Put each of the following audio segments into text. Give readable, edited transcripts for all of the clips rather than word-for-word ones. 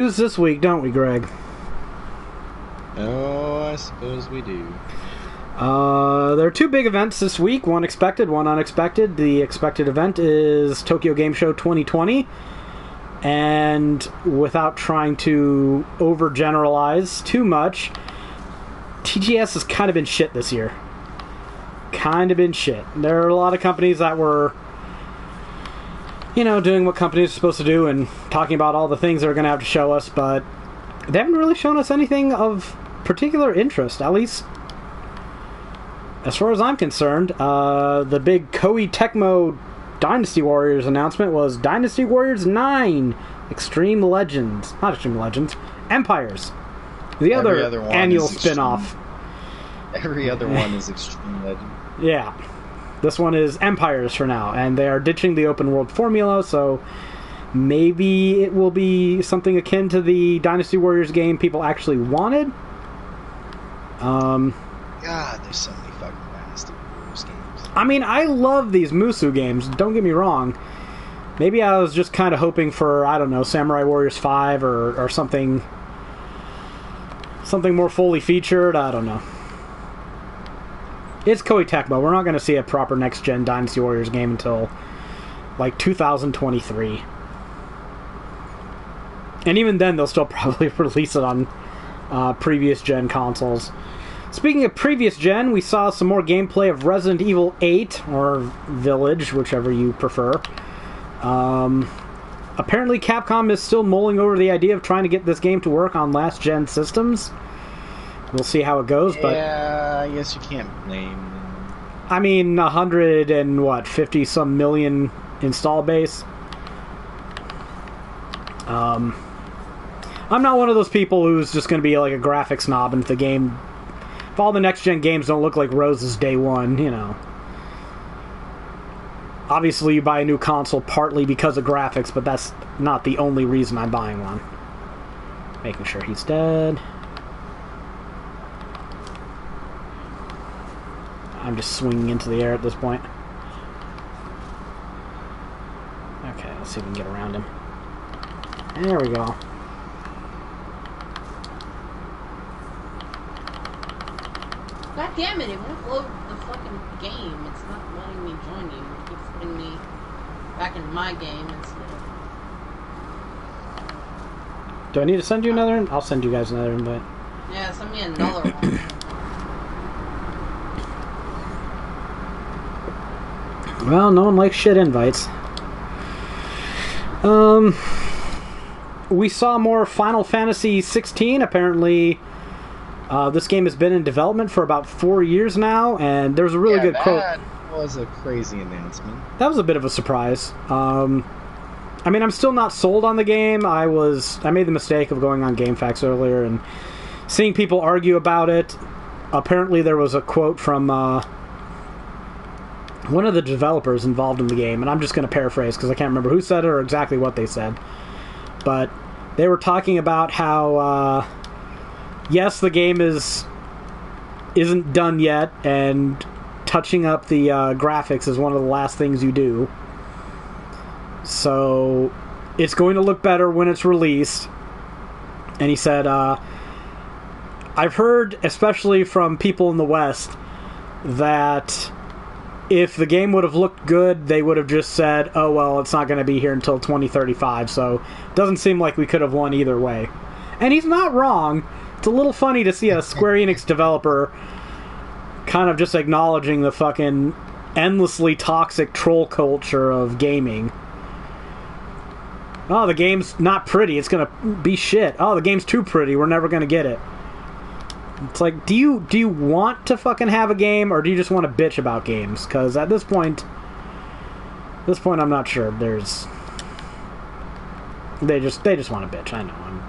News this week, don't we, Greg? Oh, I suppose we do. There are two big events this week, one expected, one unexpected. The expected event is Tokyo Game Show 2020, and without trying to overgeneralize too much, TGS has kind of been shit this year. Kind of been shit. There are a lot of companies that were, doing what companies are supposed to do and talking about all the things they're going to have to show us, but they haven't really shown us anything of particular interest, at least as far as I'm concerned. The big Koei Tecmo Dynasty Warriors announcement was Dynasty Warriors 9 Extreme Legends. Not Extreme Legends, Empires. The other annual spin-off. Every other one is Extreme Legends. Yeah. This one is Empires for now, and they are ditching the open world formula, so maybe it will be something akin to the Dynasty Warriors game people actually wanted. God, there's so many fucking Dynasty Warriors games. I mean, I love these Musu games, don't get me wrong. Maybe I was just kind of hoping for, I don't know, Samurai Warriors 5 or something more fully featured, I don't know. It's Koei Tecmo. We're not going to see a proper next-gen Dynasty Warriors game until, 2023. And even then, they'll still probably release it on previous-gen consoles. Speaking of previous-gen, we saw some more gameplay of Resident Evil 8, or Village, whichever you prefer. Apparently, Capcom is still mulling over the idea of trying to get this game to work on last-gen systems. We'll see how it goes, but... Yeah, I guess you can't blame them. I mean, 50-some million install base. I'm not one of those people who's just going to be like a graphic snob, and if all the next-gen games don't look like roses day one, Obviously, you buy a new console partly because of graphics, but that's not the only reason I'm buying one. Making sure he's dead. I'm just swinging into the air at this point. Okay, let's see if we can get around him. There we go. God damn it, it won't load the fucking game. It's not letting me join you. It keeps putting me back in my game instead of... Do I need to send you another? I'll send you guys another invite. Yeah, send me another one. Well, no one likes shit invites. We saw more Final Fantasy 16. Apparently, this game has been in development for about 4 years now, and there's a really good quote. That was a crazy announcement. That was a bit of a surprise. I mean, I'm still not sold on the game. I made the mistake of going on GameFAQs earlier and seeing people argue about it. Apparently, there was a quote from one of the developers involved in the game, and I'm just going to paraphrase because I can't remember who said it or exactly what they said. But they were talking about how, yes, the game isn't done yet, and touching up the graphics is one of the last things you do. So it's going to look better when it's released. And he said, I've heard, especially from people in the West, that if the game would have looked good, they would have just said, oh, well, it's not going to be here until 2035, so it doesn't seem like we could have won either way. And he's not wrong. It's a little funny to see a Square Enix developer kind of just acknowledging the fucking endlessly toxic troll culture of gaming. Oh, the game's not pretty. It's going to be shit. Oh, the game's too pretty. We're never going to get it. It's like, do you want to fucking have a game, or do you just want to bitch about games? Because at this point, I'm not sure. They just want to bitch. I know. I'm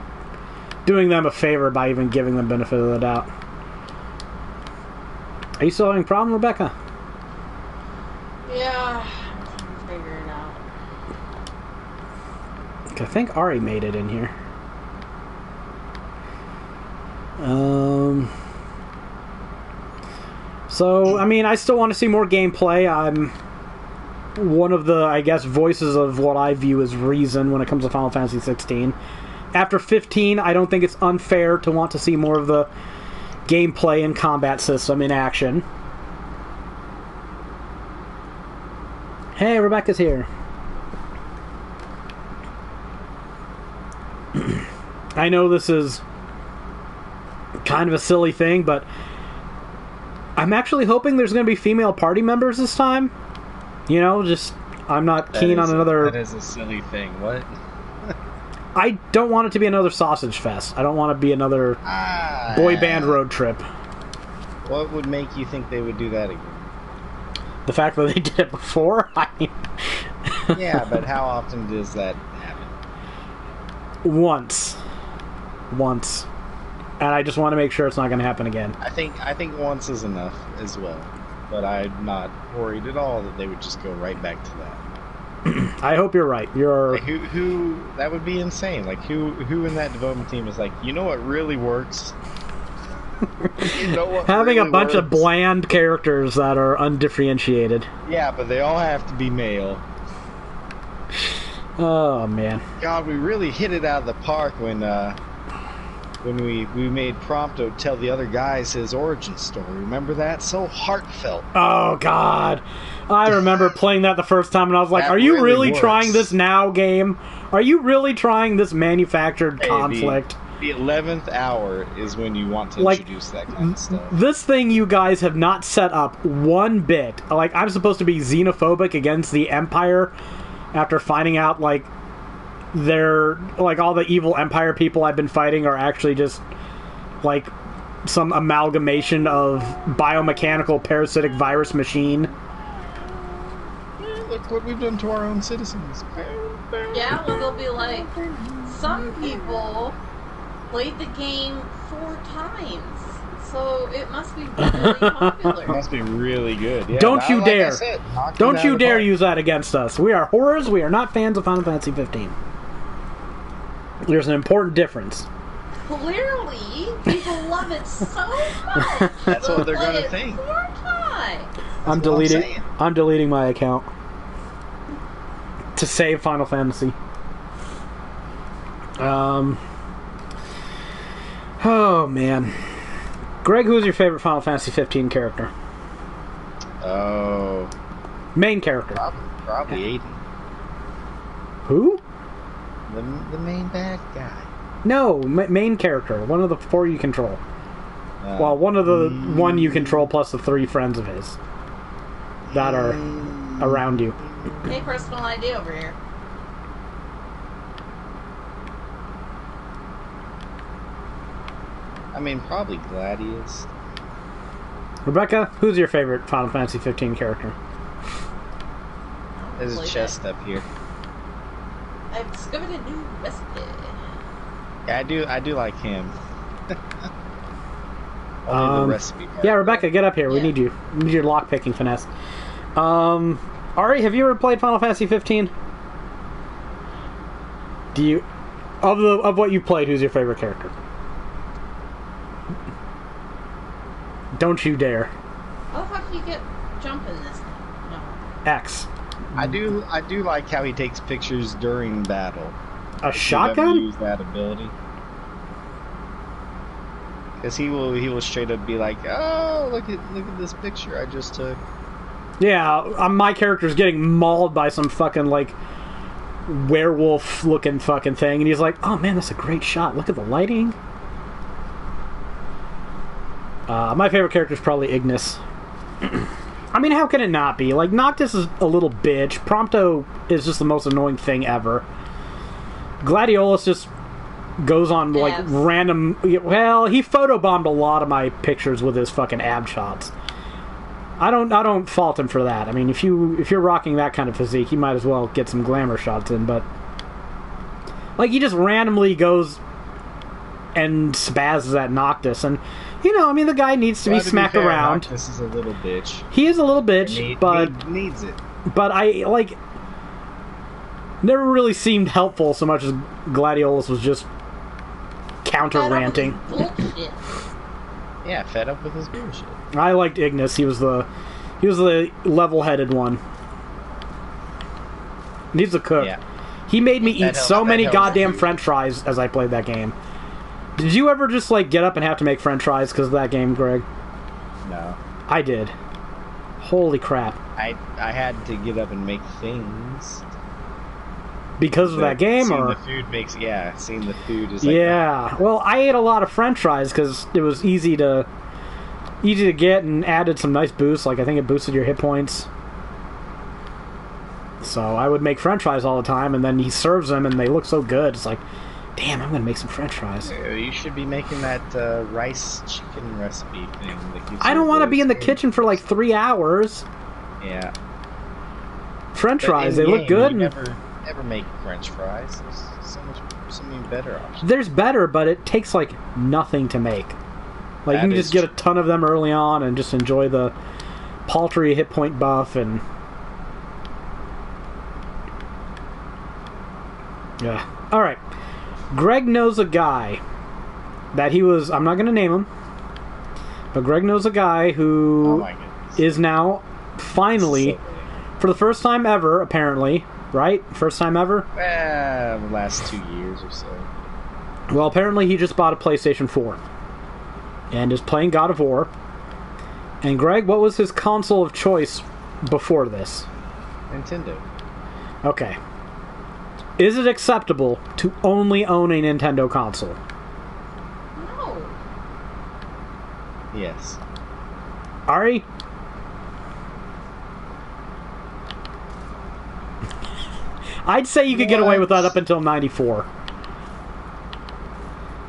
doing them a favor by even giving them benefit of the doubt. Are you still having a problem, Rebecca? Yeah, I'm trying to figure it out. I think Ari made it in here. So, I mean, I still want to see more gameplay. I'm one of the, I guess, voices of what I view as reason when it comes to Final Fantasy 16. after 15, I don't think it's unfair to want to see more of the gameplay and combat system in action. Hey, Rebecca's here. I know this is kind of a silly thing, but I'm actually hoping there's going to be female party members this time. You know, just I'm not keen on another... That is a silly thing. What? I don't want it to be another sausage fest. I don't want to be another boy band road trip. What would make you think they would do that again? The fact that they did it before? I mean... Yeah, but how often does that happen? Once. And I just want to make sure it's not going to happen again. I think once is enough as well. But I'm not worried at all that they would just go right back to that. I hope you're right. You're... Like, who that would be insane. Like, who in that development team is like, you know what really works? You know what having really a bunch works? of bland characters that are undifferentiated. Yeah, but they all have to be male. Oh, man. God, we really hit it out of the park when we made Prompto tell the other guys his origin story. Remember that? So heartfelt. Oh, God. I remember playing that the first time, and I was like, That are you really really works. trying this now, game? Are you really trying this manufactured conflict? The 11th hour is when you want to Like, introduce that kind of stuff. This thing you guys have not set up one bit. Like, I'm supposed to be xenophobic against the Empire after finding out, like, they're, like, all the evil Empire people I've been fighting are actually just, like, some amalgamation of biomechanical parasitic virus machine. Look what we've done to our own citizens. Yeah, well, they'll be like, some people played the game 4 times, so it must be really popular. It must be really good. Yeah, Don't you like I dare. said, knocked it Don't out you of the dare park. use that against us. We are horrors. We are not fans of Final Fantasy 15. There's an important difference. Clearly, people love it so much. That's they'll what they're play gonna it think. 4 times. I'm what I'm deleting. saying. I'm deleting my account to save Final Fantasy. Oh man, Greg, who's your favorite Final Fantasy 15 character? Oh, Main character. probably Aiden, Who? the main bad guy. No, main character. One of the 4 you control. Well, one of the 1 you control plus the 3 friends of his that are around you. Hey, personal ID over here. I mean, probably Gladius. Rebecca, who's your favorite Final Fantasy 15 character? There's a Play chest up here. I've discovered a new recipe. Yeah, I do like him. Only the recipe part. Yeah, Rebecca, get up here. We Yeah. need you. We need your lock-picking finesse. Ari, have you ever played Final Fantasy 15? Do you... Of what you played, who's your favorite character? Don't you dare. How the fuck do you get jump in this thing? No. X. I do like how he takes pictures during battle. A If you've ever shotgun? used that ability. Because he will straight up be like, oh, look at this picture I just took. Yeah, my character's getting mauled by some fucking, like, werewolf-looking fucking thing, and he's like, oh man, that's a great shot. Look at the lighting. My favorite character is probably Ignis. I mean, how can it not be? Like, Noctis is a little bitch. Prompto is just the most annoying thing ever. Gladiolus just goes on, like, Abs. random... Well, he photobombed a lot of my pictures with his fucking ab shots. I don't fault him for that. I mean, if you're rocking that kind of physique, you might as well get some glamour shots in, but... Like, he just randomly goes and spazzes at Noctis, and... You know, I mean, the guy needs to be smacked around. This is a little bitch. He is a little bitch, but needs it. But I, like, never really seemed helpful so much as Gladiolus was just counter-ranting. Bullshit. Yeah, fed up with his bullshit. I liked Ignis. He was the level-headed one. He's the cook. Yeah. He made me eat so many goddamn food. French fries as I played that game. Did you ever just, like, get up and have to make French fries because of that game, Greg? No. I did. Holy crap. I had to get up and make things. Because of that game, seeing or? the food makes, seeing the food is like... Yeah. Well, I ate a lot of French fries because it was easy to get and added some nice boosts. Like, I think it boosted your hit points. So I would make French fries all the time, and then he serves them, and they look so good. It's like, damn, I'm going to make some French fries. You should be making that rice chicken recipe thing. I don't want to be in the kitchen for like 3 hours. Yeah. French fries, they look good. You never make French fries. There's so many better options. There's better, but it takes like nothing to make. Like, you can just get a ton of them early on and just enjoy the paltry hit point buff and... Yeah. Alright. Greg knows a guy that he was... I'm not going to name him. But Greg knows a guy who is now finally, for the first time ever, apparently, right? First time ever? The last 2 years or so. Well, apparently he just bought a PlayStation 4. And is playing God of War. And Greg, what was his console of choice before this? Nintendo. Okay. Is it acceptable to only own a Nintendo console? No. Yes. Ari? I'd say you could get away with that up until 94.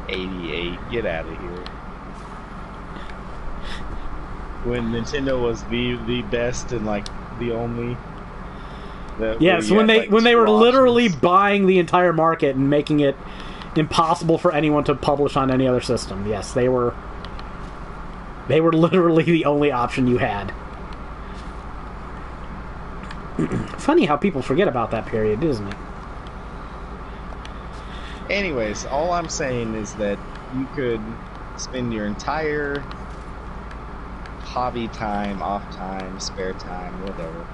88. Get out of here. When Nintendo was the best and like the only. Yes, when they were literally buying the entire market and making it impossible for anyone to publish on any other system. Yes, they were literally the only option you had. Funny how people forget about that period, isn't it? Anyways, all I'm saying is that you could spend your entire hobby time, off time, spare time, whatever,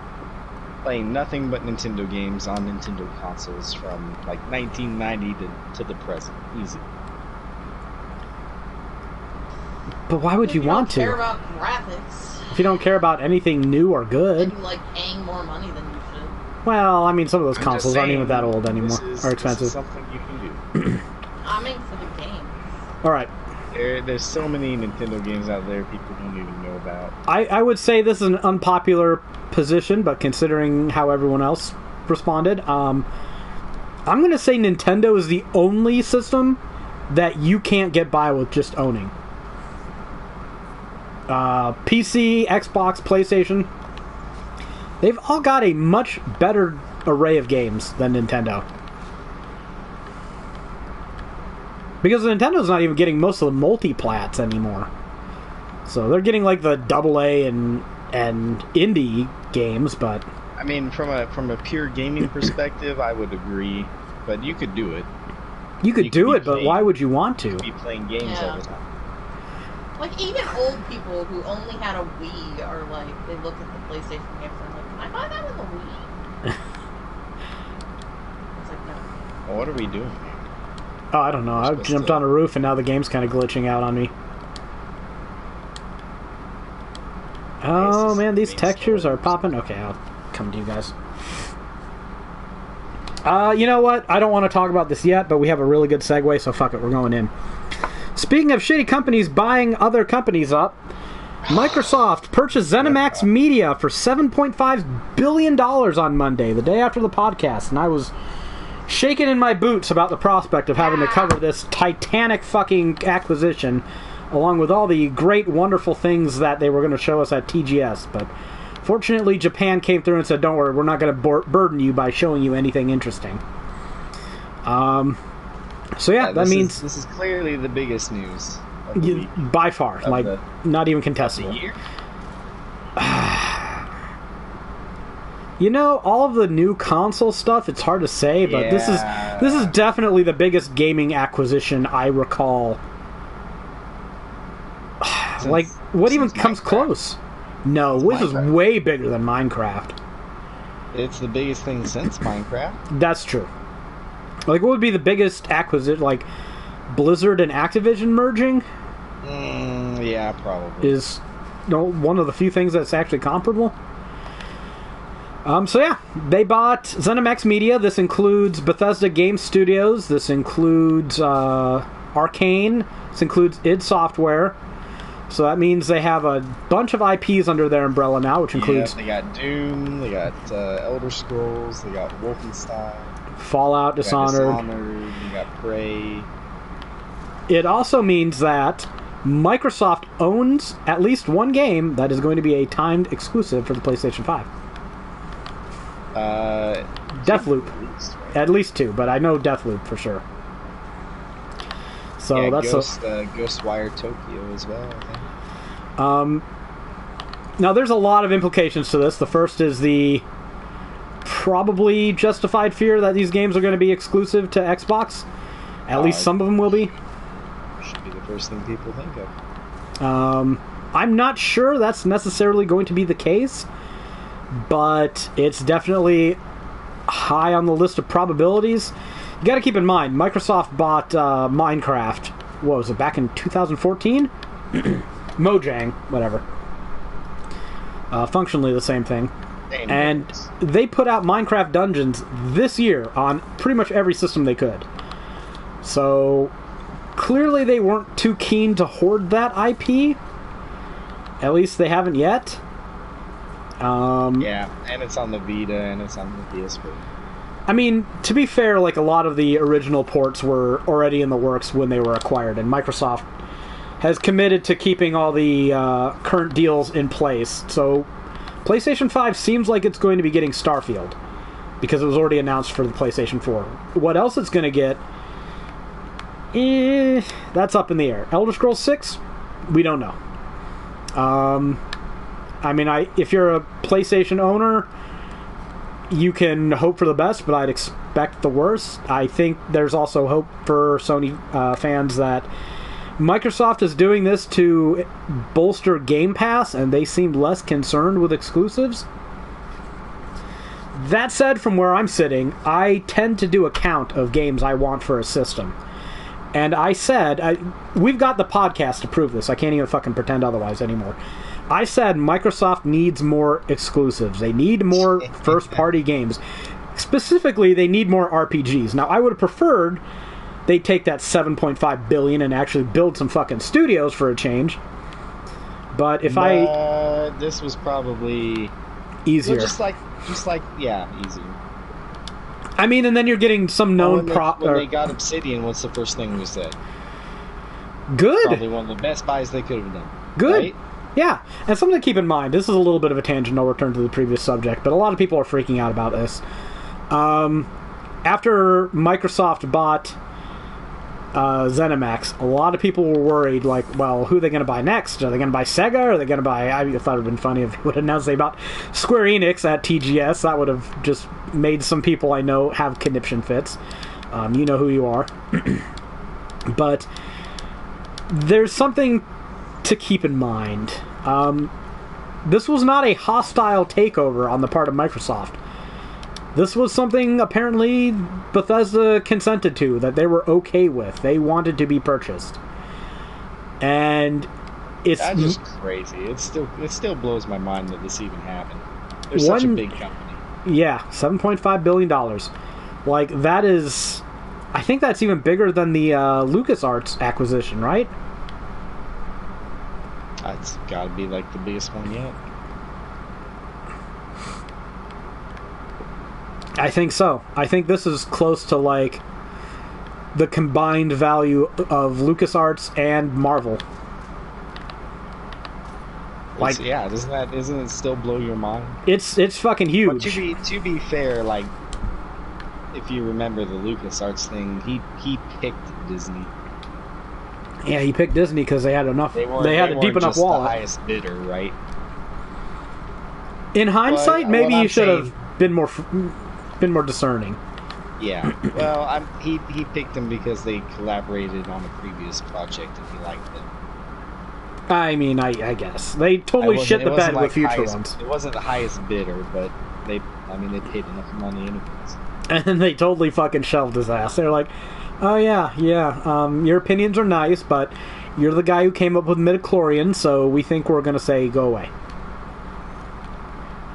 playing nothing but Nintendo games on Nintendo consoles from like 1990 to the present. Easy. But why would you want to? If you don't care about graphics. If you don't care about anything new or good. And you like paying more money than you should. Well, I mean, some of those consoles aren't even that old anymore. Or expensive. This is something you can do. I mean, for the game. Alright. There's so many Nintendo games out there people don't even know about. I would say this is an unpopular position, but considering how everyone else responded, I'm going to say Nintendo is the only system that you can't get by with just owning. PC, Xbox, PlayStation, they've all got a much better array of games than Nintendo. Because Nintendo's not even getting most of the multi-plats anymore. So they're getting like the AA and indie games, but... I mean, from a pure gaming perspective, I would agree. But you could do it. You could do it, but why would you want to? Be playing games all the time. Like, even old people who only had a Wii are like, they look at the PlayStation games and like, can I buy that with a Wii? It's like, no. Well, what are we doing? Oh, I don't know. I jumped on a roof and now the game's kind of glitching out on me. Oh, man, these textures are popping. Okay, I'll come to you guys. You know what? I don't want to talk about this yet, but we have a really good segue, so fuck it, we're going in. Speaking of shitty companies buying other companies up, Microsoft purchased Zenimax Media for $7.5 billion on Monday, the day after the podcast, and I was shaking in my boots about the prospect of having to cover this titanic fucking acquisition, along with all the great, wonderful things that they were going to show us at TGS, but fortunately Japan came through and said, don't worry, we're not going to burden you by showing you anything interesting. So yeah, that means... This is clearly the biggest news. By far. Like, not even contestable. You know, all of the new console stuff, it's hard to say, but this is definitely the biggest gaming acquisition I recall. Like, what even comes close? No, this is way bigger than Minecraft. It's the biggest thing since Minecraft. That's true. Like, what would be the biggest acquisition? Like, Blizzard and Activision merging? Yeah, probably. Is one of the few things that's actually comparable. So yeah, they bought Zenimax Media. This includes Bethesda Game Studios. This includes Arcane. This includes id Software. So that means they have a bunch of IPs under their umbrella now, which includes... they got Doom, they got Elder Scrolls, they got Wolfenstein, Fallout, Dishonored. They got Prey. It also means that Microsoft owns at least one game that is going to be a timed exclusive for the PlayStation 5. Deathloop. At least two, but I know Deathloop for sure. So yeah, that's Ghostwire Tokyo as well, I think. Now there's a lot of implications to this. The first is the probably justified fear that these games are going to be exclusive to Xbox. At least some of them will be. Should be the first thing people think of. I'm not sure that's necessarily going to be the case, but it's definitely high on the list of probabilities. You got to keep in mind, Microsoft bought Minecraft. What was it, back in 2014? Mojang, whatever. Functionally the same thing. And they put out Minecraft Dungeons this year on pretty much every system they could. So clearly they weren't too keen to hoard that IP. At least they haven't yet. Yeah, and it's on the Vita and it's on the PS4. I mean, to be fair, like, a lot of the original ports were already in the works when they were acquired, and Microsoft has committed to keeping all the current deals in place. So PlayStation 5 seems like it's going to be getting Starfield, because it was already announced for the PlayStation 4. What else it's going to get, that's up in the air. Elder Scrolls 6? We don't know. I mean, if you're a PlayStation owner, you can hope for the best, but I'd expect the worst. I think there's also hope for Sony fans that Microsoft is doing this to bolster Game Pass, and they seem less concerned with exclusives. That said, from where I'm sitting, I tend to do a count of games I want for a system. And I said, we've got the podcast to prove this. I can't even fucking pretend otherwise anymore. I said Microsoft needs more exclusives. They need more first-party games. Specifically, they need more RPGs. Now, I would have preferred they take that $7.5 billion and actually build some fucking studios for a change. But if this was probably easier. Well, just like easier. I mean, and then you're getting some known when they got Obsidian, what's the first thing we said? Good. Probably one of the best buys they could have done. Good. Right? Yeah, and something to keep in mind, this is a little bit of a tangent, I'll return to the previous subject, but a lot of people are freaking out about this. After Microsoft bought Zenimax, a lot of people were worried, like, well, who are they going to buy next? Are they going to buy Sega? Or are they going to buy... I thought it would have been funny if they would announce they bought Square Enix at TGS. That would have just made some people I know have conniption fits. You know who you are. But there's something to keep in mind. This was not a hostile takeover on the part of Microsoft. This was something apparently Bethesda consented to, that they were okay with. They wanted to be purchased. And that's just crazy. It still blows my mind that this even happened. They're such a big company. Yeah, $7.5 billion. Like, that is... I think that's even bigger than the LucasArts acquisition, right? It's got to be like the biggest one yet. I think so. I think this is close to like the combined value of LucasArts and Marvel. Like, yeah, doesn't it still blow your mind? It's fucking huge. But to be fair, like, if you remember the LucasArts thing, he picked Disney. Yeah, he picked Disney because they had enough. They had a deep enough wallet. The highest bidder, right? In hindsight, maybe you should have been more discerning. Yeah. Well, he picked them because they collaborated on a previthey project and he liked them. I mean, I guess they totally shit the bed with future ones. It wasn't the highest bidder, but they paid enough money anyways. And then they totally fucking shelved his ass. They're like, oh yeah, your opinions are nice, but you're the guy who came up with midichlorians, so we think we're gonna say go away.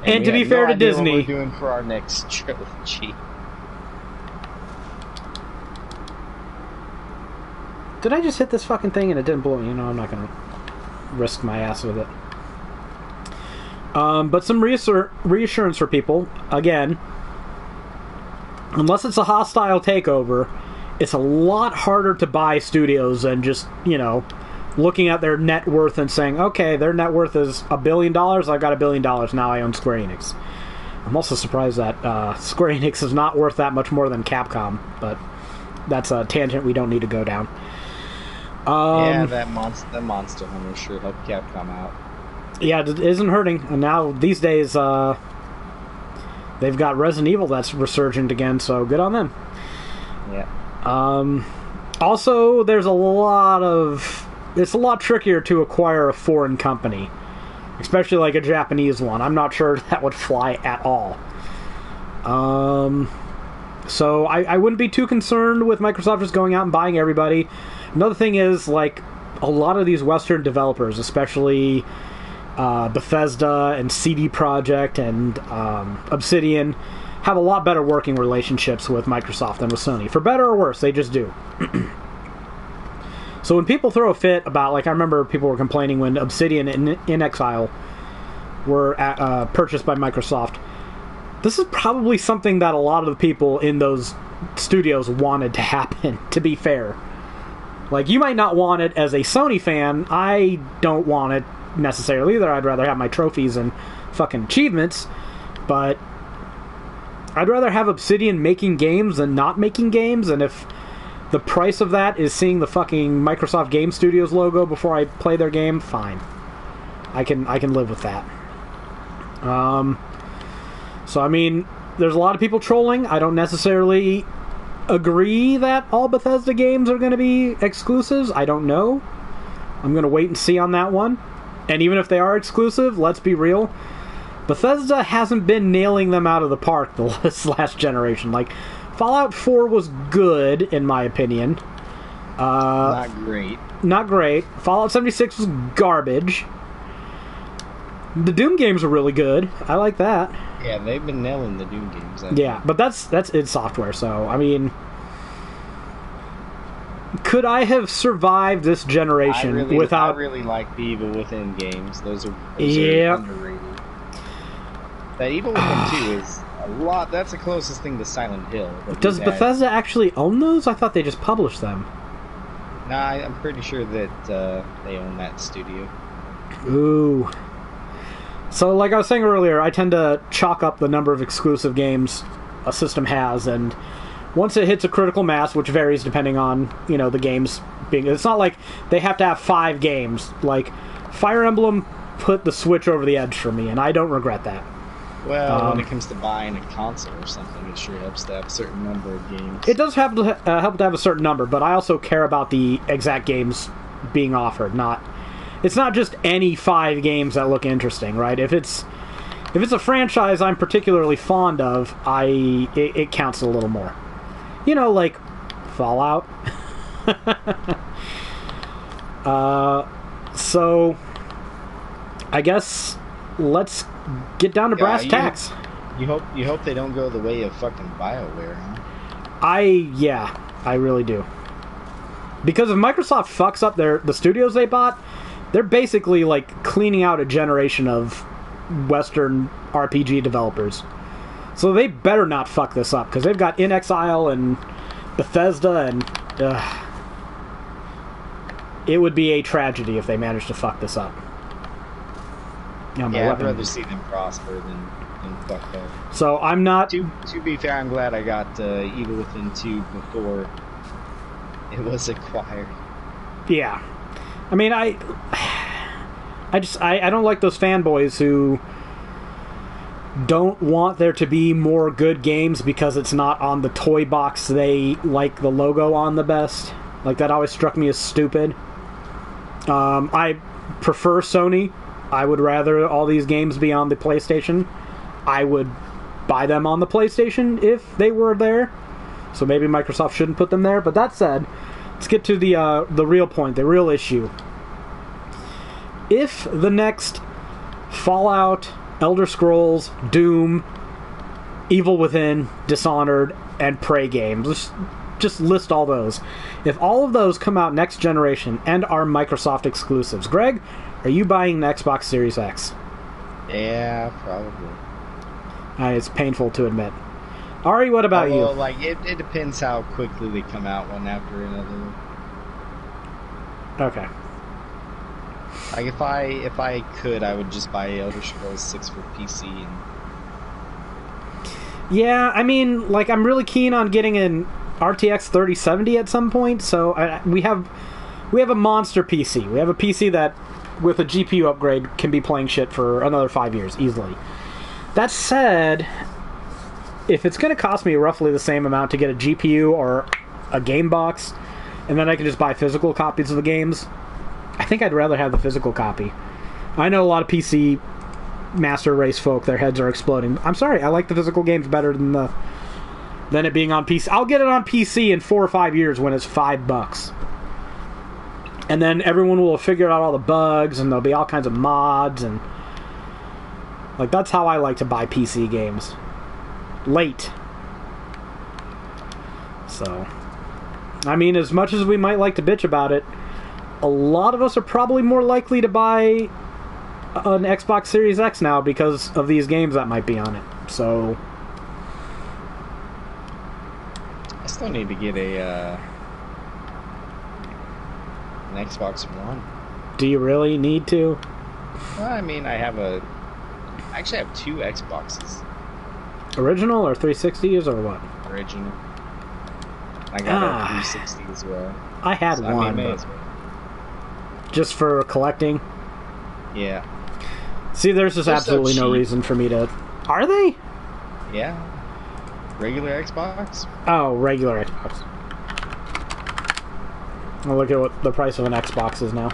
And to be fair to Disney, what we're doing for our next trilogy. Did I just hit this fucking thing and it didn't blow? I'm not gonna risk my ass with it. But some reassurance for people. Again, unless it's a hostile takeover, it's a lot harder to buy studios than just, looking at their net worth and saying, okay, their net worth is $1 billion, I've got $1 billion, now I own Square Enix. I'm also surprised that Square Enix is not worth that much more than Capcom, but that's a tangent we don't need to go down. That Monster Hunter sure helped Capcom out. Yeah, it isn't hurting. And now, these days, they've got Resident Evil that's resurgent again, so good on them. Yeah. Also, it's a lot trickier to acquire a foreign company, especially like a Japanese one. I'm not sure that would fly at all. So I wouldn't be too concerned with Microsoft just going out and buying everybody. Another thing is, like, a lot of these Western developers, especially Bethesda and CD Projekt and Obsidian, have a lot better working relationships with Microsoft than with Sony. For better or worse, they just do. So when people throw a fit about, like, I remember people were complaining when Obsidian and In Exile were purchased by Microsoft. This is probably something that a lot of the people in those studios wanted to happen, to be fair. Like, you might not want it as a Sony fan. I don't want it necessarily either. I'd rather have my trophies and fucking achievements. But I'd rather have Obsidian making games than not making games. And if the price of that is seeing the fucking Microsoft Game Studios logo before I play their game, fine. I can live with that. So, I mean, there's a lot of people trolling. I don't necessarily agree that all Bethesda games are going to be exclusives. I don't know. I'm going to wait and see on that one. And even if they are exclusive, let's be real, Bethesda hasn't been nailing them out of the park this last generation. Like, Fallout 4 was good, in my opinion. Not great. Not great. Fallout 76 was garbage. The Doom games are really good. I like that. Yeah, they've been nailing the Doom games. Yeah, but that's id Software, so, I mean, could I have survived this generation without... I really like the Evil Within games. Those are underrated. That Evil Within 2 is a lot... That's the closest thing to Silent Hill. Does Bethesda actually own those? I thought they just published them. Nah, I'm pretty sure that they own that studio. Ooh. So, like I was saying earlier, I tend to chalk up the number of exclusive games a system has, and once it hits a critical mass, which varies depending on, the games being... It's not like they have to have 5 games. Like, Fire Emblem put the Switch over the edge for me, and I don't regret that. Well, when it comes to buying a console or something, it sure helps to have a certain number of games. It does help to have a certain number, but I also care about the exact games being offered, It's not just any 5 games that look interesting, right? If it's a franchise I'm particularly fond of, it counts a little more. Like Fallout. So I guess let's get down to brass tacks. You hope they don't go the way of fucking BioWare, huh? I really do. Because if Microsoft fucks up the studios they bought, they're basically, like, cleaning out a generation of Western RPG developers. So they better not fuck this up, because they've got In Exile and Bethesda, and... it would be a tragedy if they managed to fuck this up. I'd rather see them prosper than fuck up. So I'm not... To be fair, I'm glad I got Evil Within 2 before it was acquired. Yeah. I mean, I don't like those fanboys who don't want there to be more good games because it's not on the toy box they like the logo on the best. Like, that always struck me as stupid. I prefer Sony. I would rather all these games be on the PlayStation. I would buy them on the PlayStation if they were there. So maybe Microsoft shouldn't put them there. But that said, let's get to the real point, the real issue. If the next Fallout, Elder Scrolls, Doom, Evil Within, Dishonored, and Prey games, just list all those. If all of those come out next generation and are Microsoft exclusives, Greg, are you buying the Xbox Series X? Yeah, probably. It's painful to admit. Ari, what about you? Like it depends how quickly they come out one after another. Okay. Like if I could, I would just buy Elder Scrolls 6 for PC. And... Yeah, I mean, like I'm really keen on getting an RTX 3070 at some point. So we have a monster PC. We have a PC that, with a GPU upgrade, can be playing shit for another 5 years easily. That said, if it's going to cost me roughly the same amount to get a GPU or a game box, and then I can just buy physical copies of the games, I think I'd rather have the physical copy. I know a lot of PC master race folk, their heads are exploding. I'm sorry, I like the physical games better than it being on PC. I'll get it on PC in 4 or 5 years when it's $5. And then everyone will have figured out all the bugs, and there'll be all kinds of mods, and... Like, that's how I like to buy PC games. Late. So... I mean, as much as we might like to bitch about it, a lot of us are probably more likely to buy an Xbox Series X now because of these games that might be on it. So... I still need to get an Xbox One. Do you really need to? Well, I mean, I actually have 2 Xboxes. Original or 360s or what? Original. I got a 360 as well. I had one, I mean, but just for collecting. Yeah. See, there's just absolutely no reason for me to... Are they? Yeah. Regular Xbox? Oh, regular Xbox. I'll look at what the price of an Xbox is now.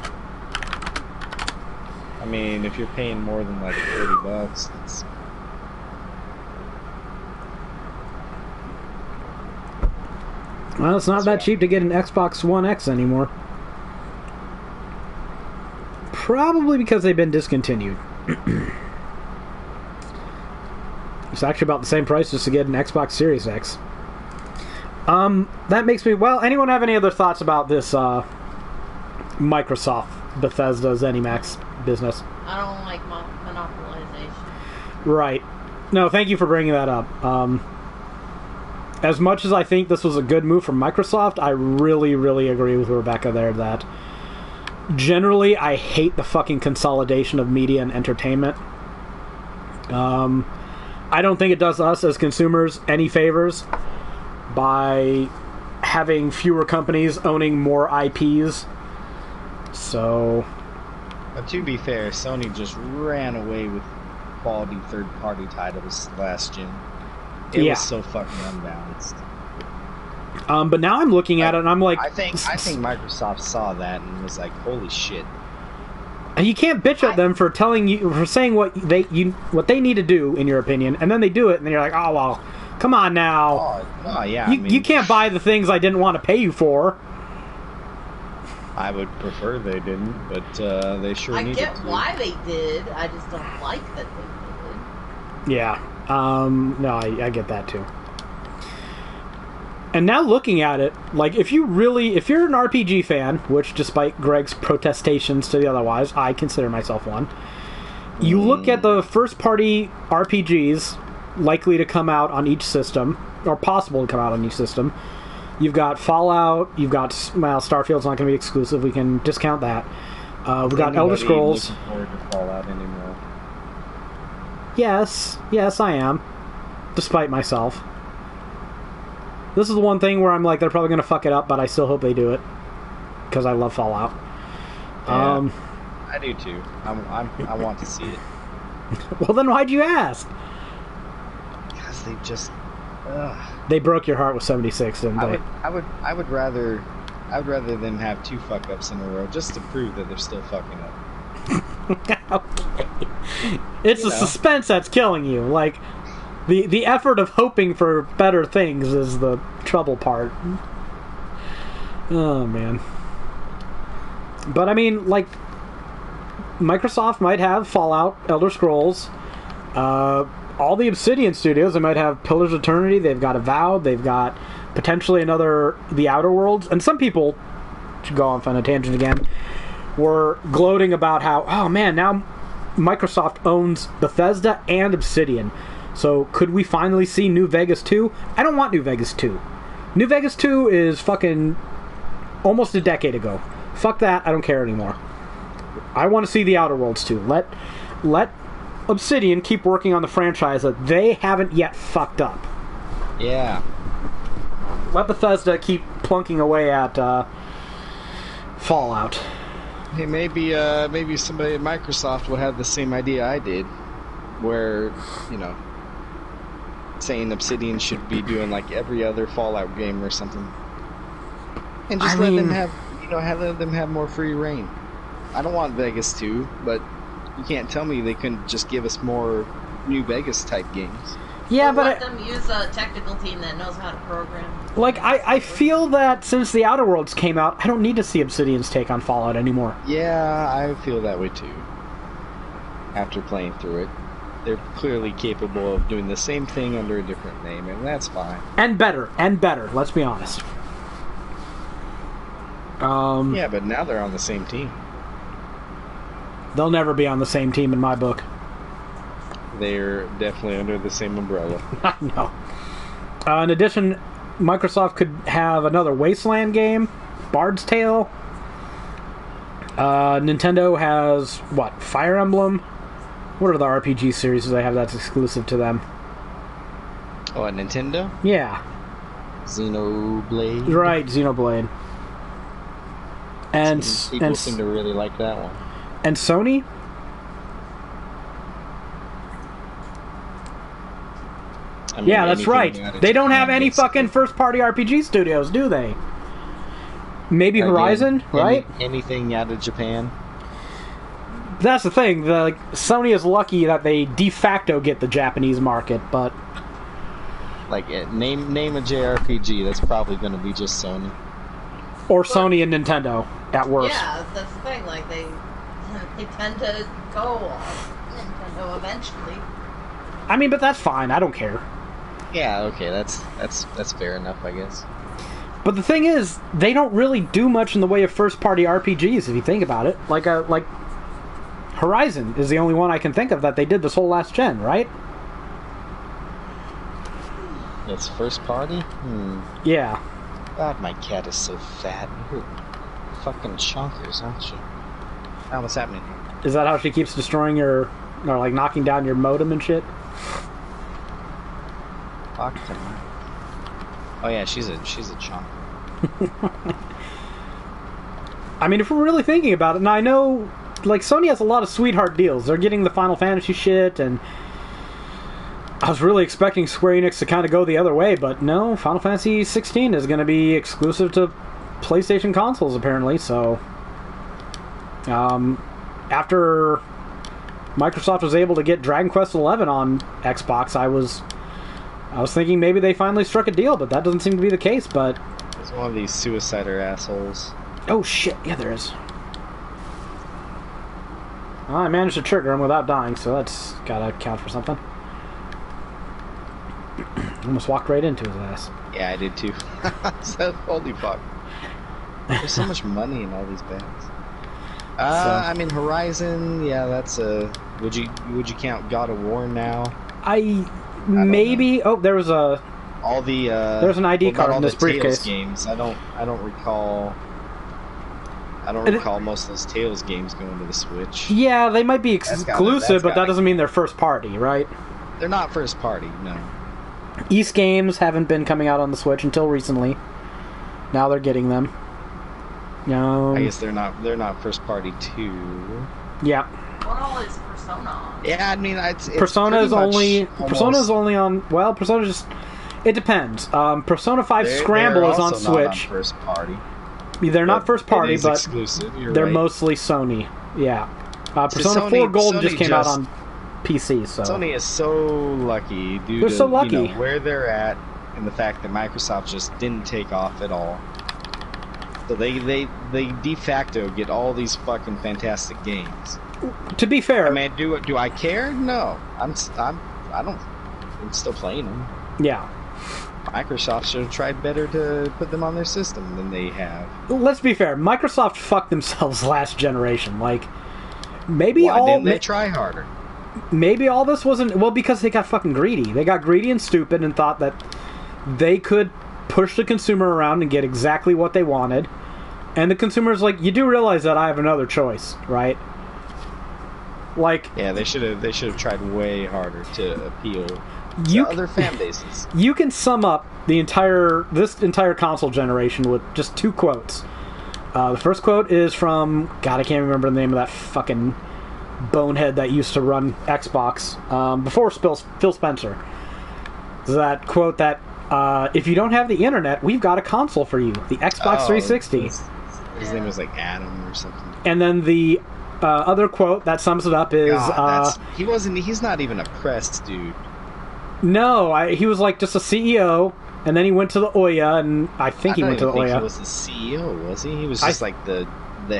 I mean, if you're paying more than like $30, it's... Well, it's not that cheap to get an Xbox One X anymore. Probably because they've been discontinued. It's actually about the same price just to get an Xbox Series X. That makes me... Well, anyone have any other thoughts about this Microsoft, Bethesda, Zenimax business? I don't like monopolization. Right. No, thank you for bringing that up. As much as I think this was a good move from Microsoft, I really, really agree with Rebecca there that generally I hate the fucking consolidation of media and entertainment. I don't think it does us as consumers any favors by having fewer companies owning more IPs. So... But to be fair, Sony just ran away with quality third-party titles last gen. It was so fucking unbalanced. But now I'm looking at it and I'm like... I think Microsoft saw that and was like, holy shit. And you can't bitch at them for saying what they need to do, in your opinion, and then they do it, and then you're like, oh, well, come on now. Oh yeah. You can't buy the things I didn't want to pay you for. I would prefer they didn't, but they sure needed to. I get why they did, I just don't like that they did. Yeah. No, I get that too. And now looking at it, like, if you're an RPG fan, which despite Greg's protestations to the otherwise, I consider myself one, you look at the first-party RPGs likely to come out on each system, or possible to come out on each system. You've got Fallout, you've got, well, Starfield's not going to be exclusive, we can discount that. We've got Elder Scrolls. Looking forward to Fallout anymore? Yes, I am. Despite myself. This is the one thing where I'm like, they're probably going to fuck it up, but I still hope they do it. Because I love Fallout. Yeah, I do too. I want to see it. Well, then why'd you ask? Because they just... They broke your heart with 76, didn't they? I would rather them have 2 fuck-ups in a row, just to prove that they're still fucking up. Okay. It's the suspense that's killing you. Like, The effort of hoping for better things is the trouble part. Oh, man. But, I mean, like, Microsoft might have Fallout, Elder Scrolls, all the Obsidian studios. They might have Pillars of Eternity, they've got Avowed, they've got potentially another The Outer Worlds, and some people, to go off on a tangent again, were gloating about how, oh man, now Microsoft owns Bethesda and Obsidian. So could we finally see New Vegas 2? I don't want New Vegas 2. New Vegas 2 is fucking almost a decade ago. Fuck that, I don't care anymore. I want to see The Outer Worlds 2. Let Obsidian keep working on the franchise that they haven't yet fucked up. Yeah. Let Bethesda keep plunking away at Fallout. Hey, maybe somebody at Microsoft will have the same idea I did, where, you know, saying Obsidian should be doing like every other Fallout game or something, and just let them have more free reign. I don't want Vegas 2, but you can't tell me they couldn't just give us more New Vegas type games. Yeah, but let them use a technical team that knows how to program. Like, I feel that since The Outer Worlds came out, I don't need to see Obsidian's take on Fallout anymore. Yeah, I feel that way too. After playing through it, they're clearly capable of doing the same thing under a different name, and that's fine. And better, let's be honest. Yeah, but now they're on the same team. They'll never be on the same team in my book. They're definitely under the same umbrella. No. In addition, Microsoft could have another Wasteland game, Bard's Tale. Nintendo has, what, Fire Emblem? What are the RPG series they have that's exclusive to them? Oh, at Nintendo? Yeah. Xenoblade? Right, Xenoblade. And people seem to really like that one. And Sony? I mean, yeah, that's right. They don't have any fucking first-party RPG studios, do they? Maybe Horizon, right? Anything out of Japan? That's the thing. Sony is lucky that they de facto get the Japanese market, but like name a JRPG that's probably going to be just Sony, or Sony and Nintendo at worst. Yeah, that's the thing. Like they tend to go off Nintendo eventually. I mean, but that's fine. I don't care. Yeah, okay, that's fair enough, I guess. But the thing is, they don't really do much in the way of first-party RPGs, if you think about it. Like Horizon is the only one I can think of that they did this whole last gen, right? It's first party? Yeah. God, my cat is so fat. You're fucking chonkers, aren't you? Oh, what's happening here? Is that how she keeps destroying your, or like knocking down your modem and shit? Fuck to me. Oh yeah, she's a chonker. I mean, if we're really thinking about it, and I know, like, Sony has a lot of sweetheart deals. They're getting the Final Fantasy shit, and I was really expecting Square Enix to kind of go the other way, but no, Final Fantasy 16 is going to be exclusive to PlayStation consoles, apparently, so after Microsoft was able to get Dragon Quest XI on Xbox, I was thinking maybe they finally struck a deal, but that doesn't seem to be the case, but there's one of these suicider assholes. Oh shit, yeah there is. Well, I managed to trigger him without dying, so that's gotta count for something. Almost walked right into his ass. Yeah, I did too. So, holy fuck. There's so much money in all these bags. I mean, Horizon, yeah, that's a... Would you count God of War now? Maybe... Oh, there was a... All the... there's an ID card in this briefcase. Tales games. I don't recall... I don't recall most of those Tales games going to the Switch. Yeah, they might be exclusive, but that doesn't mean they're first party, right? They're not first party, no. East games haven't been coming out on the Switch until recently. Now they're getting them. I guess they're not first party too. Yeah. What all is Persona? Yeah, I mean, it's Persona is only on. Well, Persona just. It depends. Persona 5 Scramble is on Switch. Not on first party. They're not first party, but exclusive. They're mostly Sony. Yeah. Persona 4 Golden just came out on. PC. So Sony is so lucky, dude. They're so lucky. You know, where they're at, and the fact that Microsoft just didn't take off at all. So they de facto get all these fucking fantastic games. To be fair, I mean, do I care? No, I'm still playing them. Yeah. Microsoft should have tried better to put them on their system than they have. Let's be fair. Microsoft fucked themselves last generation. Like, maybe Why didn't they try harder? Maybe all this wasn't... Well, because they got fucking greedy. They got greedy and stupid and thought that they could push the consumer around and get exactly what they wanted. And the consumer's like, you do realize that I have another choice, right? Like... Yeah, they should have tried way harder to appeal to other fan bases. You can sum up this entire console generation with just 2 quotes. The first quote is from... God, I can't remember the name of that fucking bonehead that used to run Xbox before Phil Spencer. That quote that, if you don't have the internet, we've got a console for you. The Xbox 360. His name was like Adam or something. And then the other quote that sums it up is... he's not even a press dude. No, he was like just a CEO, and then he went to the Oya, and I think he went to the Oya. He was the CEO, was he? He was just like the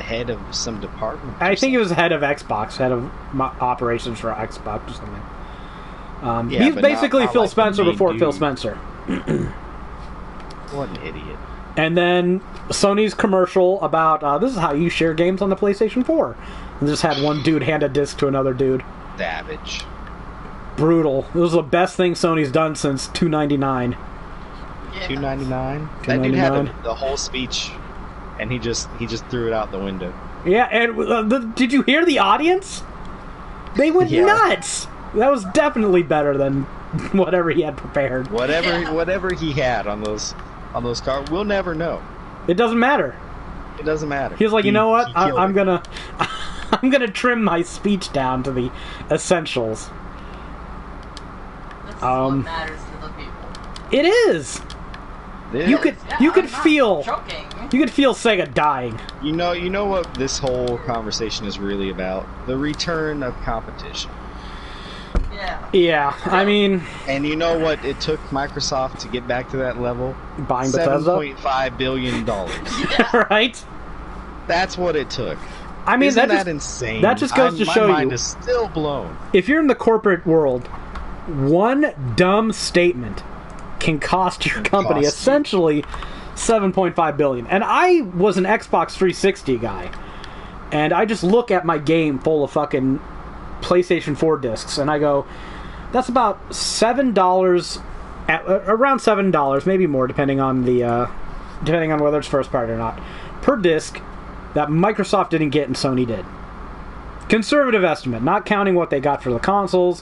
head of some department. I think he was head of Xbox, head of operations for Xbox or something. He's basically not Phil Spencer before Phil Spencer. What an idiot. And then Sony's commercial about this is how you share games on the PlayStation 4. And just had one dude hand a disc to another dude. Savage. Brutal. It was the best thing Sony's done since $2.99. Yeah. $2.99? That dude had the whole speech, and he just threw it out the window. Yeah, and did you hear the audience? They went nuts. That was definitely better than whatever he had prepared. Whatever he had on those cards, we'll never know. It doesn't matter. It doesn't matter. He was like, you know what? I'm gonna trim my speech down to the essentials. This is what matters to the people. It is. You could feel Sega dying. You know what this whole conversation is really about? The return of competition. Yeah, I mean... And you know what it took Microsoft to get back to that level? Buying Bethesda? $7.5 billion. Right? That's what it took. I mean, Isn't that insane? That just goes to show you... My mind is still blown. If you're in the corporate world, one dumb statement can cost your company essentially $7.5 billion. And I was an Xbox 360 guy. And I just look at my game full of fucking PlayStation 4 discs, and I go, that's about $7, around $7, maybe more, depending on whether it's first party or not, per disc that Microsoft didn't get and Sony did. Conservative estimate, not counting what they got for the consoles,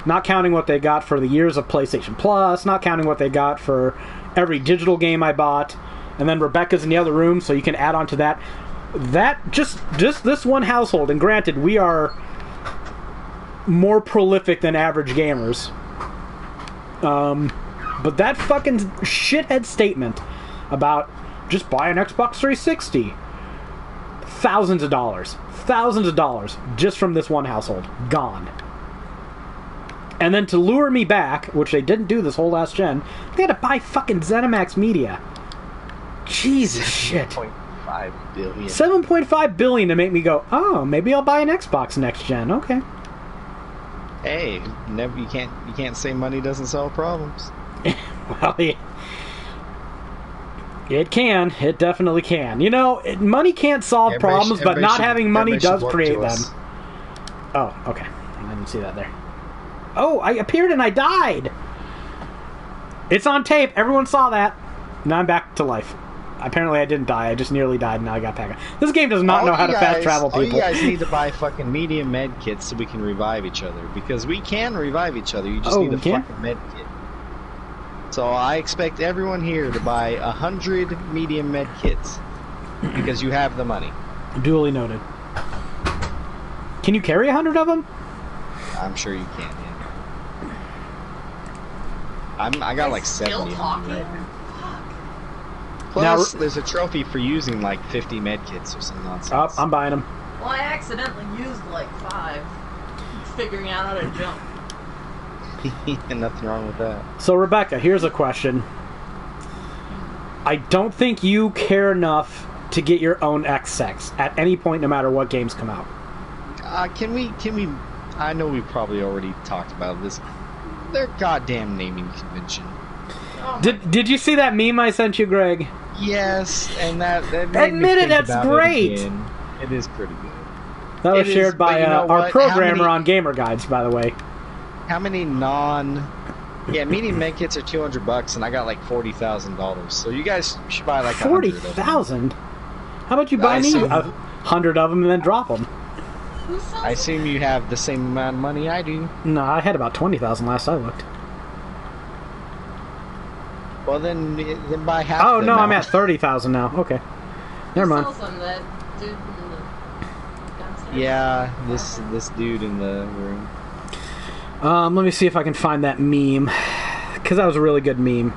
not counting what they got for the years of PlayStation Plus, not counting what they got for every digital game I bought, and then Rebecca's in the other room, so you can add on to that. That just this one household, and granted, we are more prolific than average gamers. But that fucking shithead statement about just buy an Xbox 360. Thousands of dollars just from this one household. Gone. And then to lure me back, which they didn't do this whole last gen, they had to buy fucking Zenimax Media. Jesus shit. $7.5 billion. $7.5 billion to make me go, oh, maybe I'll buy an Xbox next gen. Okay. Hey, you can't say money doesn't solve problems. Well, it can. It definitely can. You know, money can't solve problems, but not having money does create them. Oh, okay. I didn't see that there. Oh, I appeared and I died. It's on tape. Everyone saw that. Now I'm back to life. Apparently I didn't die. I just nearly died and now I got back. This game does not know how to fast travel people. All you guys need to buy fucking medium med kits so we can revive each other. Because we can revive each other. You just need a fucking med kit. So I expect everyone here to buy 100 medium med kits. Because you have the money. Duly noted. Can you carry 100 of them? I'm sure you can, yeah. I got like 70 of them right now. Plus, there's a trophy for using like 50 med kits or some nonsense. Oh, I'm buying them. Well, I accidentally used like 5. figuring out how to jump. Nothing wrong with that. So, Rebecca, here's a question. I don't think you care enough to get your own X-Sex at any point, no matter what games come out. Can we? I know we probably already talked about this. Their goddamn naming convention. Oh Did you see that meme I sent you, Greg? Yes, and that made me Admit it, think that's about great. It again. It is pretty good. That was It is, shared by but you know our what? programmer on Gamer Guides, by the way. How many medium med kits are $200, and I got like $40,000. So you guys should buy like 40,000. How about you buy me assume- 100 of them and then drop them? Who sells I assume you have the same amount of money I do. No, I had about 20,000 last I looked. Well, then buy half. Oh the no, I'm amount. at 30,000 now. Okay, never mind. Who sells them? That dude in the downstairs? Yeah, this dude in the room. Let me see if I can find that meme, because that was a really good meme.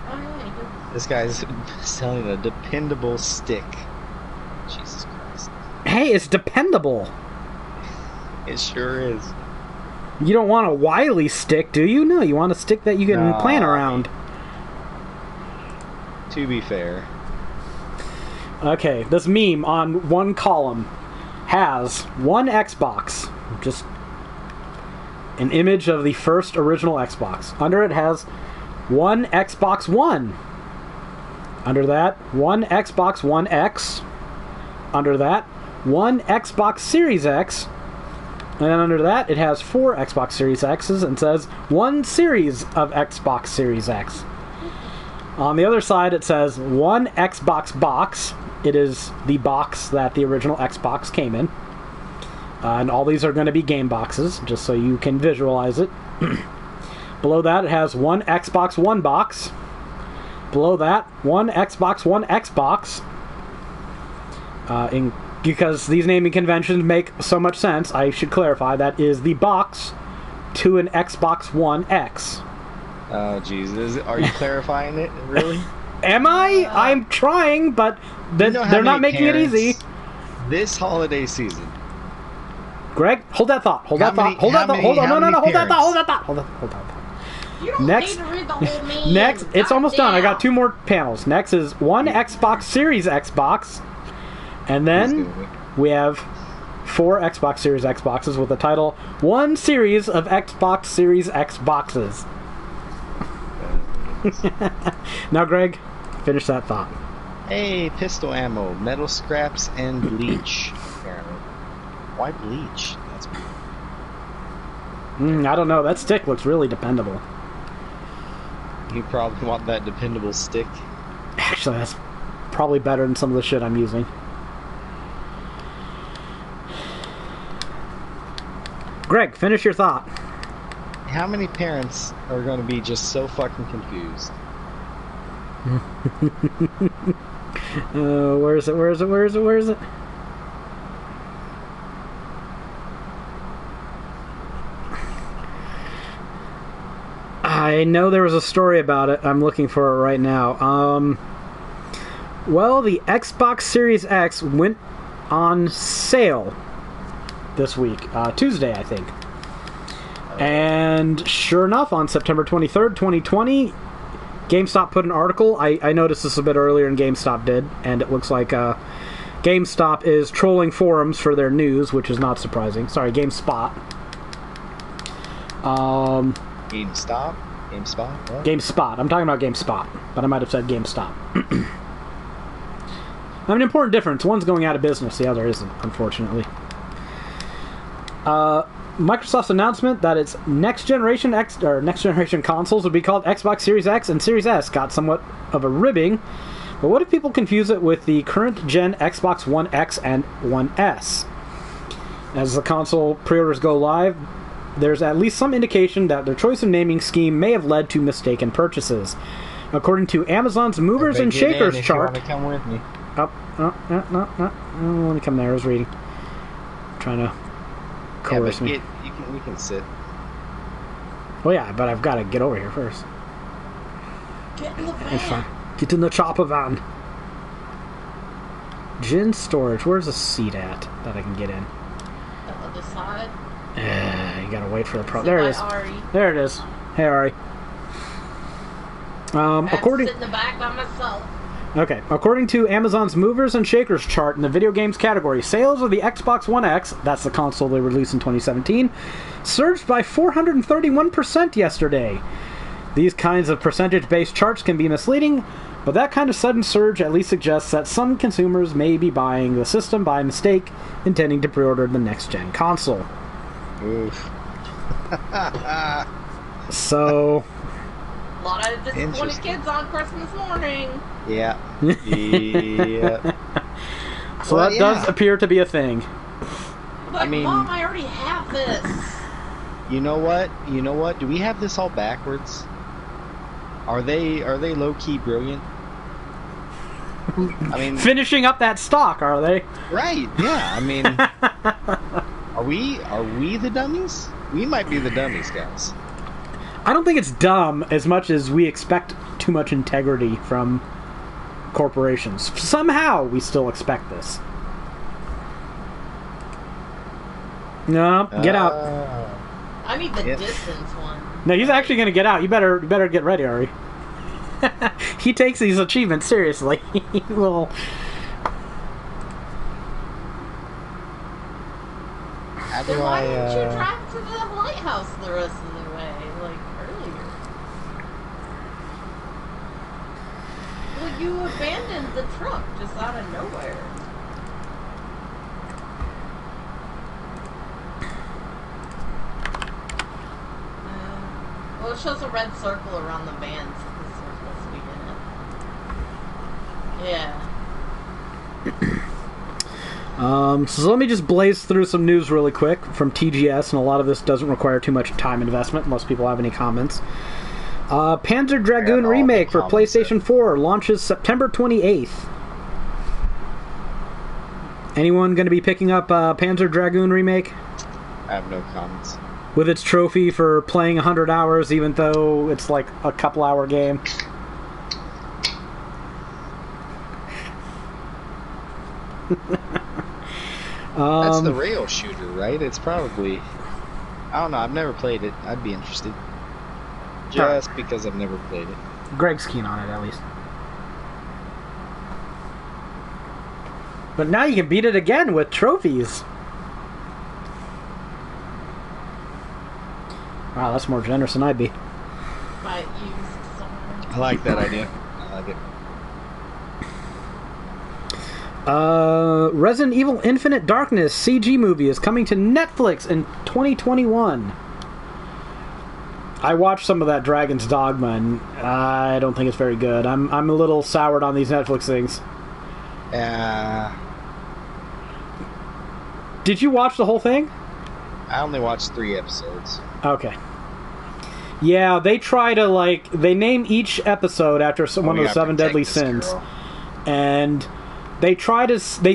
Oh yeah, you do. This guy's selling a dependable stick. Jesus Christ. Hey, it's dependable. It sure is. You don't want a wily stick, do you? No, you want a stick that you can No. plan around. To be fair. Okay, this meme on one column has one Xbox, just an image of the first original Xbox. Under it has one Xbox One. Under that, one Xbox One X. Under that, one Xbox Series X. And then under that, it has 4 Xbox Series X's and says one series of Xbox Series X. On the other side, it says one Xbox box. It is the box that the original Xbox came in. And all these are going to be game boxes, just so you can visualize it. Below that, it has one Xbox One box. Below that, one Xbox One Xbox. Because these naming conventions make so much sense, I should clarify that is the box to an Xbox One X. Oh, Jesus. Are you clarifying it? Really? Am I? I'm trying, but You know how they're not many making it parents easy. This holiday season. Greg, hold that thought. Hold that thought. Hold that thought. Hold on. No, no, no. Hold that thought. Hold that thought. Hold that. Hold that. You don't Next- need to read the whole meme. Next, it's almost done. I got 2 Goddamn. more panels. Next is one Xbox Series Xbox, and then we have 4 Xbox Series Xboxes with the title "One Series of Xbox Series Xboxes." Now, Greg, finish that thought. Hey, pistol ammo, metal scraps, and bleach. Apparently. Why bleach? That's I don't know. That stick looks really dependable. You probably want that dependable stick. Actually, that's probably better than some of the shit I'm using. Greg, finish your thought. How many parents are going to be just so fucking confused? Where is it? Where is it? Where is it? Where is it? I know there was a story about it. I'm looking for it right now. Well, the Xbox Series X went on sale this week. Tuesday, I think. And sure enough, on September 23rd, 2020, GameStop put an article. I noticed this a bit earlier than GameStop did, and it looks like GameStop is trolling forums for their news, which is not surprising. Sorry, GameSpot. GameStop? GameSpot? What? GameSpot. I'm talking about GameSpot, but I might have said GameStop. I have an important difference. One's going out of business, the other isn't, unfortunately. Microsoft's announcement that its next generation consoles would be called Xbox Series X and Series S got somewhat of a ribbing. But what if people confuse it with the current gen Xbox One X and One S? As the console pre-orders go live, there's at least some indication that their choice of naming scheme may have led to mistaken purchases. According to Amazon's Movers and Shakers chart... You want to come with me? No. Let me come there. I was reading. Trying to coerce me. We can sit. Well, yeah, but I've got to get over here first. Get in the van. It's fine. Get in the chopper van. Gin storage. Where's the seat at that I can get in? decide. You gotta wait for the pro. Sit There by it is. Ari. There it is. Hey, Ari. I According. sit in the back by myself. Okay, according to Amazon's Movers and Shakers chart in the video games category, sales of the Xbox One X, that's the console they released in 2017, surged by 431% yesterday. These kinds of percentage-based charts can be misleading, but that kind of sudden surge at least suggests that some consumers may be buying the system by mistake, intending to pre-order the next-gen console. Oof. So... A lot of disappointed kids on Christmas morning. Yeah. Yeah. So that does appear to be a thing. But I mean, Mom, I already have this. You know what? You know what? Do we have this all backwards? Are they low-key brilliant? I mean, Finishing up that stock, are they? right? Yeah. I mean, are we the dummies? We might be the dummies, guys. I don't think it's dumb as much as we expect too much integrity from corporations. Somehow we still expect this. No, get out. I need the distance one. No, he's actually going to get out. You better get ready, Ari. He takes these achievements seriously. He will. How Then do why I? didn't you drive to the lighthouse the rest of the way, like earlier? Well, you abandoned the truck just out of nowhere. Well, it shows a red circle around the vans because we're supposed to be in it. Yeah. So let me just blaze through some news really quick from TGS, and a lot of this doesn't require too much time investment unless people have any comments. Panzer Dragoon Remake for PlayStation 4 launches September 28th. Anyone going to be picking up Panzer Dragoon Remake? I have no comments. With its trophy for playing 100 hours, even though it's like a couple-hour game. That's the rail shooter, right? It's probably... I don't know, I've never played it. I'd be interested. Just because I've never played it. Greg's keen on it, at least. But now you can beat it again with trophies. Wow, that's more generous than I'd be. Might use somewhere. I like that idea. I like it. Resident Evil Infinite Darkness CG movie is coming to Netflix in 2021. I watched some of that Dragon's Dogma, and I don't think it's very good. I'm a little soured on these Netflix things. Did you watch the whole thing? I only watched 3 episodes. Okay. Yeah, they try to, they name each episode after one of the 7 deadly sins. Girl. And they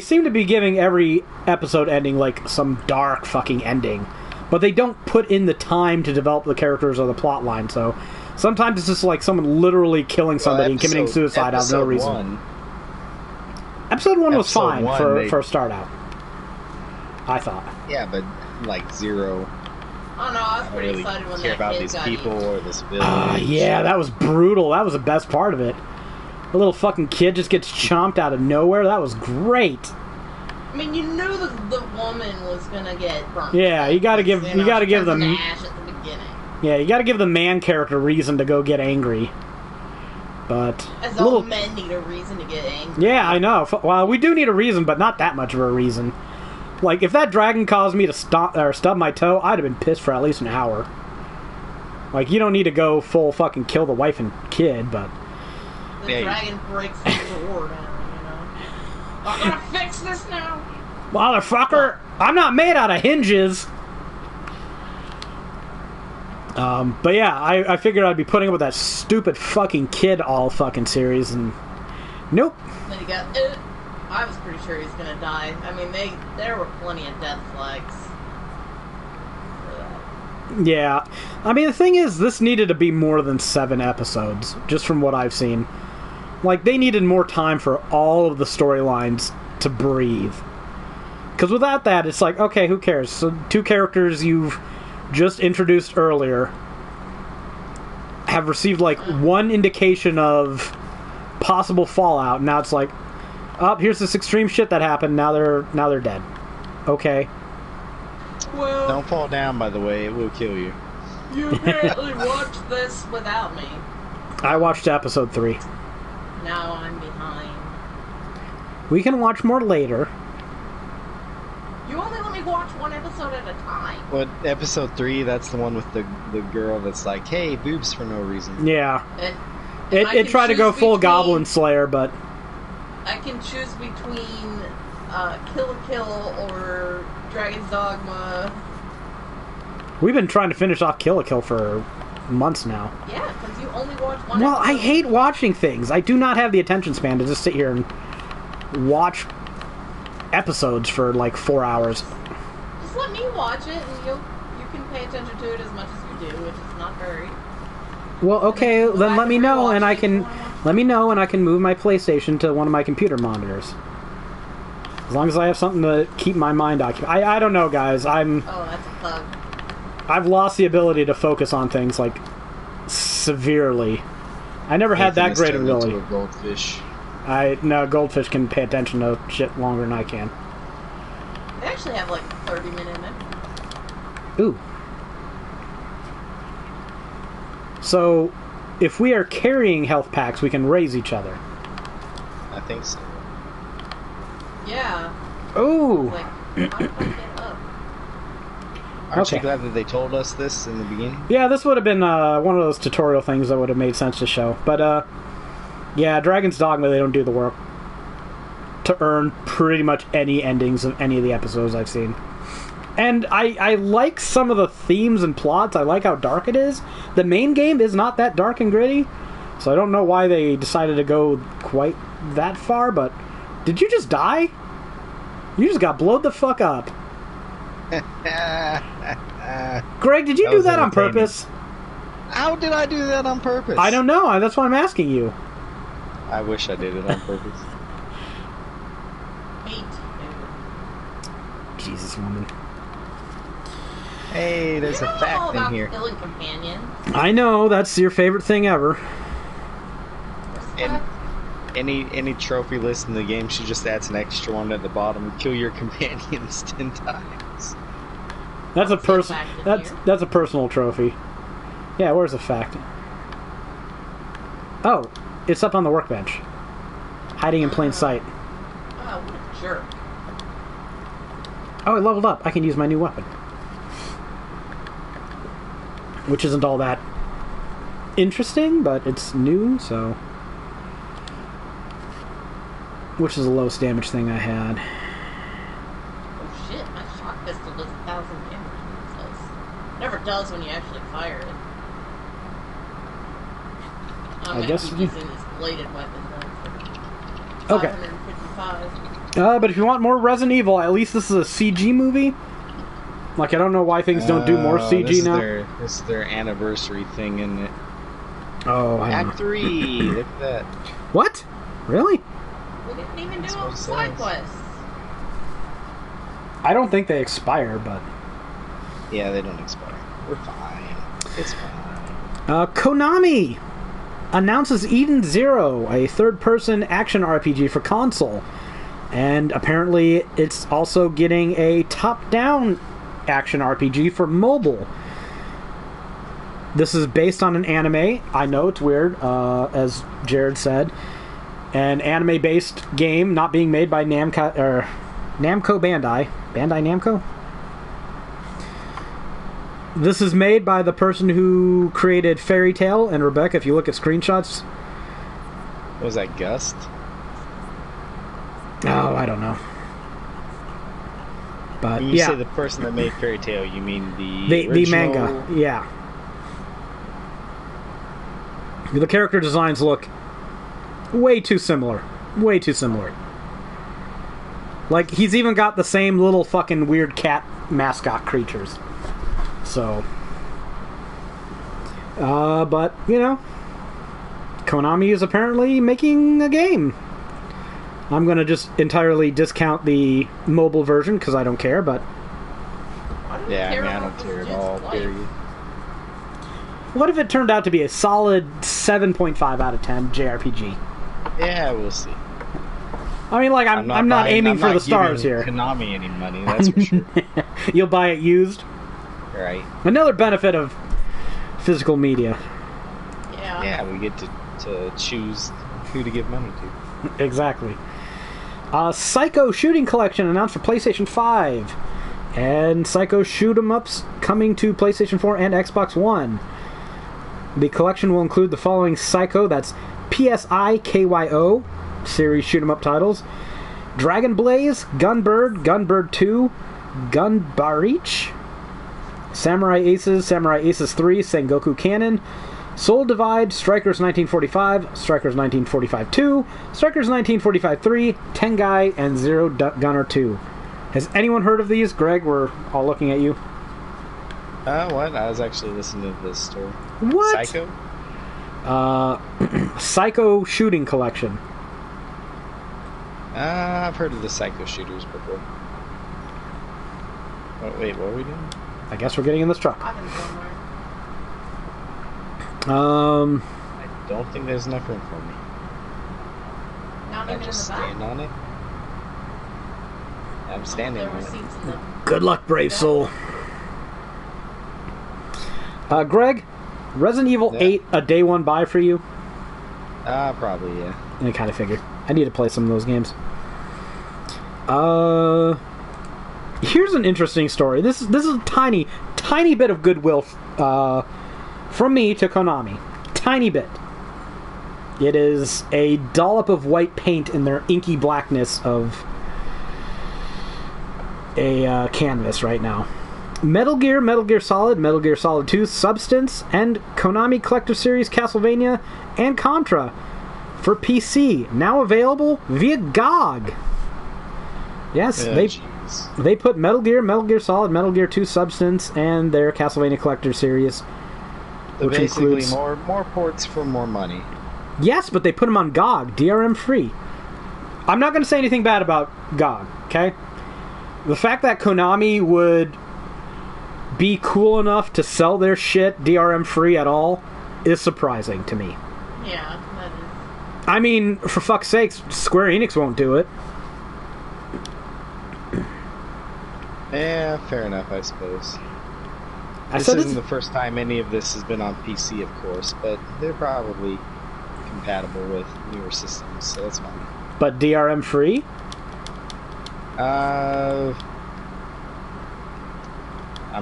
seem to be giving every episode ending, some dark fucking ending. But they don't put in the time to develop the characters or the plot line, so sometimes it's just like someone literally killing somebody and committing suicide out of no reason. Episode 1 was fine for a start out, I thought. Yeah, but, zero... Oh no, I was pretty really excited when care that about kid these got people eaten. or this village. Yeah, that was brutal. That was the best part of it. A little fucking kid just gets chomped out of nowhere. That was great. I mean, you knew the woman was gonna get burnt. Yeah, you gotta give them ash at the beginning. Yeah, you gotta give the man character reason to go get angry. But As all men need a reason to get angry. Yeah, I know. Well, we do need a reason, but not that much of a reason. If that dragon caused me to stub my toe, I'd have been pissed for at least an hour. You don't need to go full fucking kill the wife and kid, but... The dragon breaks the door down, I'm gonna fix this now! Motherfucker! I'm not made out of hinges! But yeah, I figured I'd be putting up with that stupid fucking kid all fucking series, and... Nope. Then you got... I was pretty sure he was gonna die. I mean, there were plenty of death flags for that. Yeah. I mean, the thing is, this needed to be more than 7 episodes, just from what I've seen. They needed more time for all of the storylines to breathe. Because without that, it's like, okay, who cares? So 2 characters you've just introduced earlier have received like 1 indication of possible fallout. Now it's like, oh, here's this extreme shit that happened. Now they're dead. Okay. Well, Don't fall down, by the way. It will kill you. you apparently watched this without me. I watched episode 3. Now I'm behind. We can watch more later. You only let me watch 1 episode at a time. What, episode 3, that's the one with the girl that's like, hey, boobs for no reason. Yeah. And It tried to go full Goblin Slayer, but... I can choose between Kill la Kill or Dragon's Dogma. We've been trying to finish off Kill la Kill for months now. Yeah, because you only watch 1 Well, episode. I hate watching things. I do not have the attention span to just sit here and watch episodes for like 4 hours. Just let me watch it, and you can pay attention to it as much as you do, which is not very. Well, okay, Go then back let me and know, rewatch and I it if can you wanna watch let me know, and I can move my PlayStation to one of my computer monitors. As long as I have something to keep my mind occupied. I don't know, guys. Oh, that's a thug. I've lost the ability to focus on things like severely. I never had that great Turned into ability. a goldfish. No, goldfish can pay attention to shit longer than I can. They actually have like 30-minute in it. Ooh. So, if we are carrying health packs, we can raise each other. I think so. Ooh. Yeah. Like, how do I get up? Aren't you Okay. glad that they told us this in the beginning? Yeah, this would have been one of those tutorial things that would have made sense to show. But, yeah, Dragon's Dogma, they don't do the work to earn pretty much any endings of any of the episodes I've seen. And I like some of the themes and plots. I like how dark it is. The main game is not that dark and gritty, so I don't know why they decided to go quite that far, but... Did you just die? You just got blowed the fuck up. Greg, did you That do was that on entertaining. purpose? How did I do that on purpose? I don't know. That's why I'm asking you. I wish I did it on purpose. Hate. Jesus, woman. Hey, there's You a know all fact in about here. killing companions. I know, that's your favorite thing ever. And any trophy list in the game, she just adds an extra one at the bottom. Kill your companions 10 times. That's a What's the person. fact in That's here? that's a personal trophy. Yeah, where's the fact? Oh, it's up on the workbench, hiding in plain sight. Oh, what a jerk. Oh, I leveled up. I can use my new weapon, which isn't all that interesting, but it's new, so. Which is the lowest damage thing I had. Oh shit, my shock pistol does 1,000 damage. It says. Never does when you actually fire it. I guess I'm we- using this bladed weapon though. Okay. 555. But if you want more Resident Evil, at least this is a CG movie. Like, I don't know why things don't do more CG this now. This is their anniversary thing, isn't it? Oh, I don't Act know. 3! Look at that. What? Really? We didn't even do That's what a it side says. quest. I don't think they expire, but... Yeah, they don't expire. We're fine. It's fine. Konami announces Eden Zero, a third-person action RPG for console. And apparently it's also getting a top-down action RPG for mobile. This is based on an anime. I know it's weird, as Jared said. An anime-based game not being made by Namco Bandai. Bandai Namco? This is made by the person who created Fairy Tail, and Rebecca, if you look at screenshots... What was that, Gust? Oh, I don't know. But, When you yeah. say the person that made Fairy Tail, you mean The original... manga, yeah. The character designs look way too similar. Way too similar. Like, he's even got the same little fucking weird cat mascot creatures. So. But, you know. Konami is apparently making a game. I'm going to just entirely discount the mobile version because I don't care, but... Yeah, I don't care at all, period. What if it turned out to be a solid 7.5 out of 10 JRPG? Yeah, we'll see. I mean, like, I'm not aiming for the stars here. Konami any money, that's for sure. You'll buy it used? Right. Another benefit of physical media. Yeah. Yeah, we get to choose who to give money to. Exactly. Psycho Shooting Collection announced for PlayStation 5. And Psycho Shoot 'em Ups coming to PlayStation 4 and Xbox One. The collection will include the following Psycho, that's PSIKYO, series shoot 'em up titles. Dragon Blaze, Gunbird, Gunbird 2, Gunbarich, Samurai Aces 3, Sengoku Cannon, Soul Divide, Strikers 1945, Strikers 1945 2, Strikers 1945 3, Tengai, and Zero Gunner 2. Has anyone heard of these? Greg, we're all looking at you. What? I was actually listening to this story. What? Psycho? Psycho Shooting Collection. I've heard of the Psycho shooters before. Oh, wait, what are we doing? I guess we're getting in this truck. I've been somewhere. I don't think there's enough room for me. Not I even in just the back. stand on it. I'm standing There on were it. seats in the... Good luck, brave soul. Greg, Resident Evil 8 a day one buy for you? Probably, yeah. I kind of figured. I need to play some of those games. Here's an interesting story. This is a tiny bit of goodwill from me to Konami. Tiny bit. It is a dollop of white paint in their inky blackness of a canvas right now. Metal Gear Solid, Metal Gear Solid 2, Substance, and Konami Collector Series Castlevania and Contra for PC, now available via GOG. Yes, they put Metal Gear Solid, Metal Gear 2 Substance, and their Castlevania Collector Series, So which basically includes more ports for more money. Yes, but they put them on GOG, DRM free. I'm not going to say anything bad about GOG, okay? The fact that Konami would be cool enough to sell their shit DRM free at all is surprising to me. Yeah, that is. I mean, for fuck's sakes, Square Enix won't do it. Yeah, fair enough, I suppose. I This said isn't it's, the first time any of this has been on PC, of course, but they're probably compatible with newer systems, so that's fine. but DRM free? I'm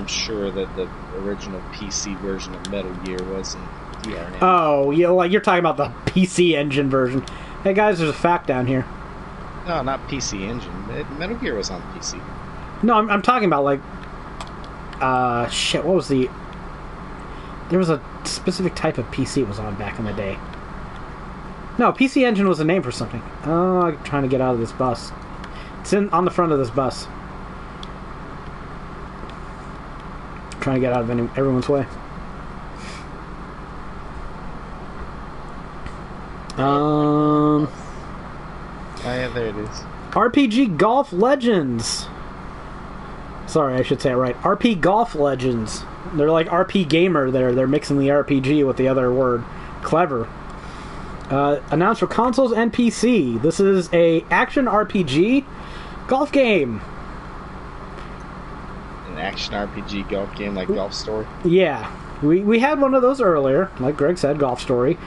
sure that the original PC version of Metal Gear wasn't DRM. Oh, yeah, like you're talking about the PC Engine version. Hey guys, there's a fact down here. No, not PC Engine. Metal Gear was on PC. No, I'm talking about like shit, what was the... There was a specific type of PC it was on back in the day. No, PC Engine was a name for something. Oh, I'm trying to get out of this bus. It's on the front of this bus. I'm trying to get out of everyone's way. Oh yeah, there it is. RPG Golf Legends. Sorry, I should say it right. RP Golf Legends. They're like RP Gamer there. They're mixing the RPG with the other word. Clever. Announced for consoles and PC. This is a action RPG golf game. An action RPG golf game like Golf Story? Yeah. We had one of those earlier, like Greg said, Golf Story.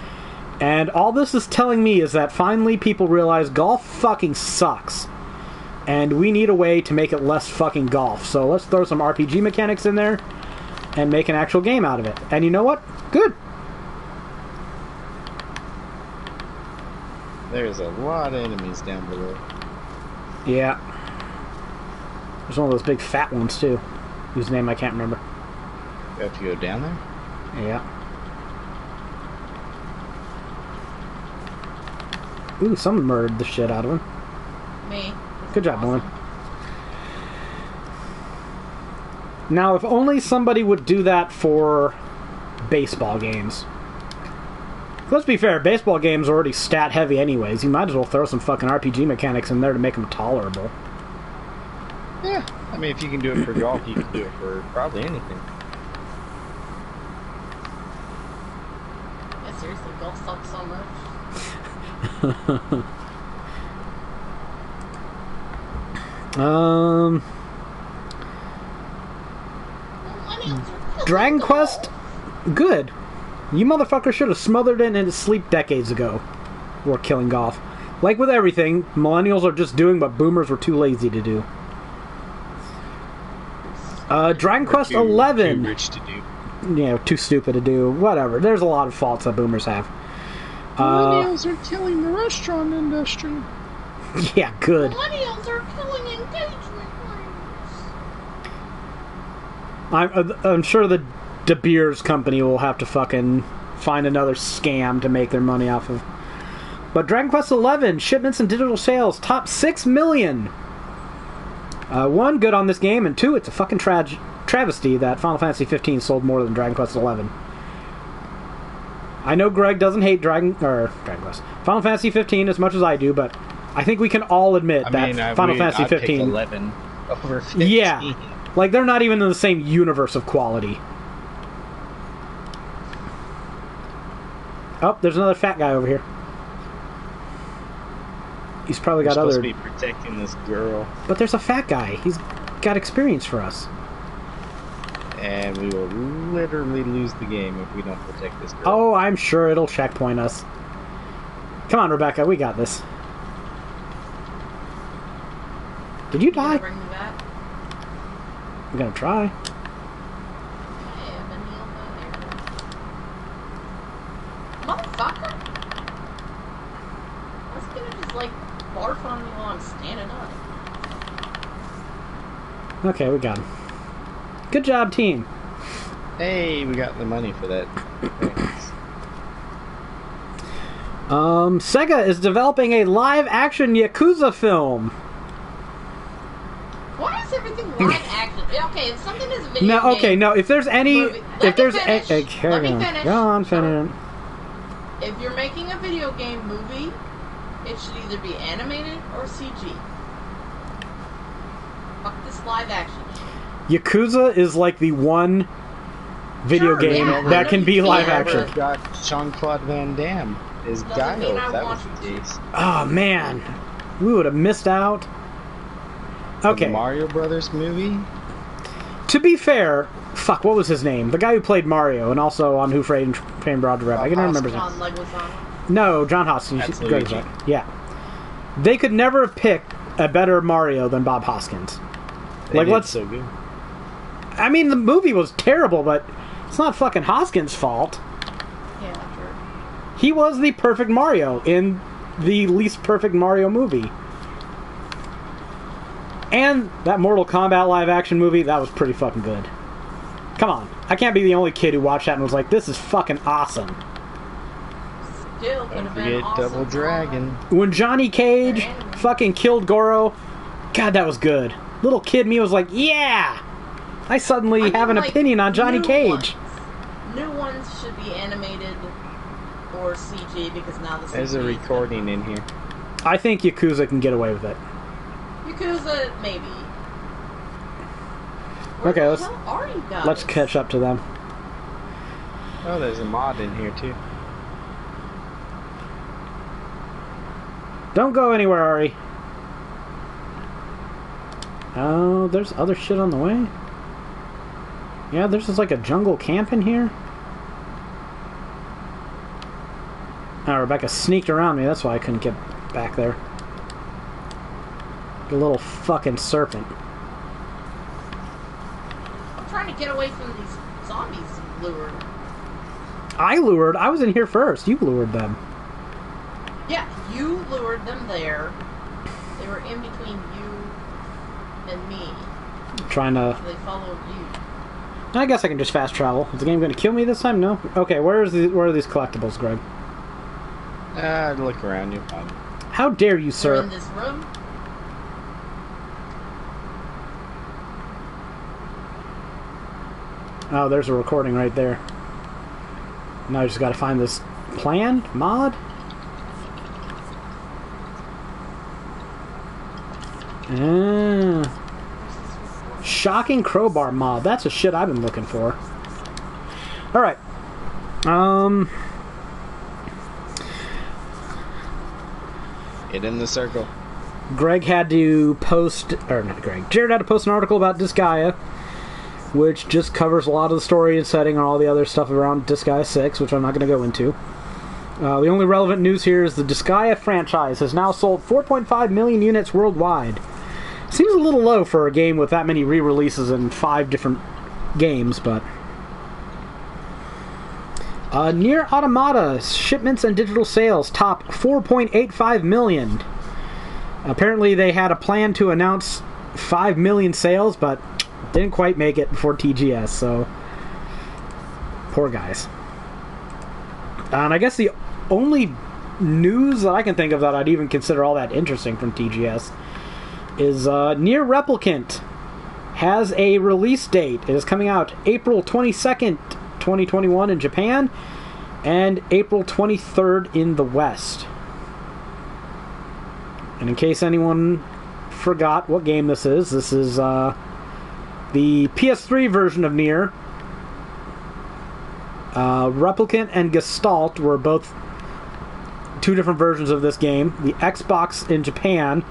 And all this is telling me is that finally people realize golf fucking sucks. And we need a way to make it less fucking golf. So let's throw some RPG mechanics in there and make an actual game out of it. And you know what? Good. There's a lot of enemies down below. Yeah. There's one of those big fat ones, too. Whose name I can't remember. You have to go down there? Yeah. Ooh, someone murdered the shit out of him. Me. Good job, Lauren. Now, if only somebody would do that for baseball games. Let's be fair, baseball games are already stat heavy anyways. You might as well throw some fucking RPG mechanics in there to make them tolerable. Yeah, I mean, if you can do it for golf, you can do it for probably anything. Yeah, seriously, golf sucks so much. Dragon Quest, good. You motherfuckers should have smothered it in his sleep decades ago. Or killing golf. Like with everything, millennials are just doing what boomers were too lazy to do. Dragon Quest 11. Too rich to do. You know, too stupid to do. Whatever. There's a lot of faults that boomers have. Millennials are killing the restaurant industry. Yeah, good. Millennials are killing engagement rings. I'm sure the De Beers company will have to fucking find another scam to make their money off of. But Dragon Quest XI shipments and digital sales top 6 million. One, good on this game, and two, it's a fucking travesty that Final Fantasy 15 sold more than Dragon Quest XI. I know Greg doesn't hate Dragon Quest, Final Fantasy 15 as much as I do, but I think we can all admit that Final Fantasy 15. 11 over 15. Yeah, like they're not even in the same universe of quality. Oh, there's another fat guy over here. He's probably got other. Supposed to be protecting this girl, but there's a fat guy. He's got experience for us. and we will literally lose the game if we don't protect this girl. Oh, I'm sure it'll checkpoint us. Come on, Rebecca, we got this. Did you die? Bring me back. I'm gonna try. Okay, I've been healed by there. Motherfucker! I was gonna just like barf on me while I'm standing up. Okay, we got him. Good job, team. Hey, we got the money for that. Thanks. Sega is developing a live-action Yakuza film. Why is everything live action? Okay, if something is a video No, okay, game, no. If there's any, movie- if there's Let me finish. Go on, finish. If you're making a video game movie, it should either be animated or CG. Fuck this live action shit. Yakuza is like the one video Sure, game yeah, that can be live action. Got Jean-Claude Van Damme as Doesn't Guile, mean I if that was want the you to. case. Oh man, we would have missed out. For Okay. the Mario Brothers movie? To be fair, fuck, what was his name? The guy who played Mario and also on Who Framed Roger Rabbit. I can never remember his name. John Leguizamo. No, John Hoskins. That's Good Luigi. as that. Yeah. They could never have picked a better Mario than Bob Hoskins. They Like, did let's. so good. I mean, the movie was terrible, but it's not fucking Hoskins' fault. Yeah, sure. He was the perfect Mario in the least perfect Mario movie. And that Mortal Kombat live-action movie, that was pretty fucking good. Come on. I can't be the only kid who watched that and was like, this is fucking awesome. Still could Don't have been forget awesome. Double Dragon. When Johnny Cage fucking killed Goro, God, that was good. Little kid me was like, yeah! I suddenly I mean, have an like, opinion on Johnny new Cage. New ones should be animated or CG because now the CG There's a is recording in here. I think Yakuza can get away with it. Yakuza, maybe. Where Okay, the let's- hell are you guys? Let's catch up to them. Oh, there's a mod in here too. Don't go anywhere, Ari. Oh, there's other shit on the way. Yeah, there's just like a jungle camp in here. Oh, Rebecca sneaked around me, that's why I couldn't get back there. A little fucking serpent. I'm trying to get away from these zombies you lured. I lured. I was in here first. You lured them. Yeah, you lured them there. They were in between you and me. Trying to. So they followed you. I guess I can just fast travel. Is the game going to kill me this time? No. Okay, where are these collectibles, Greg? Look around, you'll find it. How dare you, They're sir? in this room. Oh, there's a recording right there. Now I just got to find this Planned mod? Shocking crowbar mod. That's the shit I've been looking for. Alright. Get in the circle. Greg had to post, or not Greg, Jared had to post an article about Disgaea, which just covers a lot of the story and setting and all the other stuff around Disgaea 6, which I'm not going to go into. The only relevant news here is the Disgaea franchise has now sold 4.5 million units worldwide. Seems a little low for a game with that many re-releases in 5 different games, but... Nier Automata shipments and digital sales top 4.85 million. Apparently they had a plan to announce 5 million sales, but didn't quite make it before TGS, so poor guys. And I guess the only news that I can think of that I'd even consider all that interesting from TGS is Nier Replicant has a release date. It is coming out April 22nd, 2021 in Japan, and April 23rd in the West. And in case anyone forgot what game this is the PS3 version of Nier. Replicant and Gestalt were both 2 different versions of this game. The Xbox in Japan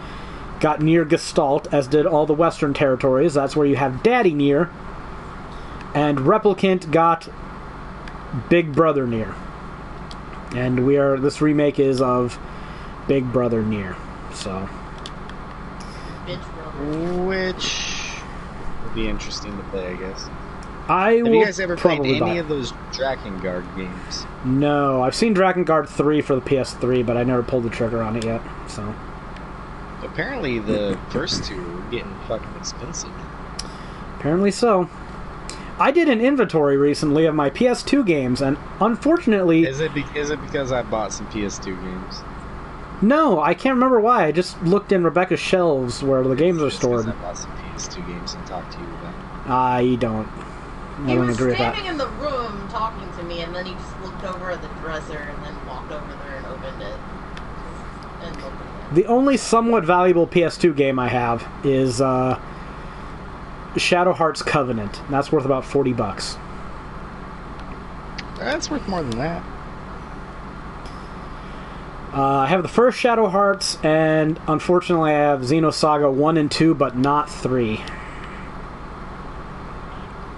got Nier Gestalt, as did all the Western territories. That's where you have Daddy Nier. And Replicant got Big Brother Nier. And this remake is of Big Brother Nier. So, which will be interesting to play, I guess. Have you guys ever played any of those Drakengard games? No, I've seen Drakengard 3 for the PS3, but I never pulled the trigger on it yet. So, apparently the first 2 are getting fucking expensive. Apparently so. I did an inventory recently of my PS2 games, and unfortunately... Is it because I bought some PS2 games? No, I can't remember why. I just looked in Rebecca's shelves where the games are stored. I bought some PS2 games and talked to you about it. I don't agree with that. He was standing in the room talking to me, and then he just looked over at the dresser and then walked over there and opened it. And looked at it. The only somewhat valuable PS2 game I have is Shadow Hearts Covenant. That's worth about $40. That's worth more than that. I have the first Shadow Hearts, and unfortunately I have Xenosaga 1 and 2, but not 3.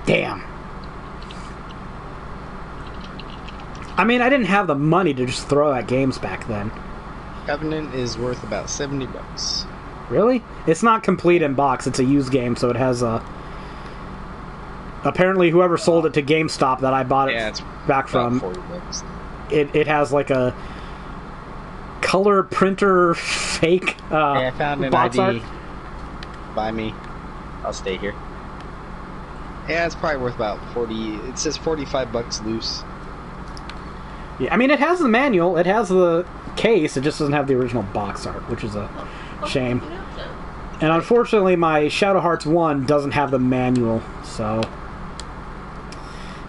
Damn. I mean, I didn't have the money to just throw at games back then. Covenant is worth about $70. Really? It's not complete in box. It's a used game, so it has a... Apparently, whoever sold it to GameStop that I bought it back from, $40. It has like a color printer fake hey, I found an box ID. art. Buy me. I'll stay here. Yeah, it's probably worth about 40. It says $45 loose. Yeah, I mean, it has the manual. It has the case. It just doesn't have the original box art, which is a shame. And unfortunately, my Shadow Hearts 1 doesn't have the manual, so...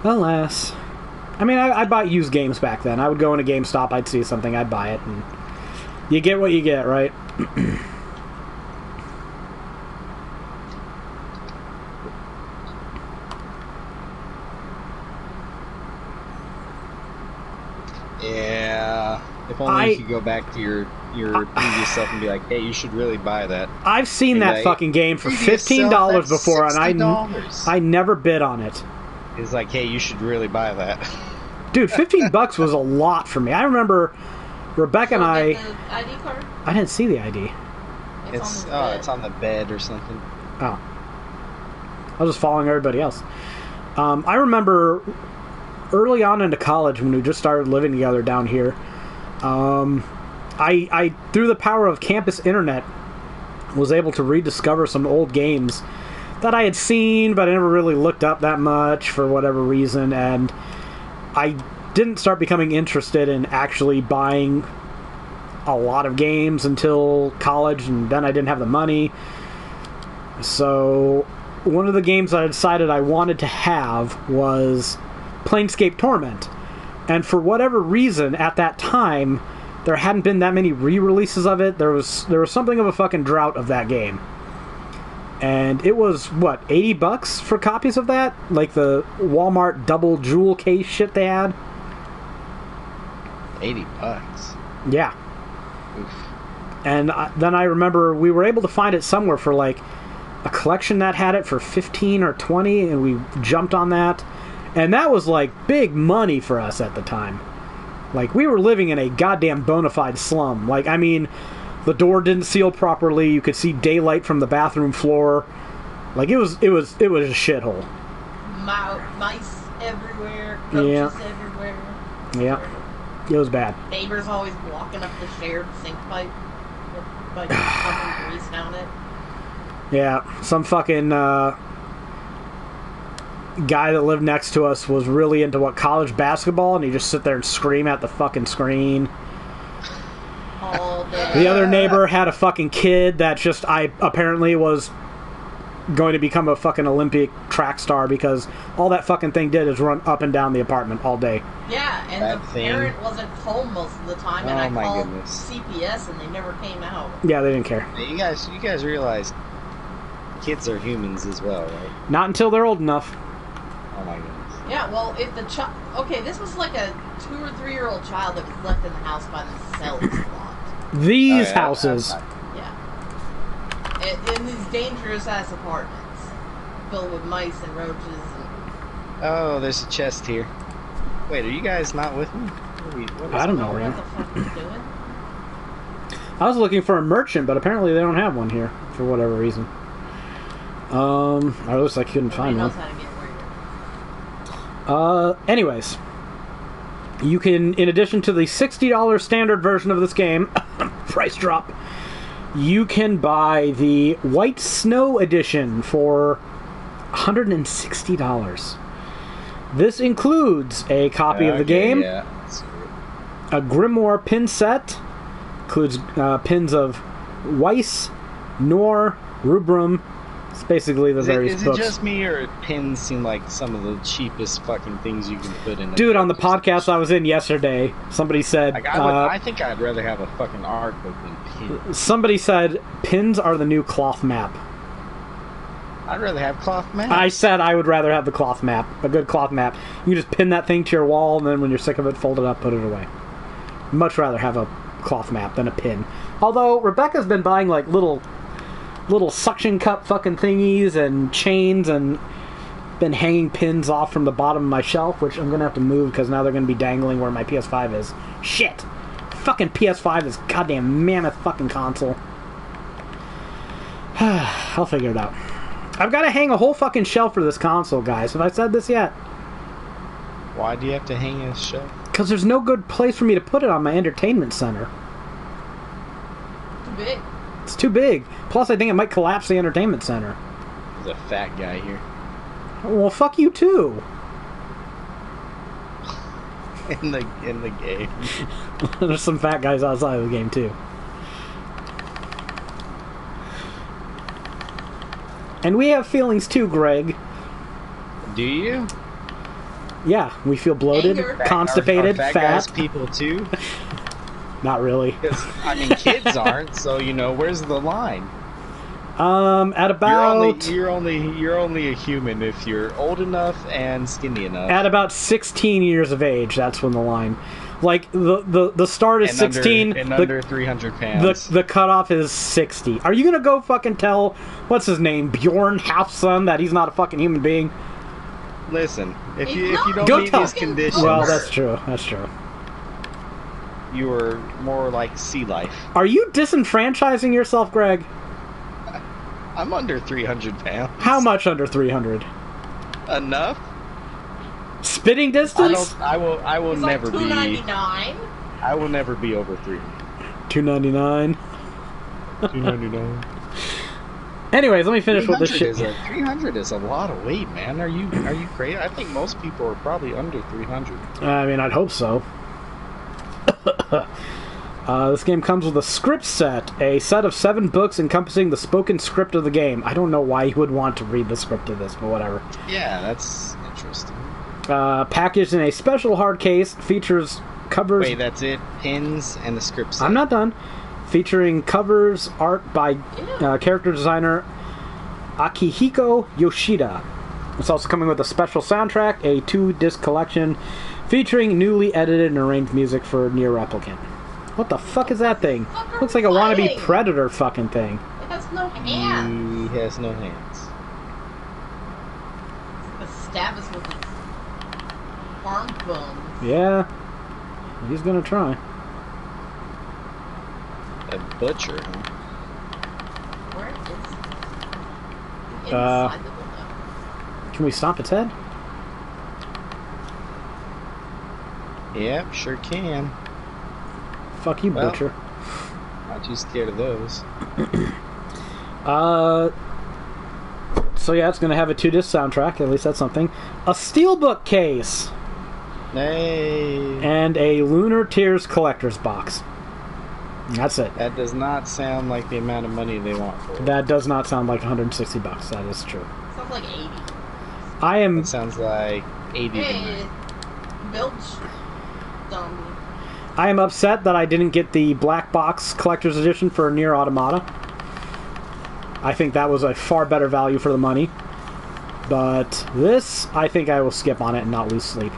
Alas. I mean, I bought used games back then. I would go into GameStop, I'd see something, I'd buy it, and... You get what you get, right? Yeah. If only you could go back to your previous self and be like, hey, you should really buy that. I've seen that fucking game for $15 before, and I never bid on it. It's like, hey, you should really buy that. Dude, $15 was a lot for me. I remember Rebecca and I... The ID card? I didn't see the ID. It's on the bed or something. Oh. I was just following everybody else. I remember early on into college when we just started living together down here, I through the power of campus internet, was able to rediscover some old games that I had seen, but I never really looked up that much for whatever reason, and I didn't start becoming interested in actually buying a lot of games until college, and then I didn't have the money. So one of the games I decided I wanted to have was Planescape Torment, And for whatever reason, at that time, there hadn't been that many re-releases of it. There was something of a fucking drought of that game. And it was, what, $80 for copies of that? Like the Walmart double jewel case shit they had? $80. Yeah. Oof. And then I remember we were able to find it somewhere for like a collection that had it for 15 or 20, and we jumped on that. And that was like big money for us at the time. Like, we were living in a goddamn bona fide slum. Like, I mean, the door didn't seal properly. You could see daylight from the bathroom floor. Like, it was a shithole. Mice everywhere, roaches everywhere. Yeah. It was bad. Neighbors always blocking up the shared sink pipe with like pumping grease down it. Yeah, some fucking guy that lived next to us was really into college basketball, and he'd just sit there and scream at the fucking screen. All day. The other neighbor had a fucking kid that just apparently was going to become a fucking Olympic track star, because all that fucking thing did is run up and down the apartment all day. Yeah, and That the thing. parent wasn't home most of the time, and Oh I my called goodness. CPS and they never came out. Yeah, they didn't care. You guys realize kids are humans as well, right? Not until they're old enough. Oh my goodness. Yeah, well, if the child... Okay, this was like a 2 or 3 year old child that was left in the house by themselves a lot. These Oh, yeah, houses. Yeah. In these dangerous-ass apartments. Filled with mice and roaches and... Oh, there's a chest here. Wait, are you guys not with me? I don't know, what man. the fuck are you doing? I was looking for a merchant, but apparently they don't have one here for whatever reason. Or at least I couldn't find Nobody one. knows how to get where you're... Anyways, you can, in addition to the $60 standard version of this game, price drop, you can buy the White Snow Edition for $160. This includes a copy of the game, Yeah. a Grimoire pin set, includes pins of Weiss, Nor, Rubrum. It's basically the various Is it books. just me, or pins seem like some of the cheapest fucking things you can put in? Dude, on the podcast I was in yesterday, somebody said... Like, I think I'd rather have a fucking art book than pins. somebody said pins are the new cloth map. I'd rather have cloth maps. I said I would rather have the cloth map, a good cloth map. You can just pin that thing to your wall, and then when you're sick of it, fold it up, put it away. Much rather have a cloth map than a pin. Although, Rebecca's been buying, like, little suction cup fucking thingies and chains, and been hanging pins off from the bottom of my shelf, which I'm going to have to move because now they're going to be dangling where my PS5 is. Shit! Fucking PS5 is goddamn mammoth fucking console. I'll figure it out. I've got to hang a whole fucking shelf for this console, guys. Have I said this yet? Why do you have to hang a shelf? Because there's no good place for me to put it on my entertainment center. Too big. It's too big. Plus, I think it might collapse the entertainment center. There's a fat guy here. Well, fuck you too. in the game. There's some fat guys outside of the game too. And we have feelings too, Greg. Do you? Yeah, we feel bloated, Anger. constipated, Are fat fat. guys people too? Not really. 'Cause, I mean, kids aren't. So where's the line? At about You're only a human if you're old enough and skinny enough. at about 16 years of age. That's when the line, like the start is and 16. under 300 pounds. The cutoff is 60. Are you gonna go fucking tell what's his name, Bjorn Halfson, that he's not a fucking human being? Listen, if He's you not. don't Go meet tell- these conditions, Well, that's true. That's true. you are more like sea life. Are you disenfranchising yourself, Greg? I'm under 300 pounds. How much under 300? Enough? Spitting distance? I will He's never like be. $2.99. I will never be over 300. $2.99. 299. Anyways, let me finish with this shit. 300 is a lot of weight, man. Are you crazy? I think most people are probably under 300. I mean, I'd hope so. This game comes with a script set, a set of 7 books encompassing the spoken script of the game. I don't know why you would want to read the script of this, but whatever. Yeah, that's interesting. Packaged in a special hard case, features covers... Wait, that's it? Pins and the script set. I'm not done. Featuring covers, art by character designer Akihiko Yoshida. It's also coming with a special soundtrack, a 2-disc collection featuring newly edited and arranged music for Nier Replicant. What the fuck is that thing? Looks like a wannabe Predator fucking thing. It has no hands. He has no hands. The stab us with his arm bones. Yeah. He's gonna try. A butcher, huh? Where is it? Inside the window. Can we stomp its head? Yep, sure can. Fuck you, butcher. Not too scared of those. So yeah, it's gonna have a 2-disc soundtrack, at least that's something. A steelbook case! Hey! And a Lunar Tears collector's box. That's it. That does not sound like the amount of money they want for it. That does not sound like $160. That is true. Sounds like 80. It sounds like 80 to Hey, Bilge zombie. I am upset that I didn't get the black box collector's edition for Nier Automata. I think that was a far better value for the money. But this, I think I will skip on it and not lose sleep.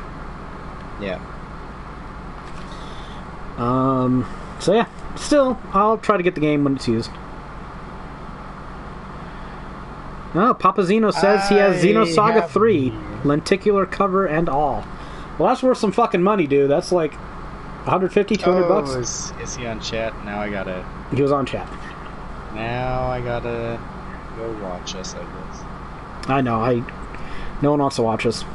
Yeah. So yeah, still, I'll try to get the game when it's used. Oh, Papa Zeno says he has Xenosaga 3, lenticular cover and all. Well, that's worth some fucking money, dude. That's like 150, 200 bucks. Is he on chat? Now I gotta... He was on chat. Now I gotta go watch us, I guess. I know, no one wants to watch us.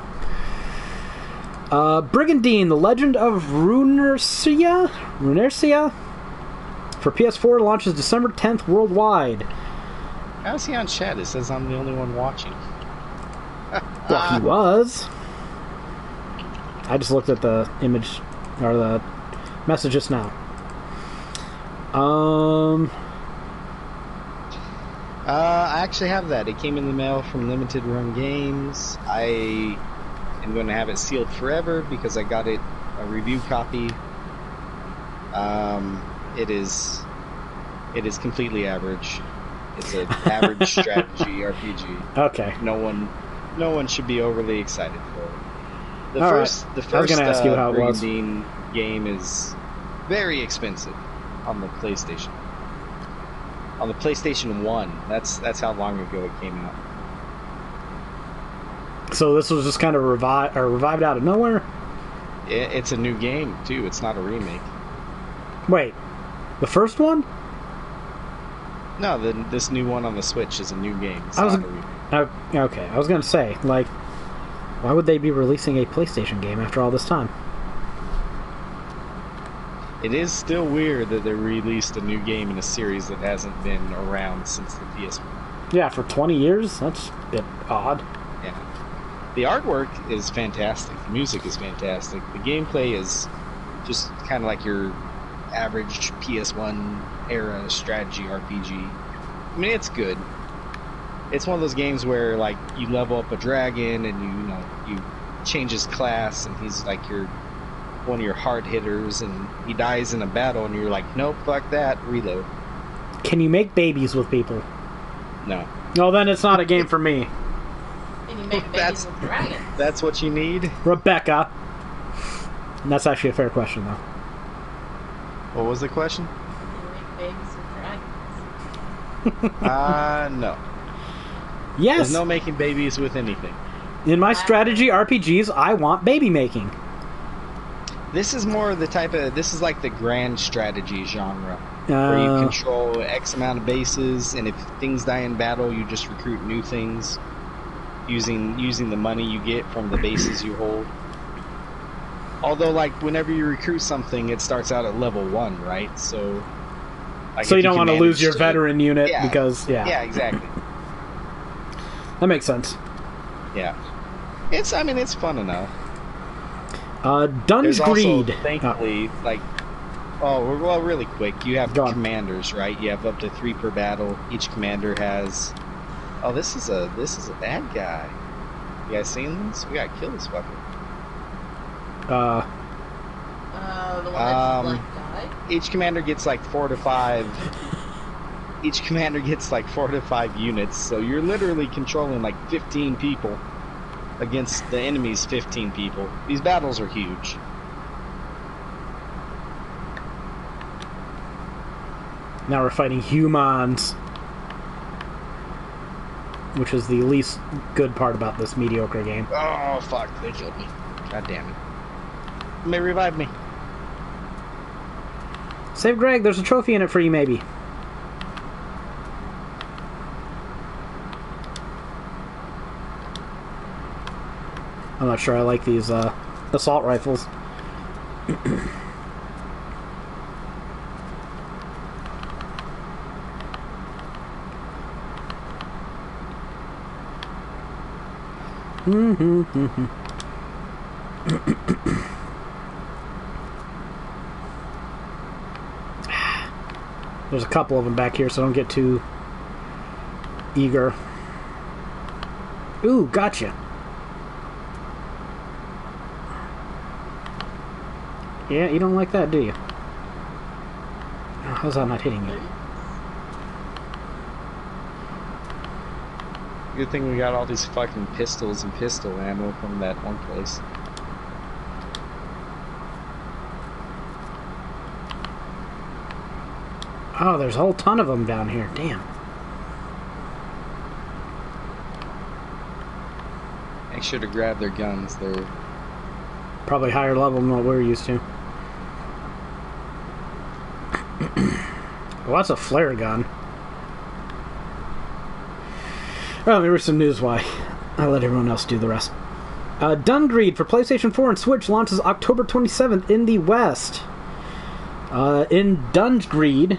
Brigandine, The Legend of Runercia for PS4 launches December 10th worldwide. How's he on chat? It says I'm the only one watching. Well, he was. I just looked at the image, or the message just now. I actually have that. It came in the mail from Limited Run Games. I am going to have it sealed forever because I got it a review copy. It is completely average. It's an average strategy RPG. Okay. No one should be overly excited for it. The All first right. I was gonna ask you how it was. Brigandine game is very expensive on the PlayStation. On the PlayStation 1. That's how long ago it came out. So this was just kind of revived out of nowhere? It's a new game too. It's not a remake. Wait, the first one? No, this new one on the Switch is a new game. It's not a remake. Okay, I was gonna say, like, why would they be releasing a PlayStation game after all this time? It is still weird that they released a new game in a series that hasn't been around since the PS1. Yeah, for 20 years? That's a bit odd. Yeah. The artwork is fantastic. The music is fantastic. The gameplay is just kind of like your average PS1 era strategy RPG. I mean, it's good. It's one of those games where, like, you level up a dragon and you change his class and he's like one of your hard hitters and he dies in a battle and you're like, nope, fuck that, reload. Can you make babies with people? No. No, then it's not a game for me. And you make babies with dragons. That's what you need? Rebecca. And that's actually a fair question, though. What was the question? Can you make babies with dragons? No. Yes. There's no making babies with anything. In my strategy RPGs, I want baby making. This is more the this is like the grand strategy genre, where you control X amount of bases, and if things die in battle, you just recruit new things, using the money you get from the bases you hold. Although, like, whenever you recruit something, it starts out at level 1, right? So, like, so you don't want to lose your veteran unit because, Yeah, exactly. That makes sense. Yeah. It's fun enough. Dun's Greed. Also, thankfully, well, really quick, you have Go on. commanders, right? You have up to 3 per battle. Each commander has... Oh, this is a bad guy. You guys seen this? We gotta kill this fucker. The one that just, like, died? Each commander gets like 4 to 5. Each commander gets like 4 to 5 units, so you're literally controlling like 15 people against the enemy's 15 people. These battles are huge. Now we're fighting humans, which is the least good part about this mediocre game. Oh, fuck, they killed me. God damn it. They may revive me. Save Greg, there's a trophy in it for you, maybe. I'm not sure I like these assault rifles. There's a couple of them back here, so don't get too eager. Ooh, gotcha. Yeah, you don't like that, do you? Oh, how's that not hitting you? Good thing we got all these fucking pistols and pistol ammo from that one place. Oh, there's a whole ton of them down here. Damn. Make sure to grab their guns. They're probably higher level than what we're used to. Well, that's a flare gun. Well, there was some news why. I'll let everyone else do the rest. Dungreed for PlayStation 4 and Switch launches October 27th in the West. In Dungreed,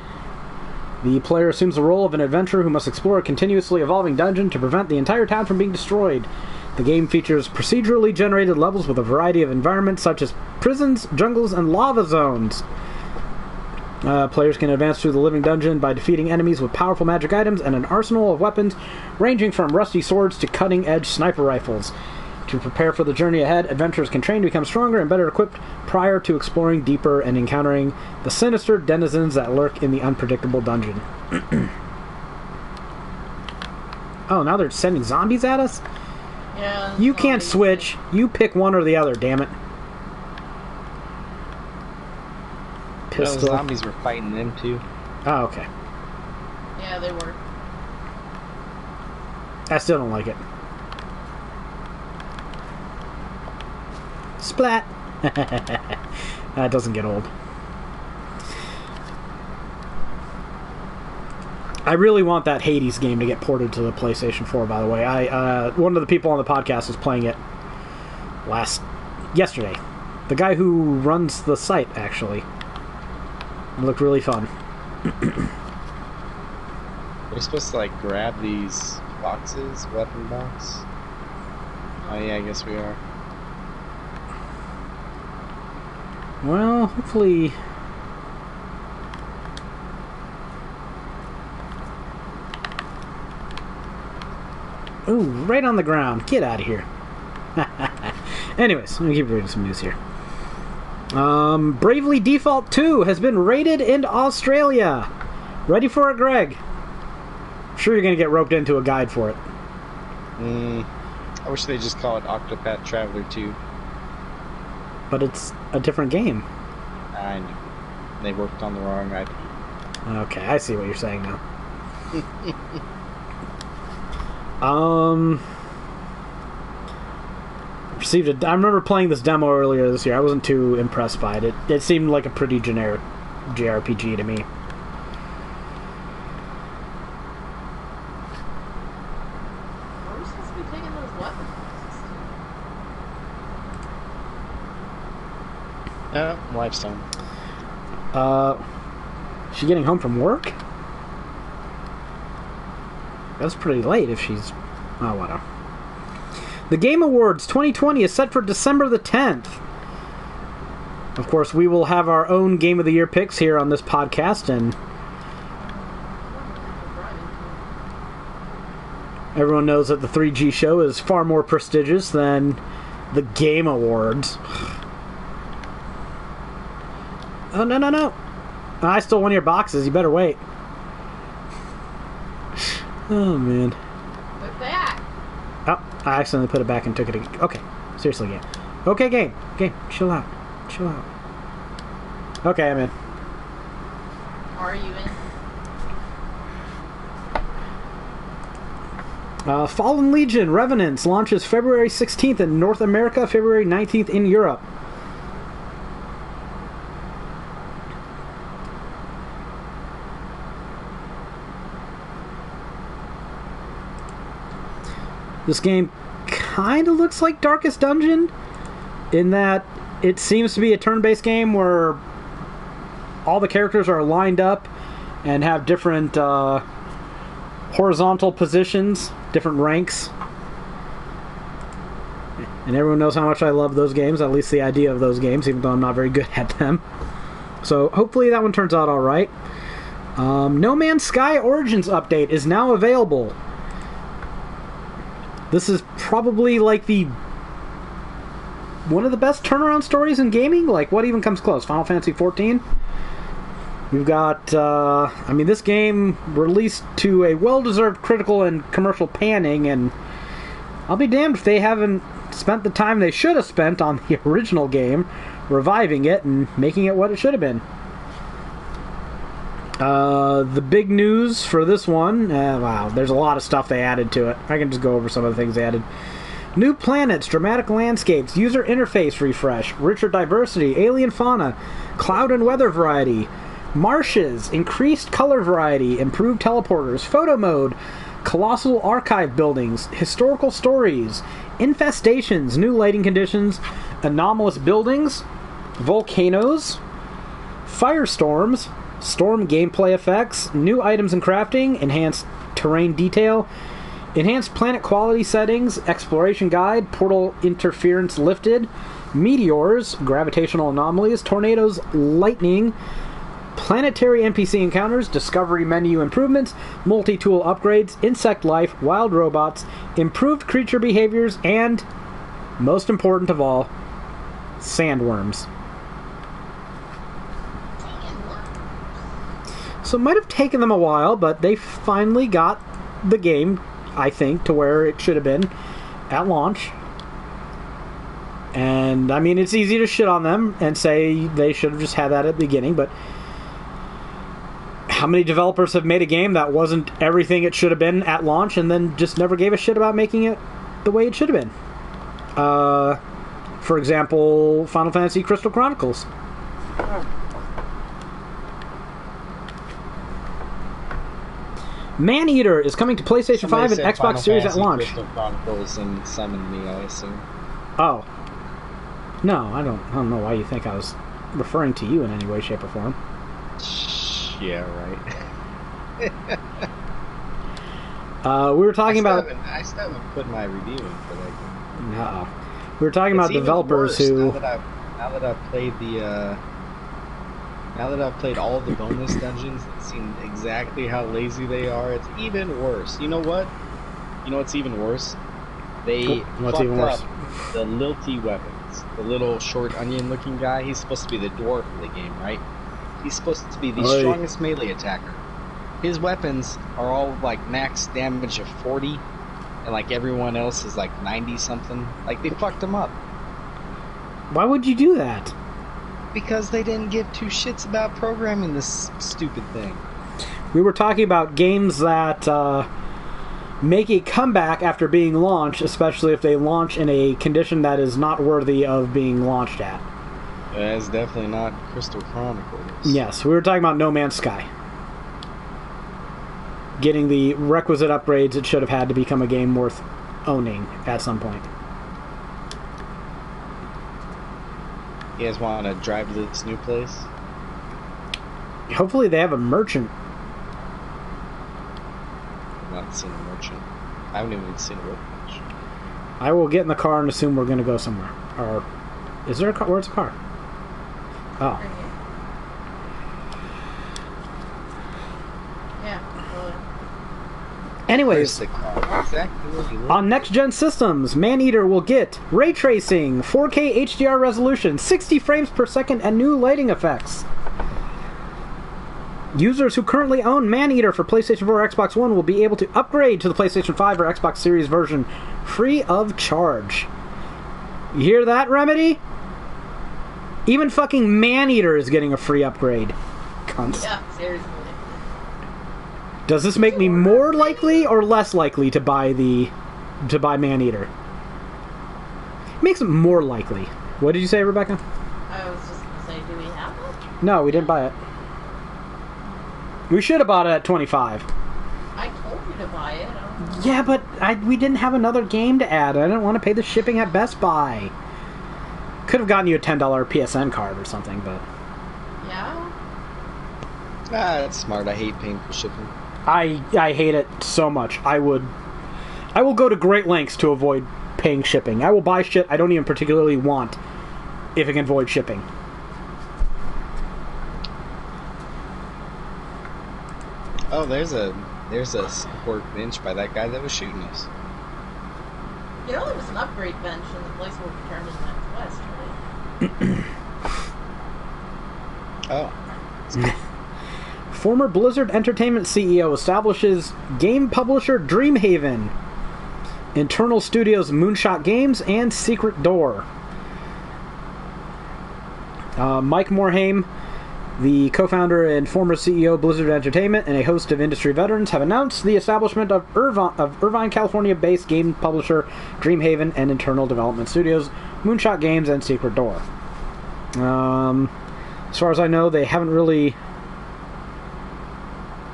the player assumes the role of an adventurer who must explore a continuously evolving dungeon to prevent the entire town from being destroyed. The game features procedurally generated levels with a variety of environments such as prisons, jungles, and lava zones. Players can advance through the living dungeon by defeating enemies with powerful magic items and an arsenal of weapons ranging from rusty swords to cutting-edge sniper rifles. To prepare for the journey ahead, adventurers can train to become stronger and better equipped prior to exploring deeper and encountering the sinister denizens that lurk in the unpredictable dungeon. Oh, now they're sending zombies at us? Yeah. You can't switch. You pick one or the other, damn it. Those zombies were fighting them too. Oh, okay. Yeah, they were. I still don't like it. Splat! That doesn't get old. I really want that Hades game to get ported to the PlayStation 4, by the way. One of the people on the podcast was playing it yesterday. The guy who runs the site, actually. It looked really fun. We're supposed to, like, grab these boxes, weapon box. Oh yeah, I guess we are. Well, hopefully... Ooh, right on the ground. Get out of here. Anyways, let me keep reading some news here. Bravely Default 2 has been rated in Australia. Ready for it, Greg? I'm sure you're going to get roped into a guide for it. I wish they just call it Octopath Traveler 2. But it's a different game. I know. They worked on the wrong IP. Okay, I see what you're saying now. I remember playing this demo earlier this year. I wasn't too impressed by it. It seemed like a pretty generic JRPG to me. Where are we supposed to be taking those weapons? Lifestone. She getting home from work? That's pretty late if she's... Oh, whatever. The Game Awards 2020 is set for December the 10th. Of course, we will have our own Game of the Year picks here on this podcast, and everyone knows that the 3G show is far more prestigious than the Game Awards. Oh, no, no, no. I stole one of your boxes. You better wait. Oh, man. Put back. Oh, I accidentally put it back and took it again. Okay. Seriously, game. Okay, game. Game. Chill out. Chill out. Okay, I'm in. Are you in? Fallen Legion Revenants launches February 16th in North America, February 19th in Europe. This game kind of looks like Darkest Dungeon in that it seems to be a turn-based game where all the characters are lined up and have different horizontal positions, different ranks. And everyone knows how much I love those games, at least the idea of those games, even though I'm not very good at them. So hopefully that one turns out alright. No Man's Sky Origins update is now available. This is probably like one of the best turnaround stories in gaming. Like, what even comes close? Final Fantasy XIV? We've got, this game released to a well-deserved critical and commercial panning, and I'll be damned if they haven't spent the time they should have spent on the original game, reviving it and making it what it should have been. The big news for this one, wow, there's a lot of stuff they added to it. I can just go over some of the things they added. New planets, dramatic landscapes, user interface refresh, richer diversity, alien fauna, cloud and weather variety, marshes, increased color variety, improved teleporters, photo mode, colossal archive buildings, historical stories, infestations, new lighting conditions, anomalous buildings, volcanoes, firestorms, storm gameplay effects, new items and crafting, enhanced terrain detail, enhanced planet quality settings, exploration guide, portal interference lifted, meteors, gravitational anomalies, tornadoes, lightning, planetary NPC encounters, discovery menu improvements, multi-tool upgrades, insect life, wild robots, improved creature behaviors, and, most important of all, sandworms. So it might have taken them a while, but they finally got the game, I think, to where it should have been at launch. And, I mean, it's easy to shit on them and say they should have just had that at the beginning, but how many developers have made a game that wasn't everything it should have been at launch and then just never gave a shit about making it the way it should have been? For example, Final Fantasy Crystal Chronicles. Maneater is coming to PlayStation 5 and Xbox Final Series Fantasy at launch. Crystal Chronicles and summoned me, I assume. Oh. No, I don't know why you think I was referring to you in any way, shape, or form. Yeah, right. We were talking about... I still haven't put my review in for that game. No. We were talking about developers who... Now that I've played the... Now that I've played all the bonus dungeons and seen exactly how lazy they are, it's even worse. You know what? You know what's even worse? They fucked up the lilty weapons. The little short onion-looking guy, he's supposed to be the dwarf of the game, right? He's supposed to be the strongest melee attacker. His weapons are all like max damage of 40, and like everyone else is like 90-something. Like, they fucked him up. Why would you do that? Because they didn't give two shits about programming this stupid thing. We were talking about games that make a comeback after being launched, especially if they launch in a condition that is not worthy of being launched at. That's definitely not Crystal Chronicles. Yes, we were talking about No Man's Sky. Getting the requisite upgrades it should have had to become a game worth owning at some point. You guys want to drive to this new place? Hopefully they have a merchant. I've not seen a merchant. I haven't even seen a workbench. I will get in the car and assume we're going to go somewhere. Or, is there a car? Where's the car? Oh. Yeah. Anyways, on next-gen systems, Maneater will get ray tracing, 4K HDR resolution, 60 frames per second, and new lighting effects. Users who currently own Maneater for PlayStation 4 or Xbox One will be able to upgrade to the PlayStation 5 or Xbox Series version free of charge. You hear that, Remedy? Even fucking Maneater is getting a free upgrade. Cunts. Yeah, seriously. Does this make me more likely or less likely to buy Maneater? It makes it more likely. What did you say, Rebecca? I was just gonna say, do we have it? No, we didn't buy it. We should have bought it at $25. I told you to buy it. Yeah, but we didn't have another game to add. I didn't want to pay the shipping at Best Buy. Could have gotten you a $10 PSN card or something, but... Yeah? That's smart. I hate paying for shipping. I hate it so much. I will go to great lengths to avoid paying shipping. I will buy shit I don't even particularly want if it can avoid shipping. Oh, there's a support bench by that guy that was shooting us. You know, there was an upgrade bench in the place where we turned in West, right? Oh. Former Blizzard Entertainment CEO establishes game publisher Dreamhaven, internal studios Moonshot Games, and Secret Door. Mike Morhaime, the co-founder and former CEO of Blizzard Entertainment, and a host of industry veterans have announced the establishment of Irvine, California-based game publisher Dreamhaven and internal development studios Moonshot Games and Secret Door. As far as I know, they haven't really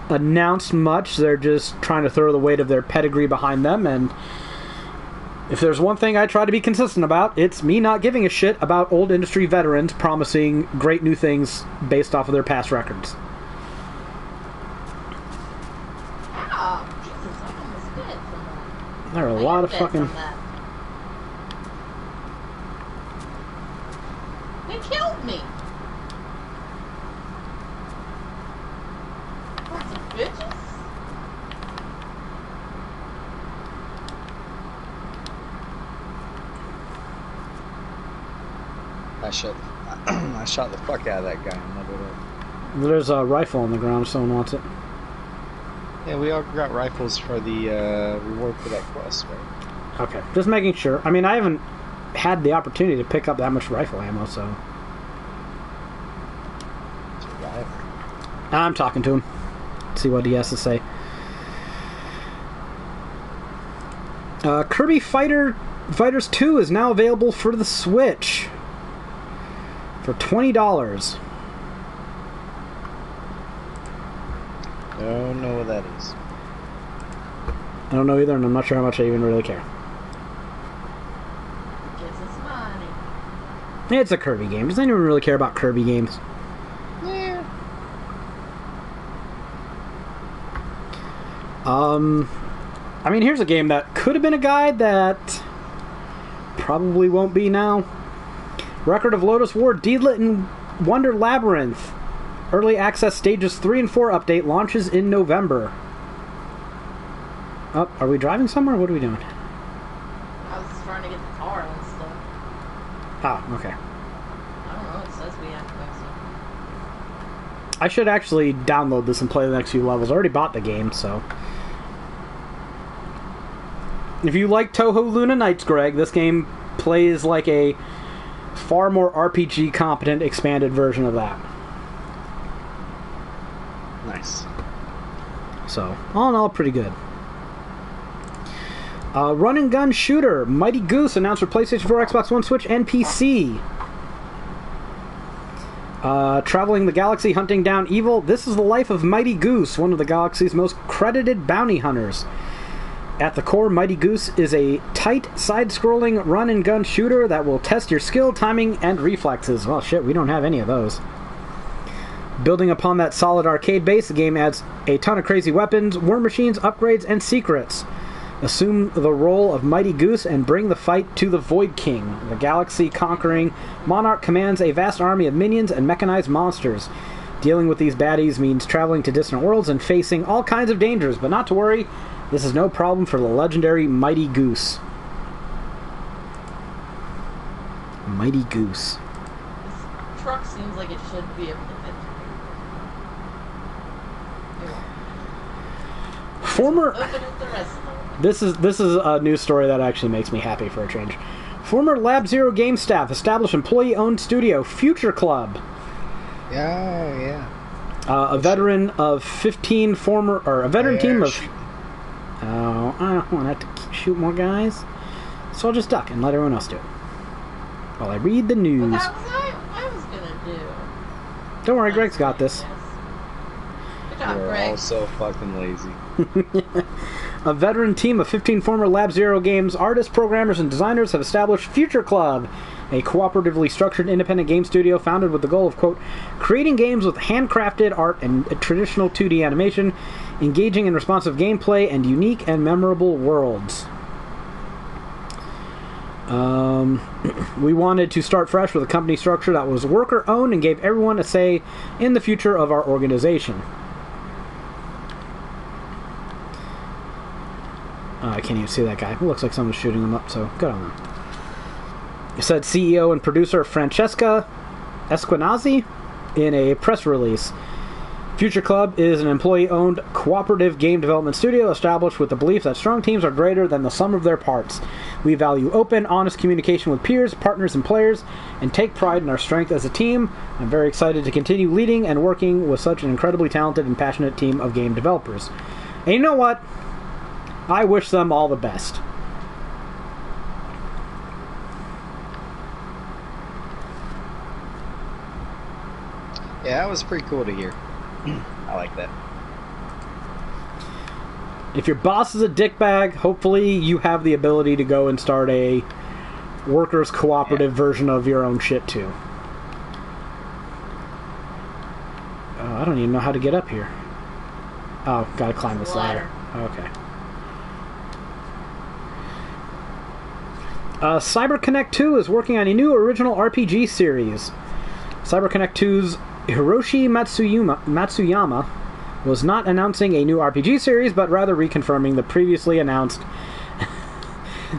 announced much. They're just trying to throw the weight of their pedigree behind them, and if there's one thing I try to be consistent about, it's me not giving a shit about old industry veterans promising great new things based off of their past records. Oh, Jesus, I almost dead from that. There are a lot of fucking... They killed me! Bunch of bitches. I shot the fuck out of that guy and leveled up. There's a rifle on the ground if someone wants it. Yeah, we all got rifles for the reward for that quest, right? Okay, just making sure. I mean, I haven't had the opportunity to pick up that much rifle ammo, so... I'm talking to him. See what he has to say. Kirby Fighters 2 is now available for the Switch for $20. I don't know what that is. I don't know either, and I'm not sure how much I even really care. Gives us money. It's a Kirby game. Does anyone really care about Kirby games? Yeah. I mean, here's a game that could have been a guide that probably won't be now. Record of Lotus War Deedlit and Wonder Labyrinth. Early Access Stages 3 and 4 update launches in November. Oh, are we driving somewhere? What are we doing? I was just trying to get the car and stuff. Ah, okay. I don't know, it says we have to go so. I should actually download this and play the next few levels. I already bought the game, so... If you like Touhou Luna Nights, Greg, this game plays like a far more RPG competent expanded version of that. Nice. So, all in all, pretty good. Run and gun shooter Mighty Goose announced for PlayStation 4, Xbox One, Switch, and PC. Traveling the galaxy hunting down evil. This is the life of Mighty Goose, one of the galaxy's most credited bounty hunters. At the core, Mighty Goose is a tight, side-scrolling run-and-gun shooter that will test your skill, timing, and reflexes. Well, shit, we don't have any of those. Building upon that solid arcade base, the game adds a ton of crazy weapons, war machines, upgrades, and secrets. Assume the role of Mighty Goose and bring the fight to the Void King. The galaxy-conquering monarch commands a vast army of minions and mechanized monsters. Dealing with these baddies means traveling to distant worlds and facing all kinds of dangers, but not to worry. This is no problem for the legendary Mighty Goose. Mighty Goose. This truck seems like it should be able to fit through. Former... Open up the rest of them. This is a news story that actually makes me happy for a change. Former Lab Zero game staff established employee-owned studio Future Club. Yeah. A veteran of 15 former... Or a veteran team of... Oh, I don't want to have to shoot more guys. So I'll just duck and let everyone else do it. While I read the news. Well, that was what I was gonna do. Don't worry, Greg's got this. Good job, We're Greg. all so fucking lazy. A veteran team of 15 former Lab Zero Games artists, programmers, and designers have established Future Club, a cooperatively structured independent game studio founded with the goal of, quote, creating games with handcrafted art and traditional 2D animation, engaging and responsive gameplay, and unique and memorable worlds. We wanted to start fresh with a company structure that was worker-owned and gave everyone a say in the future of our organization. I can't even see that guy. It looks like someone's shooting him up, so good on them. It said CEO and producer Francesca Esquinazzi in a press release. Future Club is an employee-owned cooperative game development studio established with the belief that strong teams are greater than the sum of their parts. We value open, honest communication with peers, partners, and players, and take pride in our strength as a team. I'm very excited to continue leading and working with such an incredibly talented and passionate team of game developers. And you know what? I wish them all the best. Yeah, that was pretty cool to hear. I like that. If your boss is a dickbag, hopefully you have the ability to go and start a workers' cooperative version of your own shit too. Oh, I don't even know how to get up here. Oh, gotta climb this ladder. Okay. CyberConnect 2 is working on a new original RPG series. CyberConnect 2's Hiroshi Matsuyama was not announcing a new RPG series, but rather reconfirming the previously announced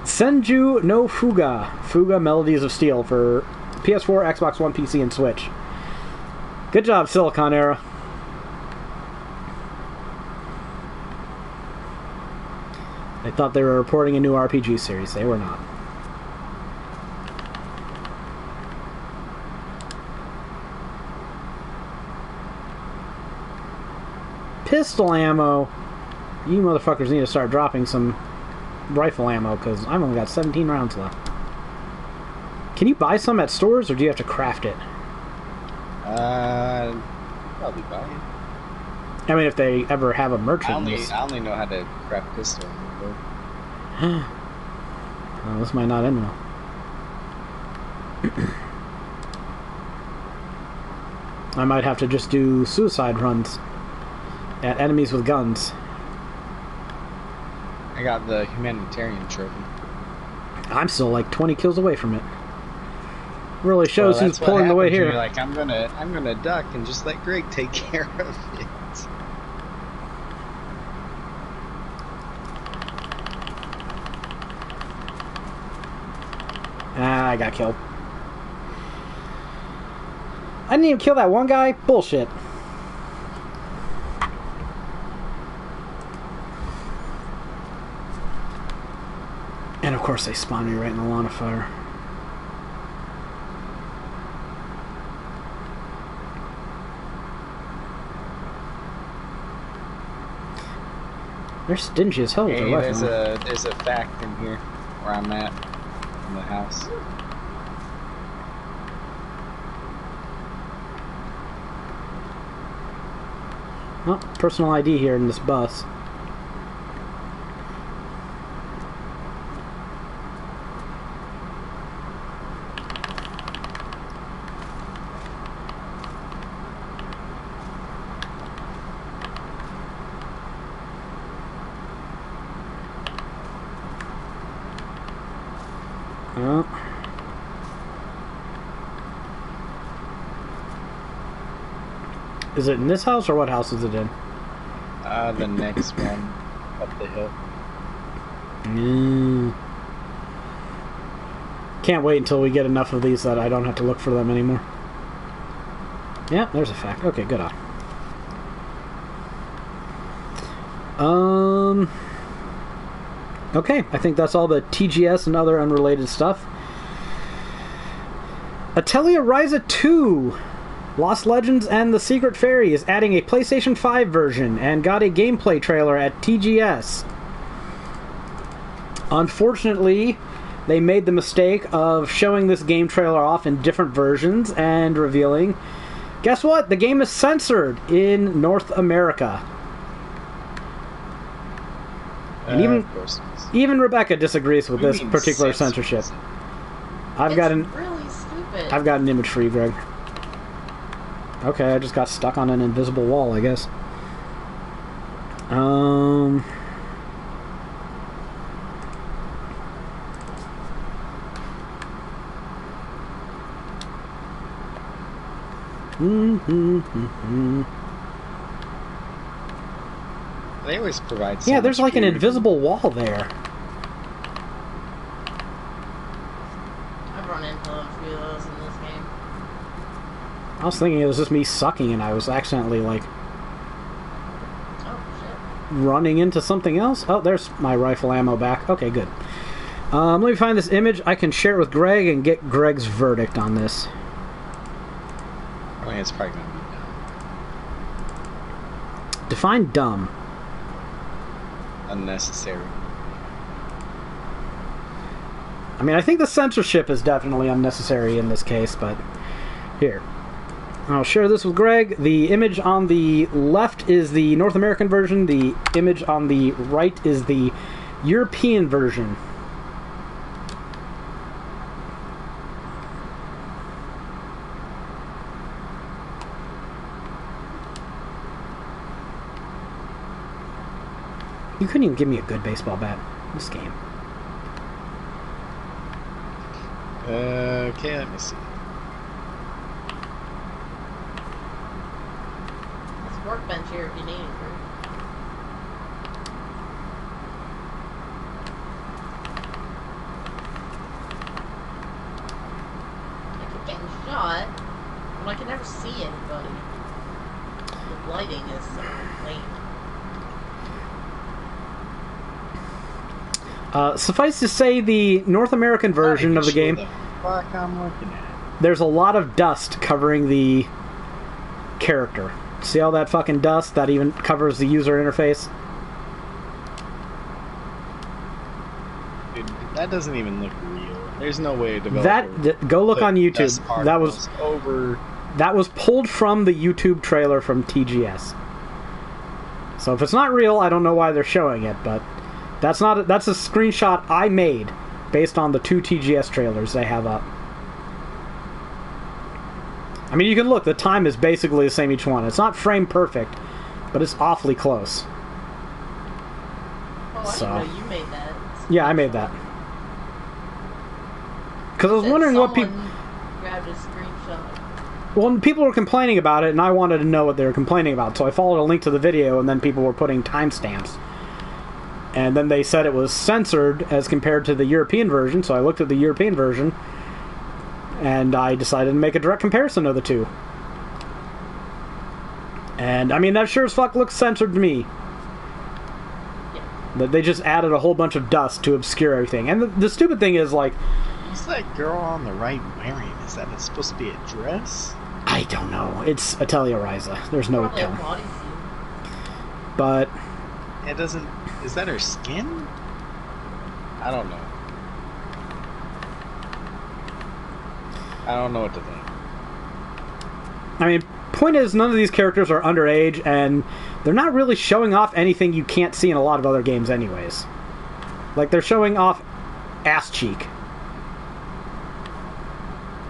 Senju no Fuga, Fuga Melodies of Steel for PS4, Xbox One, PC, and Switch. Good job, Silicon Era. I thought they were reporting a new RPG series. They were not. Pistol ammo. You motherfuckers need to start dropping some rifle ammo, because I've only got 17 rounds left. Can you buy some at stores, or do you have to craft it? Probably buy it. I mean, if they ever have a merchant. I only know how to craft pistol ammo. Well, this might not end well. I might have to just do suicide runs at enemies with guns. I got the humanitarian trophy. I'm still like 20 kills away from it. Really shows who's that's what pulling the weight happens when here. you're like, I'm gonna duck and just let Greg take care of it. Ah, I got killed. I didn't even kill that one guy? Bullshit. And of course they spawn me right in the lawn of fire. They're stingy as hell with their Hey, weapons. there's a fact in here where I'm at in the house. Oh, personal ID here in this bus. Oh. Is it in this house, or what house is it in? The next one up the hill. Can't wait until we get enough of these that I don't have to look for them anymore. Yeah, there's a fact. Okay, good on. Okay, I think that's all the TGS and other unrelated stuff. Atelier Ryza 2, Lost Legends and the Secret Fairy is adding a PlayStation 5 version and got a gameplay trailer at TGS. Unfortunately, they made the mistake of showing this game trailer off in different versions and revealing, guess what? The game is censored in North America. And even Rebecca disagrees with this particular censorship. I've got an image for you, Greg. Okay, I just got stuck on an invisible wall, I guess. They always provide yeah, there's like an invisible wall there. I've run into a few of those in this game. I was thinking it was just me sucking and I was accidentally like running into something else. Oh, there's my rifle ammo back. Okay, good. Let me find this image. I can share it with Greg and get Greg's verdict on this. I mean, it's probably going to be dumb. Define dumb. Unnecessary. I mean, I think the censorship is definitely unnecessary in this case, but here. I'll share this with Greg. The image on the left is the North American version. The image on the right is the European version. You couldn't even give me a good baseball bat in this game. Okay, let me see. There's a workbench here if you need it. I keep getting shot, but I can never see anybody. The lighting is so lame. Suffice to say, the North American version of the game, there's a lot of dust covering the character. See all that fucking dust that even covers the user interface? Dude, that doesn't even look real. There's no way a developer... Go look on YouTube. That was pulled from the YouTube trailer from TGS. So if it's not real, I don't know why they're showing it, but... That's a screenshot I made based on the 2 TGS trailers they have up. I mean, you can look, the time is basically the same each one. It's not frame perfect, but it's awfully close. Oh, I didn't know you made that. Yeah, I made that. Because I was wondering what people... grabbed a screenshot. Well, people were complaining about it, and I wanted to know what they were complaining about, so I followed a link to the video, and then people were putting timestamps. And then they said it was censored as compared to the European version, so I looked at the European version, and I decided to make a direct comparison of the two. And, I mean, that sure as fuck looks censored to me. But they just added a whole bunch of dust to obscure everything. And the stupid thing is, like... What's that girl on the right wearing? Is that supposed to be a dress? I don't know. It's Atelier Ryza. There's no telling. But... It doesn't... Is that her skin? I don't know. I don't know what to think. I mean, point is, none of these characters are underage, and they're not really showing off anything you can't see in a lot of other games anyways. Like, they're showing off ass cheek.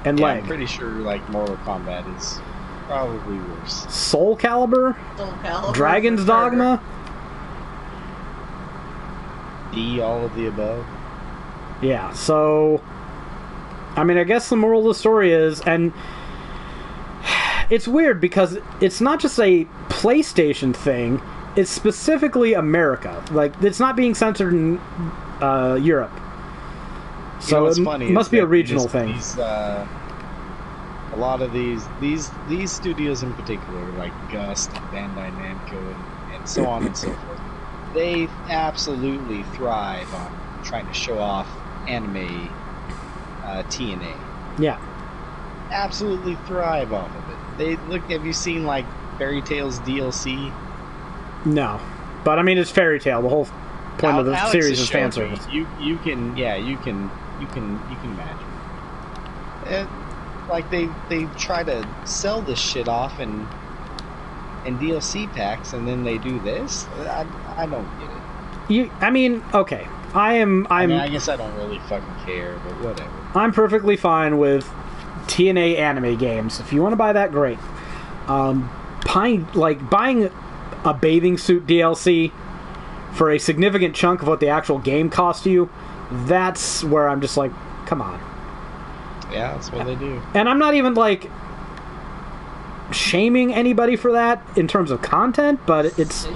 And leg. I'm pretty sure, like, Mortal Kombat is probably worse. Soul Calibur? Dragon's Dogma? All of the above. Yeah, so... I mean, I guess the moral of the story is... And it's weird because it's not just a PlayStation thing, it's specifically America. Like, it's not being censored in Europe. So what's it funny must is be a that regional thing. A lot of these studios in particular, like Gust and Bandai Namco and so on and so forth, they absolutely thrive on trying to show off anime TNA. Yeah. Absolutely thrive off of it. They look. Have you seen like Fairy Tale's DLC? No, but I mean it's Fairy Tale. The whole point of the Alex series has is fan shown me. service. You can imagine. Like they try to sell this shit off in DLC packs, and then they do this. I don't get it. I mean, okay. I mean, I guess I don't really fucking care, but whatever. I'm perfectly fine with TNA anime games. If you want to buy that, great. Buying a bathing suit DLC for a significant chunk of what the actual game cost you, that's where I'm just like, come on. Yeah, that's what they do. And I'm not even like shaming anybody for that in terms of content, but it's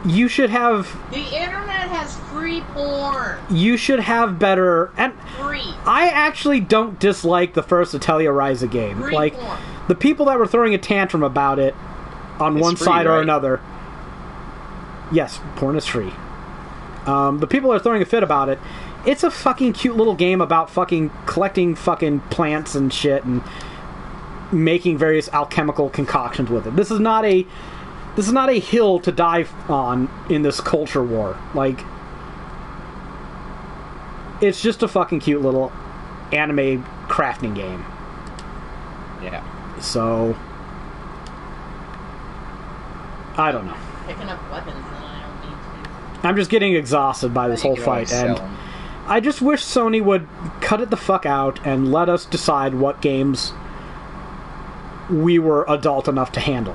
you should have. The internet has free porn. You should have better. And Free. I actually don't dislike the first Atelier Ryza game. Free Like porn. the people that were throwing a tantrum about it on It's one free, side or right? another. Yes, porn is free. The people that are throwing a fit about it. It's a fucking cute little game about fucking collecting fucking plants and shit and making various alchemical concoctions with it. This is not a hill to die on in this culture war. Like, it's just a fucking cute little anime crafting game. Yeah. So, I don't know. Picking up weapons and I don't need to. I'm just getting exhausted by this You whole can fight, always sell and 'em. I just wish Sony would cut it the fuck out and let us decide what games we were adult enough to handle.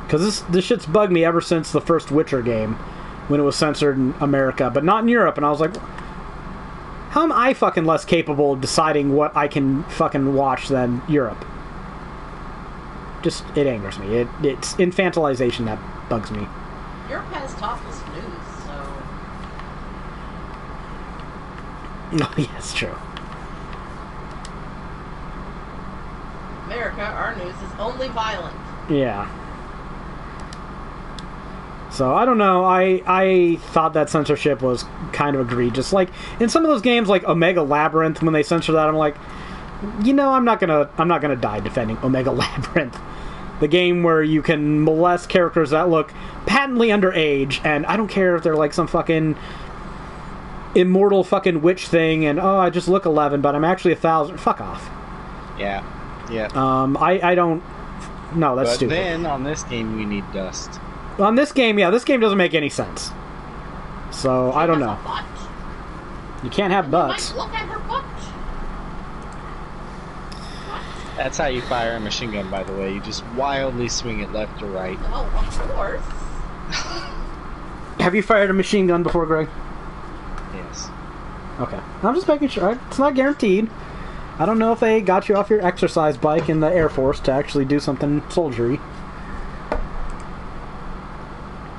Because this shit's bugged me ever since the first Witcher game, when it was censored in America, but not in Europe, and I was like, how am I fucking less capable of deciding what I can fucking watch than Europe? Just, it angers me. It's infantilization that bugs me. Europe has topless news, so Oh, yeah, it's true. America, our news is only violent. Yeah. So, I don't know. I thought that censorship was kind of egregious. Like, in some of those games, like Omega Labyrinth, when they censor that, I'm like, you know, I'm not gonna die defending Omega Labyrinth. The game where you can molest characters that look patently underage, and I don't care if they're like some fucking immortal fucking witch thing, and I just look 11, but I'm actually 1,000. Fuck off. Yeah. Yeah. I don't. No, that's but stupid. then on this game we need dust. On this game, yeah, this game doesn't make any sense. So I don't She has know. a butt. You can't have You butts. might look at her butt. That's how you fire a machine gun, by the way. You just wildly swing it left or right. Oh, of course. Have you fired a machine gun before, Greg? Yes. Okay. I'm just making sure. It's not guaranteed. I don't know if they got you off your exercise bike in the Air Force to actually do something soldiery.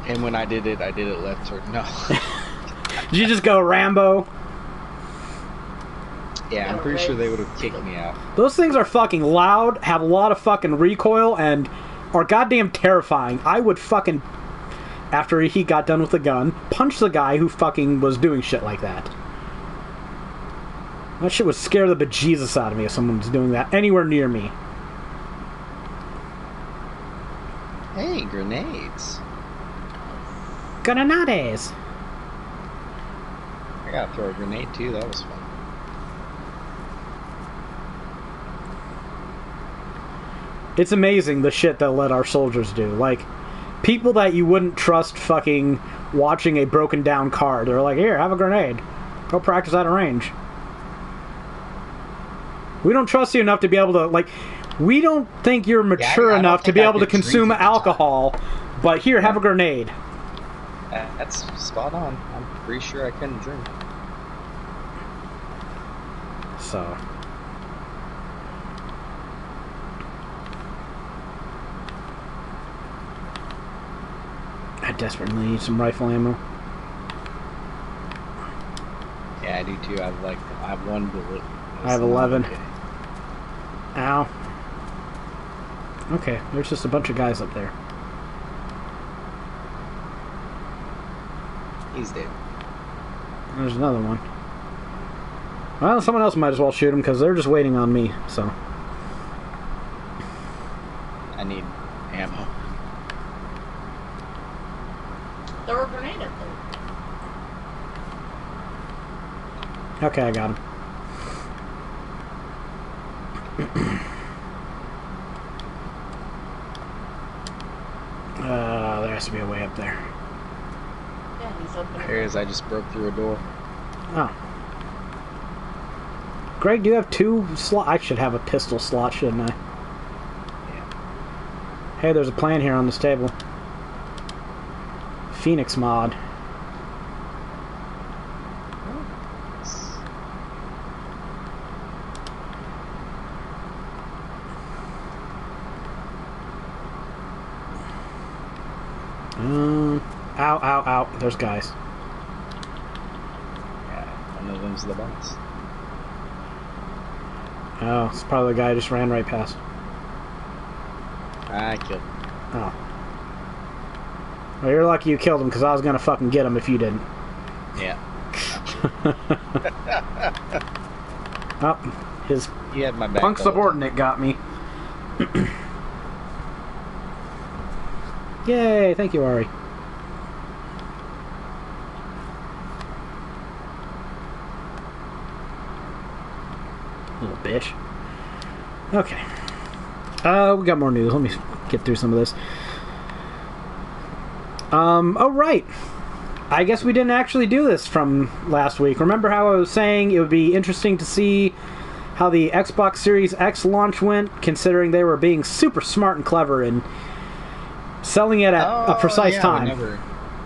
And when I did it left or no. Did you just go Rambo? Yeah, I'm pretty sure they would have kicked me out. Those things are fucking loud, have a lot of fucking recoil, and are goddamn terrifying. I would fucking, after he got done with the gun, punch the guy who fucking was doing shit like that. That shit would scare the bejesus out of me if someone was doing that anywhere near me. Hey, grenades. Grenades! I gotta throw a grenade too, that was fun. It's amazing the shit they'll let our soldiers do. Like, people that you wouldn't trust fucking watching a broken down car. They're like, here, have a grenade. Go practice at a range. We don't trust you enough to be able to, like, we don't think you're mature I don't enough to think be I able to could drink consume at the time. alcohol, but here, have a grenade. That's spot on. I'm pretty sure I couldn't drink. So. I desperately need some rifle ammo. Yeah, I do too. I have one bullet. I have 11. Ow. Okay, there's just a bunch of guys up there. He's dead. There's another one. Well, someone else might as well shoot him because they're just waiting on me, so. I need ammo. Throw a grenade up there. Okay, I got him. There has to be a way up there. Yeah, he's open. Here it is. I just broke through a door. Oh. Greg, do you have 2 slots? I should have a pistol slot, shouldn't I? Yeah. Hey, there's a plan here on this table. Phoenix mod. Ow, ow, ow. There's guys. Yeah, one of them's the boss. Oh, it's probably the guy I just ran right past. I killed him. Oh. Well, you're lucky you killed him, because I was going to fucking get him if you didn't. Yeah. Oh, his He had my back. punk subordinate got me. Yay, thank you, Ari. Little bitch. Okay. We got more news. Let me get through some of this. Oh, right. I guess we didn't actually do this from last week. Remember how I was saying it would be interesting to see how the Xbox Series X launch went, considering they were being super smart and clever and selling it at a precise time.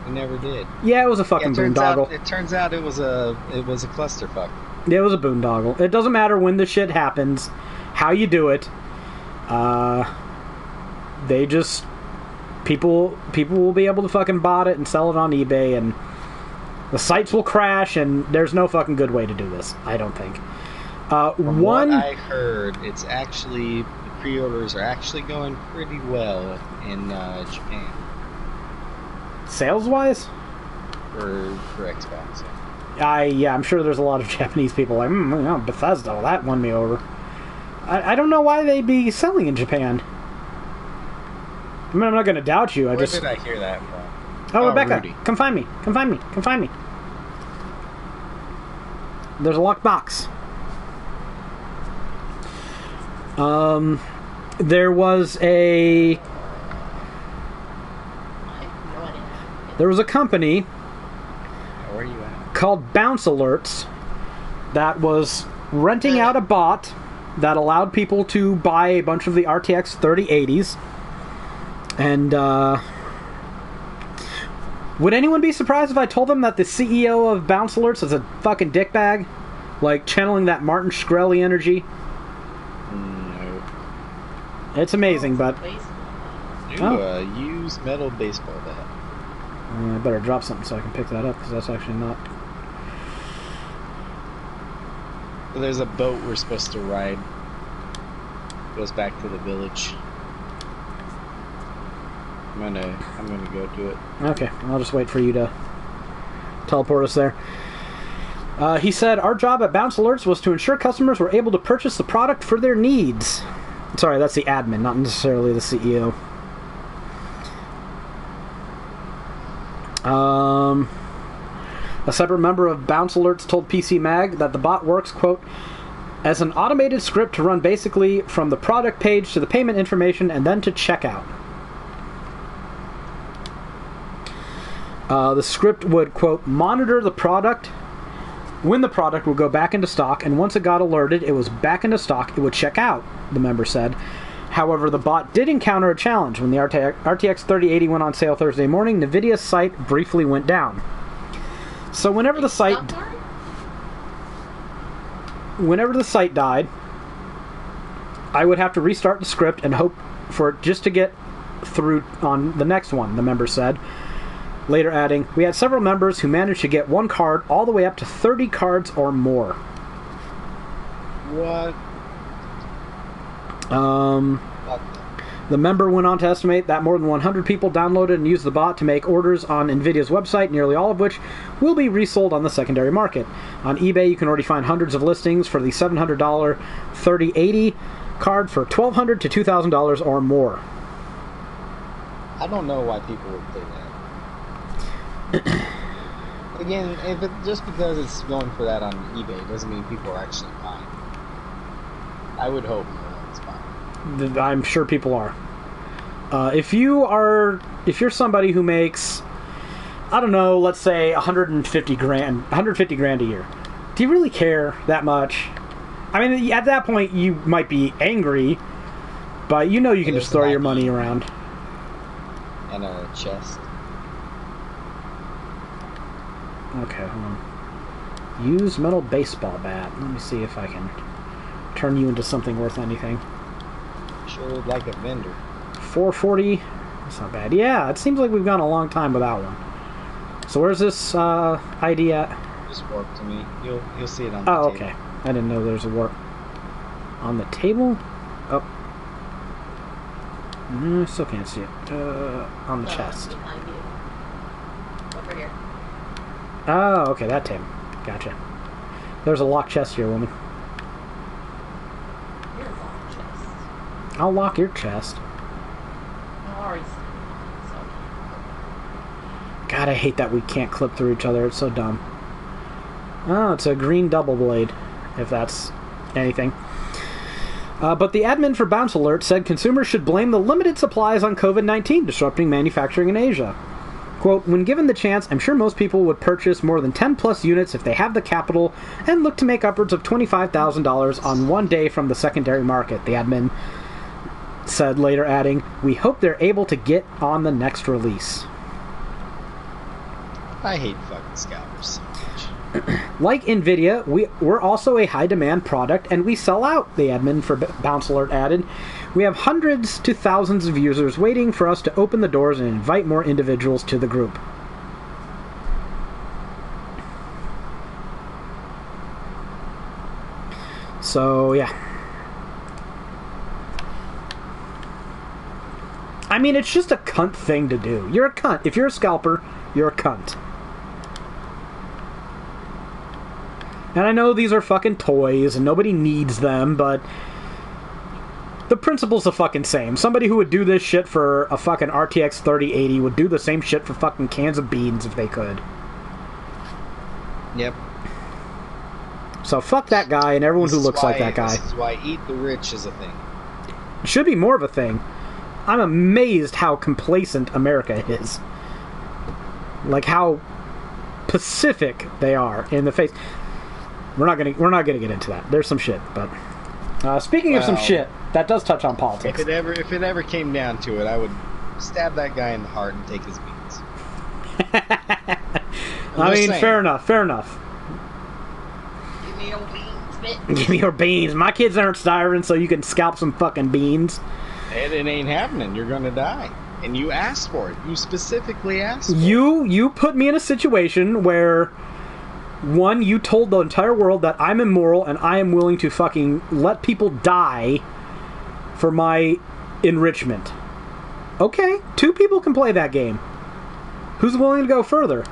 We never did. Yeah, it was a fucking boondoggle. It turns out it was a clusterfuck. It was a boondoggle. It doesn't matter when the shit happens, how you do it. They just people will be able to fucking bot it and sell it on eBay, and the sites will crash, and there's no fucking good way to do this, I don't think. From what I heard, it's actually the pre-orders are actually going pretty well in Japan sales wise for Xbox. Yeah, I'm sure there's a lot of Japanese people like, Bethesda, well, that won me over. I don't know why they'd be selling in Japan. I mean, I'm not going to doubt you. Where did I hear that from? Oh, Rebecca, Rudy. come find me. Come find me. Come find me. There's a locked box. There was a company Where are you at? called Bounce Alerts that was renting out a bot that allowed people to buy a bunch of the RTX 3080s. And, would anyone be surprised if I told them that the CEO of Bounce Alerts is a fucking dickbag? Like, channeling that Martin Shkreli energy? No. It's amazing, but... Use metal baseball bat. I better drop something so I can pick that up, because that's actually not... There's a boat we're supposed to ride. Goes back to the village. I'm gonna go to it. Okay, I'll just wait for you to teleport us there. He said, our job at Bounce Alerts was to ensure customers were able to purchase the product for their needs. Sorry, that's the admin, not necessarily the CEO. A separate member of Bounce Alerts told PC Mag that the bot works, quote, as an automated script to run basically from the product page to the payment information and then to checkout. The script would, quote, monitor the product when the product would go back into stock, and once it got alerted it was back into stock, it would check out, the member said. However, the bot did encounter a challenge. When the RTX 3080 went on sale Thursday morning, NVIDIA's site briefly went down. So whenever the site died, I would have to restart the script and hope for it just to get through on the next one, the member said. later adding, "We had several members who managed to get one card all the way up to 30 cards or more." What? The member went on to estimate that more than 100 people downloaded and used the bot to make orders on NVIDIA's website, nearly all of which will be resold on the secondary market. On eBay, you can already find hundreds of listings for the $700 3080 card for $1,200 to $2,000 or more. I don't know why people would play that. Again, just because it's going for that on eBay doesn't mean people are actually buying. I would hope no one's buying. I'm sure people are. If you're somebody who makes, I don't know, let's say 150 grand a year, do you really care that much? I mean, at that point, you might be angry, but you know you can just throw your money around. And a chest. Okay, hold on. Use metal baseball bat. Let me see if I can turn you into something worth anything. Sure would like a vendor. 440. That's not bad. Yeah, it seems like we've gone a long time without one. So where's this ID at? Just warp to me. You'll see it on the table. Oh, okay. I didn't know there's a warp. On the table? Oh. I still can't see it. On the chest. Behind you. Over here. Oh, okay, that table. Gotcha. There's a locked chest here, woman. Your locked chest. I'll lock your chest. I'm already so. God, I hate that we can't clip through each other. It's so dumb. Oh, it's a green double blade, if that's anything. But the admin for Bounce Alert said consumers should blame the limited supplies on COVID-19 disrupting manufacturing in Asia. Quote, "When given the chance, I'm sure most people would purchase more than 10 plus units if they have the capital and look to make upwards of $25,000 on one day from the secondary market," the admin said, later adding, "We hope they're able to get on the next release." I hate fucking scalpers so much. Like NVIDIA, we're also a high-demand product, and we sell out, the admin for Bounce Alert added. "We have hundreds to thousands of users waiting for us to open the doors and invite more individuals to the group." So, yeah. I mean, it's just a cunt thing to do. You're a cunt. If you're a scalper, you're a cunt. And I know these are fucking toys and nobody needs them, but the principle's the fucking same. Somebody who would do this shit for a fucking RTX 3080 would do the same shit for fucking cans of beans if they could. Yep. So fuck that guy and everyone who looks like that guy. This is why eat the rich is a thing. It should be more of a thing. I'm amazed how complacent America is. Like how pacific they are in the face. We're not gonna get into that. There's some shit, but speaking of some shit, that does touch on politics. If it ever came down to it, I would stab that guy in the heart and take his beans. I mean, fair enough. Give me your beans, bitch. Give me your beans. My kids aren't starving, so you can scalp some fucking beans. It ain't happening. You're gonna die. And you asked for it. You specifically asked for it. You put me in a situation where, one, you told the entire world that I'm immoral and I am willing to fucking let people die for my enrichment. Okay, 2 people can play that game. Who's willing to go further?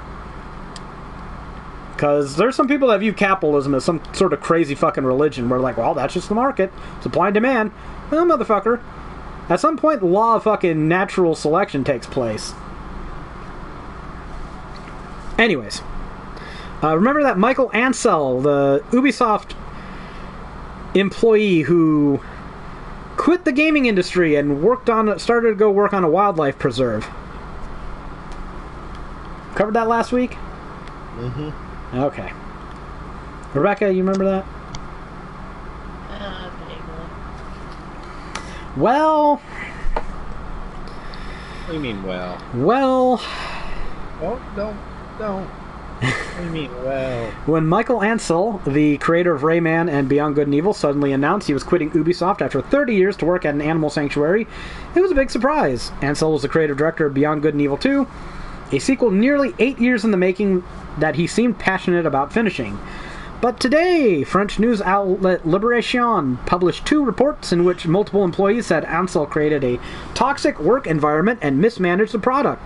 Because there's some people that view capitalism as some sort of crazy fucking religion where, like, well, that's just the market. Supply and demand. Well, motherfucker. At some point, the law of fucking natural selection takes place. Anyways. Remember that Michael Ansel, the Ubisoft employee who quit the gaming industry and started to go work on a wildlife preserve? Covered that last week? Mm-hmm. Okay. Rebecca, you remember that? Vaguely. Well... What do you mean, well? Well... Don't. What do you mean, well? When Michael Ansel, the creator of Rayman and Beyond Good and Evil, suddenly announced he was quitting Ubisoft after 30 years to work at an animal sanctuary, it was a big surprise. Ansel was the creative director of Beyond Good and Evil 2, a sequel nearly 8 years in the making that he seemed passionate about finishing. But today, French news outlet Libération published 2 reports in which multiple employees said Ansel created a toxic work environment and mismanaged the project.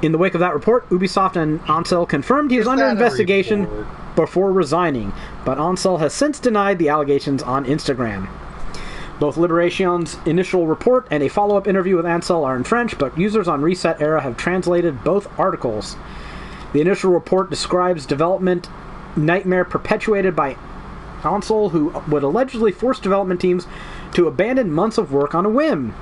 In the wake of that report, Ubisoft and Ansel confirmed he was under investigation before resigning, but Ansel has since denied the allegations on Instagram. Both Liberation's initial report and a follow-up interview with Ansel are in French, but users on Reset Era have translated both articles. The initial report describes development nightmare perpetuated by Ansel, who would allegedly force development teams to abandon months of work on a whim.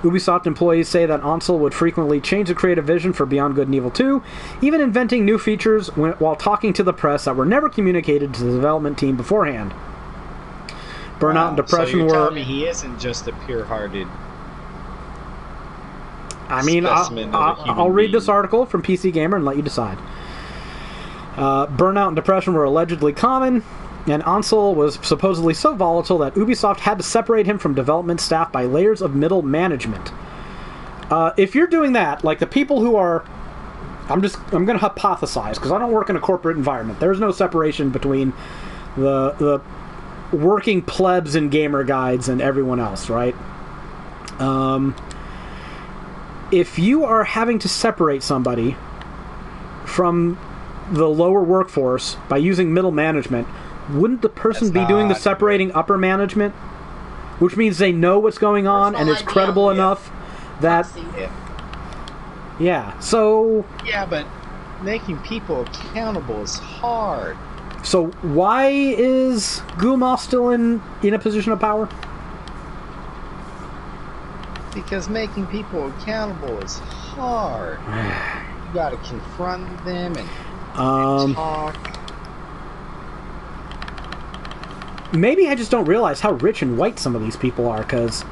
Ubisoft employees say that Ansel would frequently change the creative vision for Beyond Good and Evil 2, even inventing new features while talking to the press that were never communicated to the development team beforehand. Burnout and depression so you're were... telling me he isn't just a pure-hearted I'll read this article from PC Gamer and let you decide. Burnout and depression were allegedly common, and Ansel was supposedly so volatile that Ubisoft had to separate him from development staff by layers of middle management. If you're doing that, like the people who are... I'm going to hypothesize, because I don't work in a corporate environment. There's no separation between the working plebs and gamer guides and everyone else, right? If you are having to separate somebody from the lower workforce by using middle management, wouldn't the person be doing the separating upper management? Which means they know what's going on and it's credible enough that... Yeah, so... Yeah, but making people accountable is hard. So why is Gulma still in a position of power? Because making people accountable is hard. You gotta confront them and talk. Maybe I just don't realize how rich and white some of these people are, because...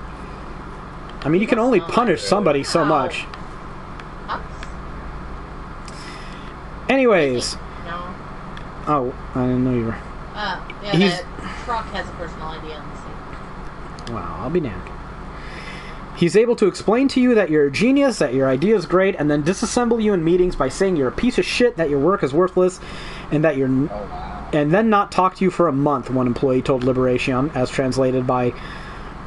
I mean, you can only punish somebody so much. Anyways. No. Oh, I didn't know you were... Yeah, that truck has a personal ID on the seat. Wow, I'll be damned. He's able to explain to you that you're a genius, that your idea is great, and then disassemble you in meetings by saying you're a piece of shit, that your work is worthless, and that you're... And then not talk to you for a month, one employee told Liberation, as translated by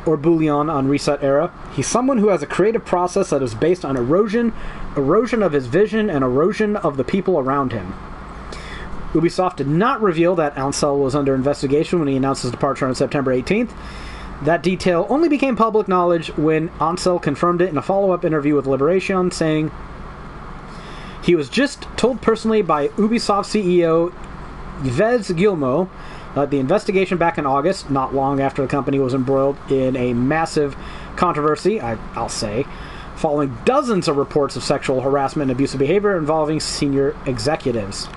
Orboulion on Reset Era. He's someone who has a creative process that is based on erosion of his vision, and erosion of the people around him. Ubisoft did not reveal that Ansel was under investigation when he announced his departure on September 18th. That detail only became public knowledge when Ansel confirmed it in a follow-up interview with Liberation, saying he was just told personally by Ubisoft CEO Yves Guillemot that the investigation back in August, not long after the company was embroiled in a massive controversy, I'll say, following dozens of reports of sexual harassment and abusive behavior involving senior executives.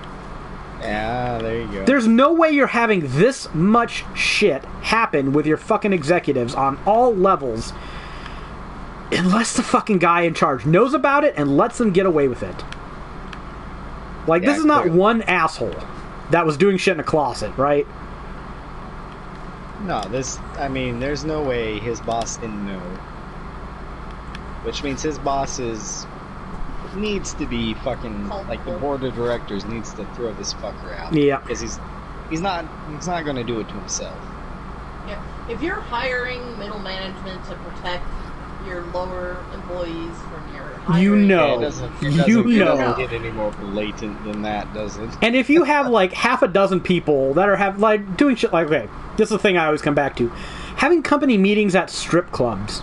Yeah, there you go. There's no way you're having this much shit happen with your fucking executives on all levels unless the fucking guy in charge knows about it and lets them get away with it. Like, this is not one asshole that was doing shit in a closet, right? No, there's no way his boss didn't know. Which means his boss needs to be fucking, like, the board of directors needs to throw this fucker out. Yeah. Because he's not going to do it to himself. Yeah. If you're hiring middle management to protect your lower employees from your hiring... You know. It doesn't get any more blatant than that, does it? And if you have, like, half a dozen people that are doing shit like, okay, this is the thing I always come back to. Having company meetings at strip clubs.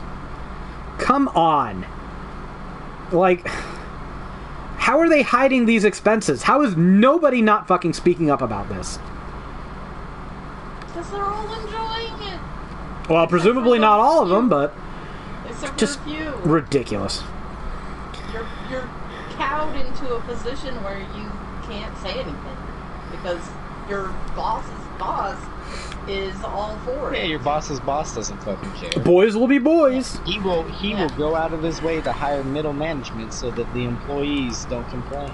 Come on. Like... How are they hiding these expenses? How is nobody not fucking speaking up about this? Because they're all enjoying it. Well, presumably not all of them, but just ridiculous. You're cowed into a position where you can't say anything because your boss's boss is all for it. Yeah, your boss's boss doesn't fucking care. Boys will be boys. He will go out of his way to hire middle management so that the employees don't complain.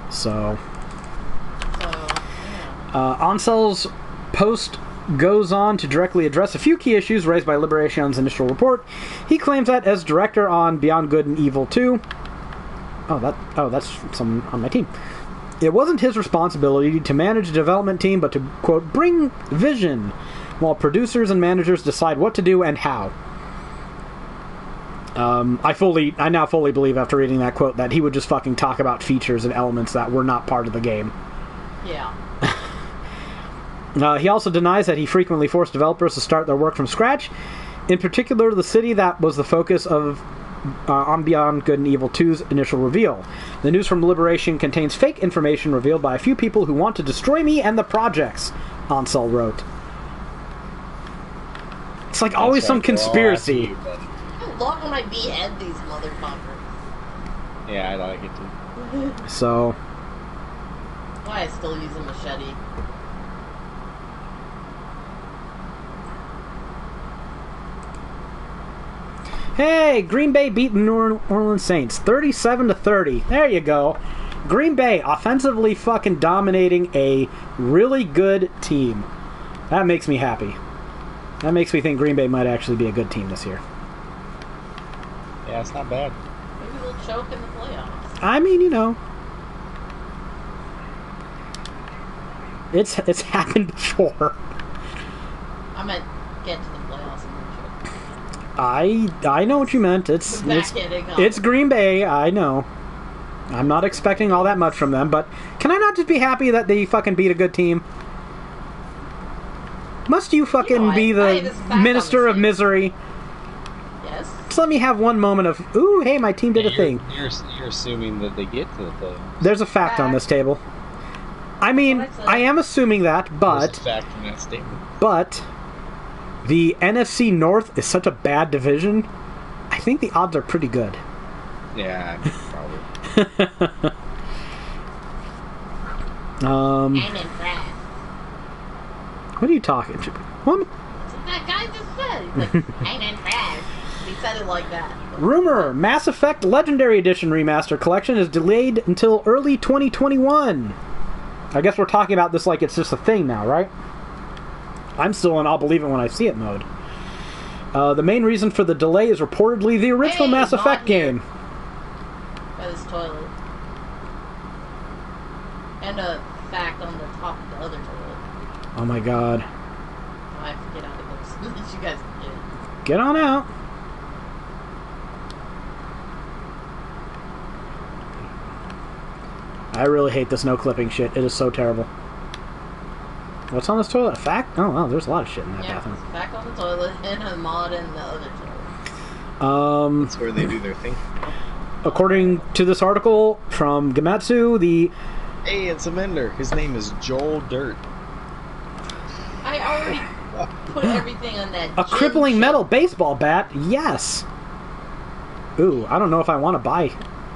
So Ansel's post goes on to directly address a few key issues raised by Liberation's initial report. He claims that as director on Beyond Good and Evil 2... that's someone on my team. It wasn't his responsibility to manage a development team, but to, quote, bring vision, while producers and managers decide what to do and how. I now fully believe after reading that quote that he would just fucking talk about features and elements that were not part of the game. Yeah. He also denies that he frequently forced developers to start their work from scratch. In particular, the city that was the focus of on Beyond Good and Evil 2's initial reveal. The news from Liberation contains fake information revealed by a few people who want to destroy me and the projects, Ansel wrote. It's like always some conspiracy. I love when I behead these motherfuckers. Yeah, I like it too. So... Why I still use a machete. Hey, Green Bay beat the New Orleans Saints 37-30. There you go. Green Bay offensively fucking dominating a really good team. That makes me happy. That makes me think Green Bay might actually be a good team this year. Yeah, it's not bad. Maybe they'll choke in the playoffs. I mean, you know. It's happened before. I meant get to the playoffs and then choke. I know what you meant. It's Green Bay, I know. I'm not expecting all that much from them, but can I not just be happy that they fucking beat a good team? Must you fucking be the minister of misery? Yes. Just let me have one moment of, ooh, hey, my team did a thing. You're assuming that they get to the playoffs. There's a fact on this table. I mean, I am assuming that, but... There's a fact in that statement. But the NFC North is such a bad division, I think the odds are pretty good. Yeah, probably. I'm impressed. What are you talking to? What? That's what that guy just said. He's like, I'm impressed. He said it like that. Rumor, Mass Effect Legendary Edition Remaster Collection is delayed until early 2021. I guess we're talking about this like it's just a thing now, right? I'm still in I'll believe it when I see it mode. The main reason for the delay is reportedly the original Mass Effect game. By this toilet. And a fact on the top of the other toilet. Oh my god. I have to get out of this so that you guys can get it. Get on out. I really hate this no clipping shit. It is so terrible. What's on this toilet? A fact? Oh, wow, there's a lot of shit in that bathroom. Yeah, fact on the toilet and a mod in the other toilet. That's where they do their thing. According to this article from Gamatsu, Hey, it's a vendor. His name is Joel Dirt. I already put everything on that. A crippling metal baseball bat? Yes! Ooh, I don't know if I want to buy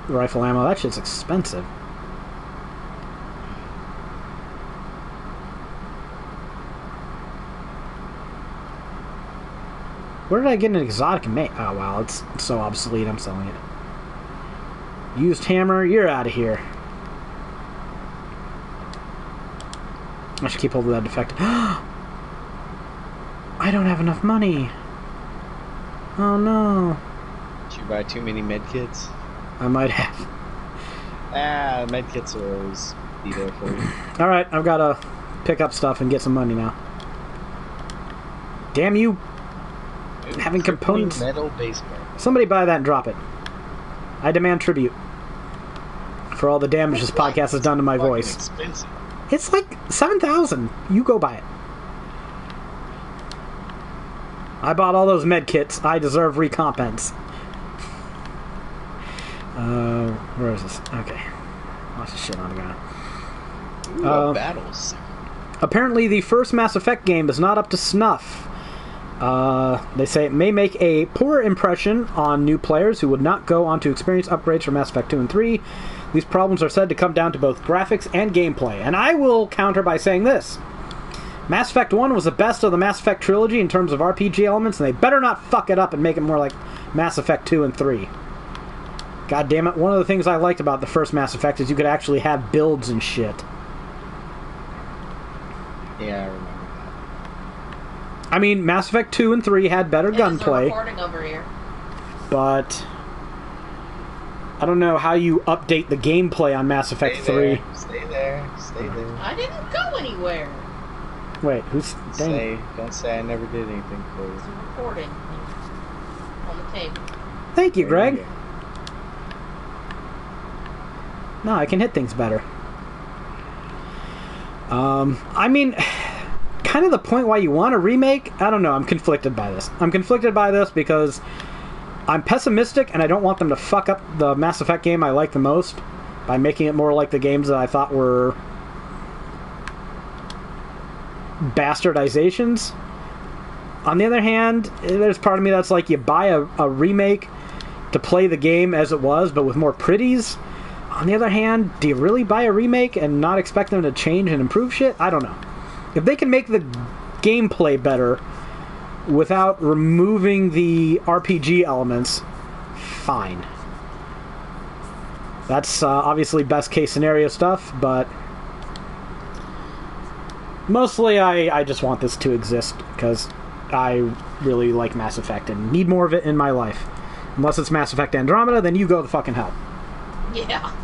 rifle ammo. That shit's expensive. Where did I get an exotic mate? Oh, wow, it's so obsolete, I'm selling it. Used hammer, you're out of here. I should keep hold of that defective. I don't have enough money. Oh, no. Did you buy too many medkits? I might have. Medkits will always be there for you. Alright, I've got to pick up stuff and get some money now. Damn you. Having components. Metal baseball. Somebody buy that and drop it. I demand tribute for all the damage this podcast has done to my voice. Expensive. It's like $7,000. You go buy it. I bought all those med kits. I deserve recompense. Where is this? Okay. Lots of shit on the ground. Ooh, battles. Apparently, the first Mass Effect game is not up to snuff. They say it may make a poor impression on new players who would not go on to experience upgrades for Mass Effect 2 and 3. These problems are said to come down to both graphics and gameplay. And I will counter by saying this. Mass Effect 1 was the best of the Mass Effect trilogy in terms of RPG elements, and they better not fuck it up and make it more like Mass Effect 2 and 3. God damn it, one of the things I liked about the first Mass Effect is you could actually have builds and shit. Yeah, I remember I mean, Mass Effect 2 and 3 had better gunplay. Recording over here. But I don't know how you update the gameplay on Mass Effect 3. Stay there. Stay there. I didn't go anywhere. Wait, who's... Don't say I never did anything for you. It's a recording on the table. Thank you, Greg. No, I can hit things better. I mean, kind of the point why you want a remake, I don't know, I'm conflicted by this. I'm conflicted by this because I'm pessimistic and I don't want them to fuck up the Mass Effect game I like the most by making it more like the games that I thought were bastardizations. On the other hand, there's part of me that's like, you buy a remake to play the game as it was, but with more pretties. On the other hand, do you really buy a remake and not expect them to change and improve shit? I don't know. If they can make the gameplay better without removing the RPG elements, fine. That's obviously best case scenario stuff, but mostly I just want this to exist because I really like Mass Effect and need more of it in my life. Unless it's Mass Effect Andromeda, then you go to fucking hell. Yeah.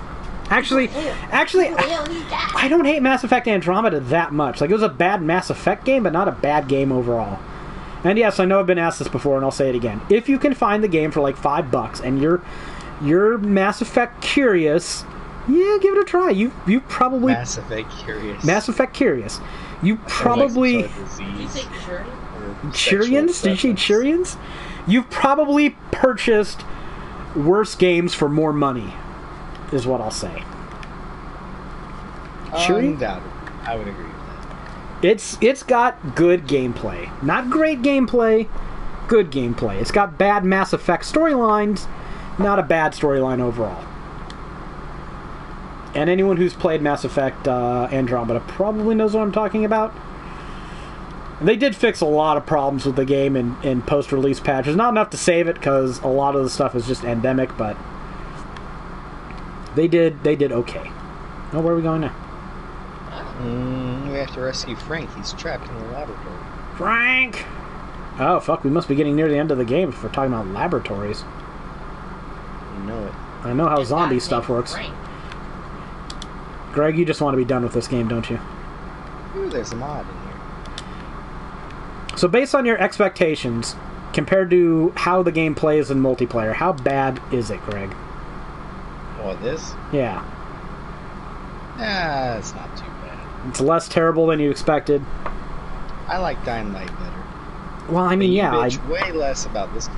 Actually, I don't hate Mass Effect Andromeda that much. Like, it was a bad Mass Effect game, but not a bad game overall. And yes, I know I've been asked this before, and I'll say it again. If you can find the game for like $5 and you're Mass Effect curious, yeah, give it a try. You probably Mass Effect curious. Mass Effect curious. You probably Did you say Churians? Did you say Churians? You've probably purchased worse games for more money, is what I'll say. Undoubtedly. I would agree with that. It's got good gameplay. Not great gameplay, good gameplay. It's got bad Mass Effect storylines, not a bad storyline overall. And anyone who's played Mass Effect Andromeda probably knows what I'm talking about. They did fix a lot of problems with the game in post-release patches. Not enough to save it, because a lot of the stuff is just endemic, but they did okay. Oh, where are we going now? We have to rescue Frank. He's trapped in the laboratory. Frank! Oh, fuck, we must be getting near the end of the game if we're talking about laboratories. You know it. I know how zombie stuff works. Frank. Greg, you just want to be done with this game, don't you? Ooh, there's a mod in here. So based on your expectations, compared to how the game plays in multiplayer, how bad is it, Greg? Oh, this? Yeah. It's not too bad. It's less terrible than you expected. I like Dying Light better. Well, I mean, But you yeah. bitch way less about this game.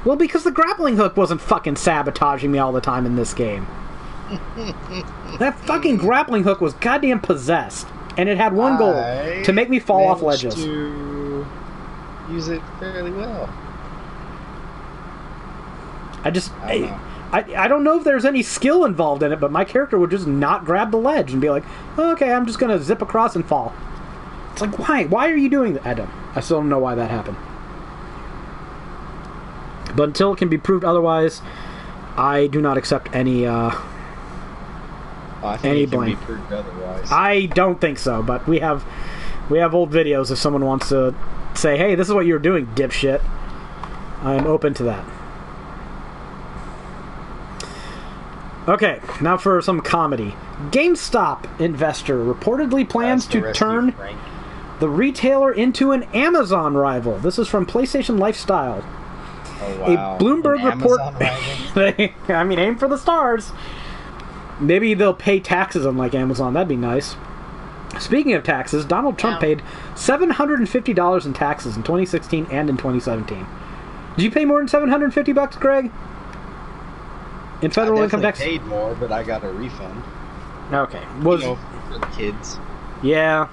Well, because the grappling hook wasn't fucking sabotaging me all the time in this game. That fucking grappling hook was goddamn possessed. And it had one goal, to make me fall off ledges. To use it fairly well. I don't know if there's any skill involved in it, but my character would just not grab the ledge and be like, oh, okay, I'm just going to zip across and fall. It's like, why? Why are you doing that? I still don't know why that happened. But until it can be proved otherwise, I do not accept any I think it can be proved otherwise. I don't think so, but we have old videos if someone wants to say, hey, this is what you were doing, dipshit. I'm open to that. Okay, now for some comedy. GameStop investor reportedly plans to turn the retailer into an Amazon rival. This is from PlayStation Lifestyle. Oh, wow. A Bloomberg report... I mean, aim for the stars. Maybe they'll pay taxes unlike Amazon. That'd be nice. Speaking of taxes, Donald Trump paid $750 in taxes in 2016 and in 2017. Did you pay more than $750, Greg? In federal income tax? I paid more, but I got a refund. Okay. For the kids. Yeah.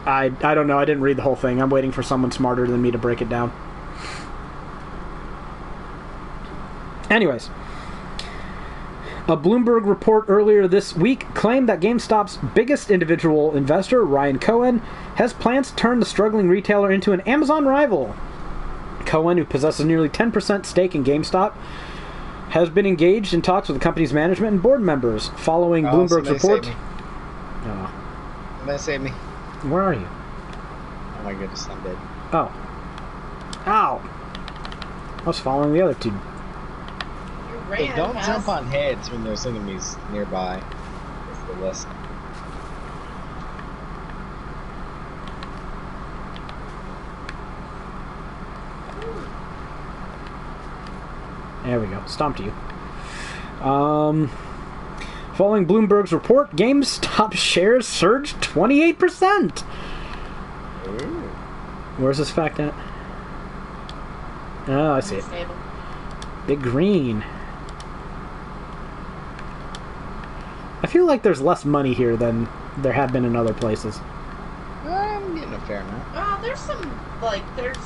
I don't know. I didn't read the whole thing. I'm waiting for someone smarter than me to break it down. Anyways. A Bloomberg report earlier this week claimed that GameStop's biggest individual investor, Ryan Cohen, has plans to turn the struggling retailer into an Amazon rival. Cohen, who possesses nearly 10% stake in GameStop, has been engaged in talks with the company's management and board members following Bloomberg's report. Somebody save me. Where are you? Oh my goodness, I'm dead. Oh. Ow! I was following the other two. You Hey, ran don't past- jump on heads when there's enemies nearby. It's the lesson. There we go. Stomped you. Following Bloomberg's report, GameStop shares surged 28%. Ooh. Where's this fact at? Oh, I see it. Stable. Big green. I feel like there's less money here than there have been in other places. I'm getting a fair amount. There's some, there's...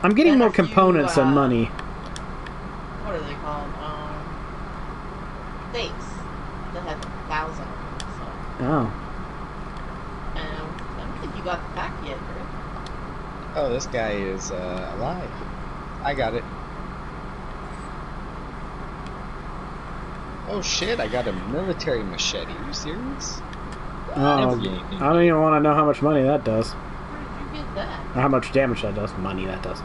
I'm getting And more a few, components than money. What are they called? Fakes. That have 1,000 of them, so... Oh. I don't think you got the pack yet, right? Oh, this guy is alive. I got it. Oh shit, I got a military machete. Are you serious? Oh, I don't even want to know how much money that does. Where did you get that? Or how much damage that does. Money that does.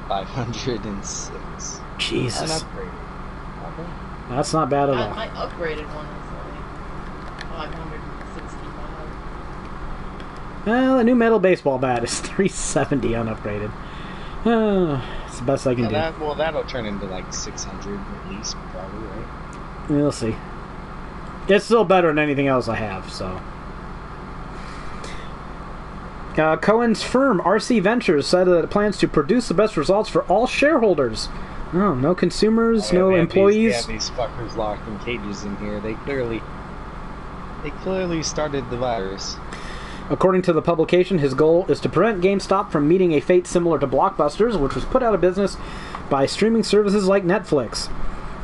506. Jesus. An upgrade. Okay. That's not bad at all. My upgraded one is 565. Well, the new metal baseball bat is 370 unupgraded. It's the best I can do. That'll turn into like 600 at least, probably, right? We'll see. It's still better than anything else I have, so. Cohen's firm, RC Ventures, said that it plans to produce the best results for all shareholders. Oh, no consumers, no employees. They have these fuckers locked in cages in here. They clearly started the virus. According to the publication, his goal is to prevent GameStop from meeting a fate similar to Blockbuster's, which was put out of business by streaming services like Netflix.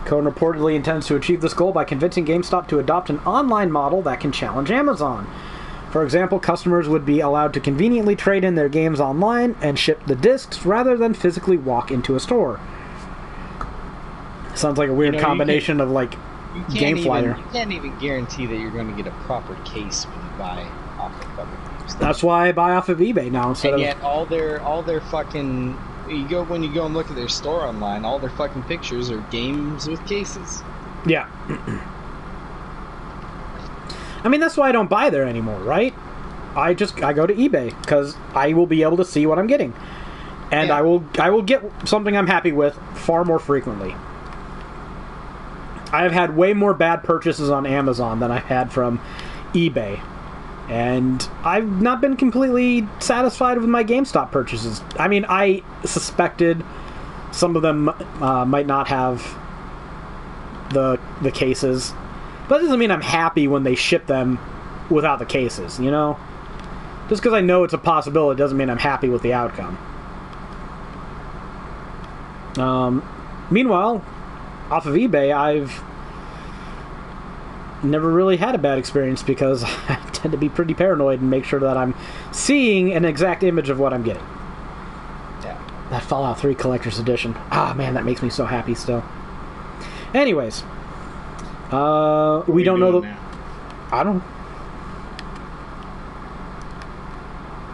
Cohen reportedly intends to achieve this goal by convincing GameStop to adopt an online model that can challenge Amazon. For example, customers would be allowed to conveniently trade in their games online and ship the discs rather than physically walk into a store. Sounds like a weird combination of GameFlyer. You can't even guarantee that you're going to get a proper case when you buy off of fucking GameStop. That's why I buy off of eBay now instead and of. Yet all their fucking when you go and look at their store online, all their fucking pictures are games with cases. Yeah. I mean, that's why I don't buy there anymore, right? I go to eBay because I will be able to see what I'm getting, and Yeah. I will get something I'm happy with far more frequently. I have had way more bad purchases on Amazon than I've had from eBay, and I've not been completely satisfied with my GameStop purchases. I mean, I suspected some of them might not have the cases. But that doesn't mean I'm happy when they ship them without the cases, you know? Just because I know it's a possibility doesn't mean I'm happy with the outcome. Meanwhile, off of eBay, I've never really had a bad experience because I tend to be pretty paranoid and make sure that I'm seeing an exact image of what I'm getting. Yeah. That Fallout 3 Collector's Edition. Ah, man, that makes me so happy still. Anyways. We don't know the... Now? I don't...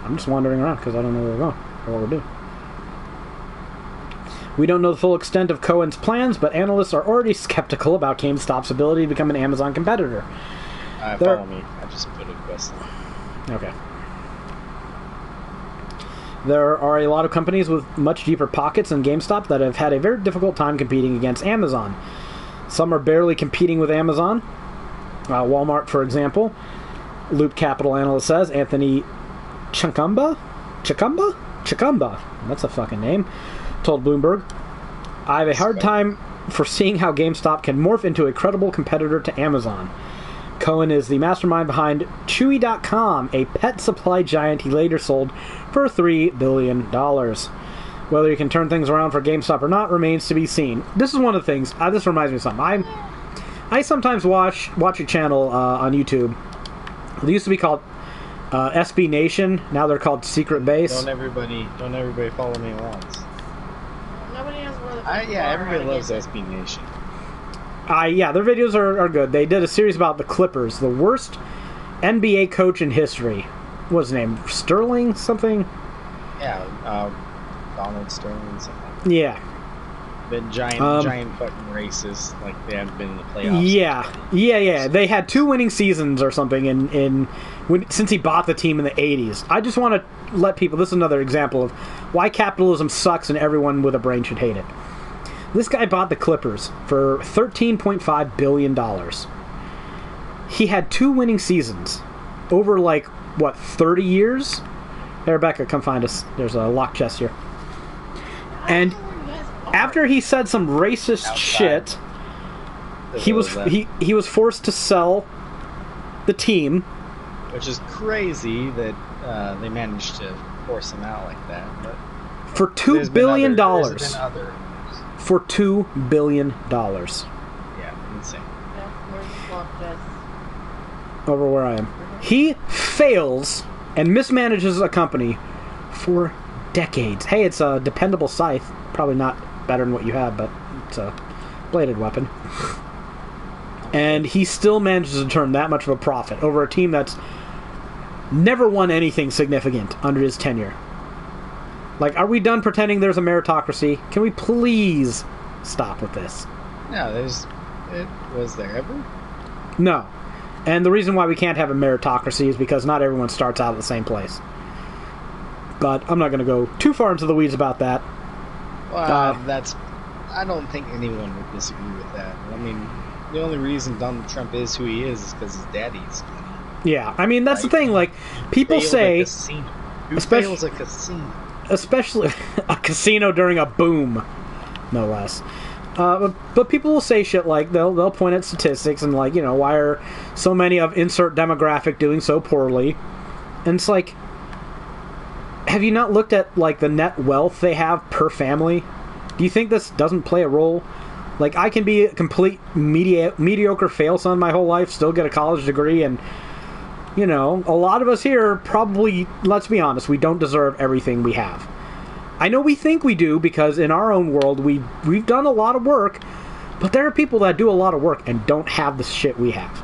I'm just wandering around because I don't know where we're going or what we're doing. We don't know the full extent of Cohen's plans, but analysts are already skeptical about GameStop's ability to become an Amazon competitor. Follow me. I just put a quest on. Okay. There are a lot of companies with much deeper pockets than GameStop that have had a very difficult time competing against Amazon. Some are barely competing with Amazon. Walmart, for example. Loop Capital analyst says Anthony Chukumba? That's a fucking name. Told Bloomberg, I have a hard time foreseeing how GameStop can morph into a credible competitor to Amazon. Cohen is the mastermind behind Chewy.com, a pet supply giant he later sold for $3 billion. Whether he can turn things around for GameStop or not remains to be seen. This is one of the things. This reminds me of something. I sometimes watch a channel on YouTube. They used to be called SB Nation. Now they're called Secret Base. Don't everybody follow me at once. Nobody knows where the Yeah, everybody loves SB Nation. Yeah, their videos are good. They did a series about the Clippers, the worst NBA coach in history. What's his name? Sterling something? Yeah, Donald Sterling something. Yeah. Been giant fucking racist. Like they haven't been in the playoffs. Yeah. They had 2 winning seasons or something since he bought the team in the 80s. I just want to let people... This is another example of why capitalism sucks and everyone with a brain should hate it. This guy bought the Clippers for $13.5 billion. He had 2 winning seasons over, 30 years? Hey, Rebecca, come find us. There's a locked chest here. And after he said some racist shit, he was forced to sell the team. Which is crazy that they managed to force him out like that. But for $2 billion. For $2 billion. Yeah, insane. Where's the lock chest? Over where I am. He fails and mismanages a company for decades. Hey, it's a dependable scythe. Probably not better than what you have, but it's a bladed weapon. And he still manages to turn that much of a profit over a team that's never won anything significant under his tenure. Are we done pretending there's a meritocracy? Can we please stop with this? Yeah, was there ever? No. And the reason why we can't have a meritocracy is because not everyone starts out at the same place. But I'm not going to go too far into the weeds about that. Well, I don't think anyone would disagree with that. I mean, the only reason Donald Trump is who he is because his daddy's money. Yeah, I mean, that's the thing. People say... fails a casino? Especially a casino during a boom, no less. But people will say shit like they'll point at statistics and why are so many of insert demographic doing so poorly? And it's have you not looked at the net wealth they have per family? Do you think this doesn't play a role? I can be a complete mediocre fail son my whole life, still get a college degree, and a lot of us here probably, let's be honest, we don't deserve everything we have. I know we think we do because in our own world we've done a lot of work, but there are people that do a lot of work and don't have the shit we have.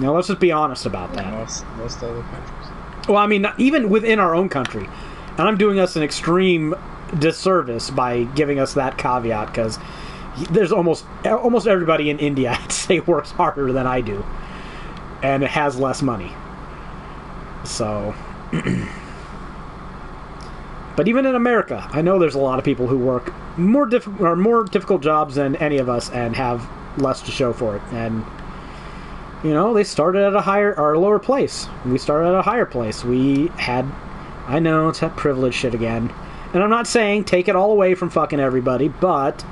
Now let's just be honest about that. Most other countries. Well, I mean, even within our own country, and I'm doing us an extreme disservice by giving us that caveat because there's almost everybody in India, I'd say, works harder than I do. And it has less money. So... But even in America, I know there's a lot of people who work more difficult jobs than any of us and have less to show for it. And, they started at a lower place. We started at a higher place. I know, it's that privilege shit again. And I'm not saying take it all away from fucking everybody, but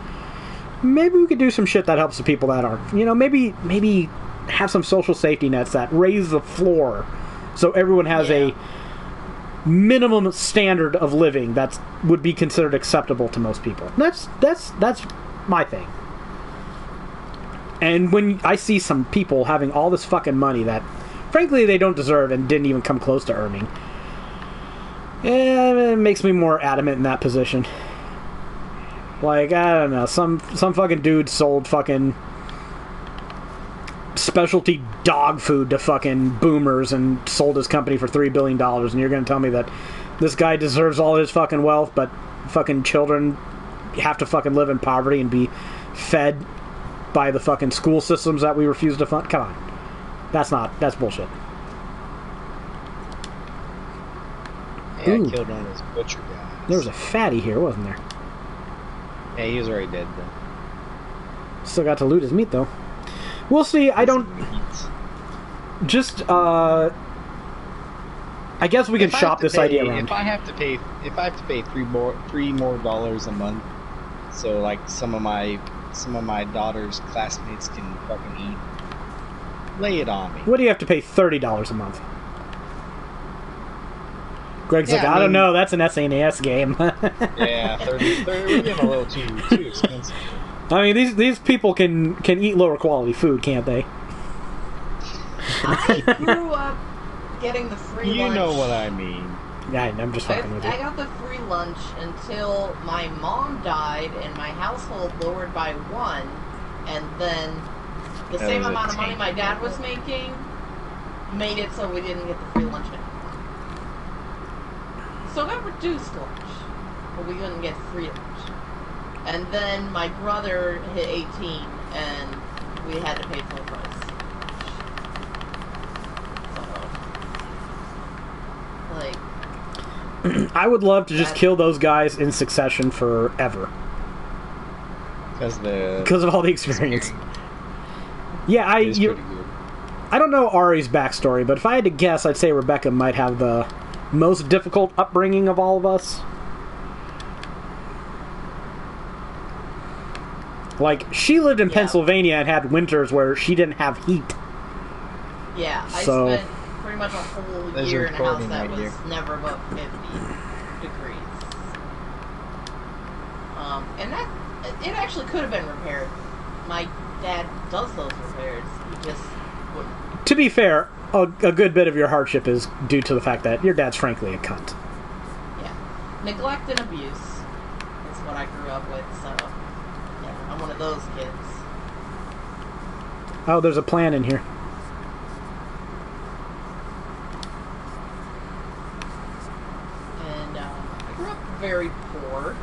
maybe we could do some shit that helps the people that aren't. Maybe have some social safety nets that raise the floor so everyone has a minimum standard of living that would be considered acceptable to most people. That's my thing. And when I see some people having all this fucking money that frankly they don't deserve and didn't even come close to earning, it makes me more adamant in that position. I don't know, some fucking dude sold fucking specialty dog food to fucking boomers and sold his company for $3 billion, and you're going to tell me that this guy deserves all his fucking wealth, but fucking children have to fucking live in poverty and be fed by the fucking school systems that we refuse to fund? Come on. That's bullshit. Yeah, I killed one of those butcher guys. There was a fatty here, wasn't there? Yeah, he was already dead, though. Still got to loot his meat, though. We'll see. I don't... Just, I guess we can shop this idea around. If I have to pay $3 more a month, so some of my daughter's classmates can fucking eat, lay it on me. What do you have to pay $30 a month? Greg's I don't know. That's an SNES game. Yeah, 30. We're getting a little too expensive. I mean, these people can eat lower quality food, can't they? I grew up getting the free lunch. You know what I mean. Yeah, I'm just fucking with you. I got the free lunch until my mom died and my household lowered by 1, and then the same amount of money my dad was making made it so we didn't get the free lunch anymore. So I got reduced lunch, but we couldn't get free lunch. And then my brother hit 18, and we had to pay full price. So, like, I would love to just kill those guys in succession forever. Because of all the experience. Yeah, I don't know Ari's backstory, but if I had to guess, I'd say Rebecca might have the most difficult upbringing of all of us. Like, she lived in Pennsylvania and had winters where she didn't have heat. Yeah, so, I spent pretty much a whole year in a house that was never above 50 degrees. And that, it actually could have been repaired. My dad does those repairs. He just wouldn't. To be fair, a good bit of your hardship is due to the fact that your dad's frankly a cunt. Yeah. Neglect and abuse is what I grew up with, so yeah, I'm one of those kids. Oh, there's a plan in here. And I grew up very poor.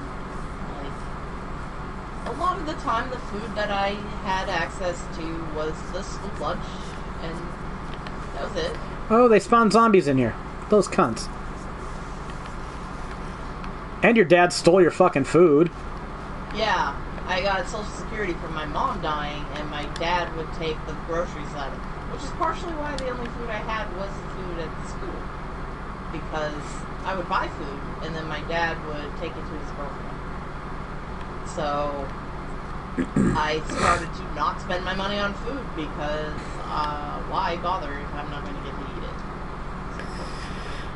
A lot of the time, the food that I had access to was the school lunch, and that was it. Oh, they spawned zombies in here. Those cunts. And your dad stole your fucking food. Yeah, I got Social Security from my mom dying, and my dad would take the groceries out of it, which is partially why the only food I had was food at the school. Because I would buy food, and then my dad would take it to his girlfriend. So I started to not spend my money on food because why bother if I'm not going to get to eat it?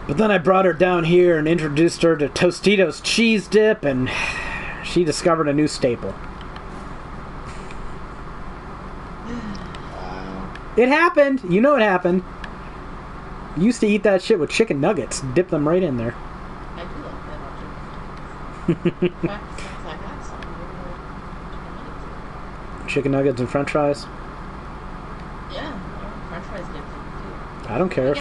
But then I brought her down here and introduced her to Tostitos cheese dip, and she discovered a new staple. Wow. It happened. You know it happened. Used to eat that shit with chicken nuggets. Dip them right in there. I do like that about chicken. Chicken nuggets and french fries? Yeah, french fries dip too. I don't care.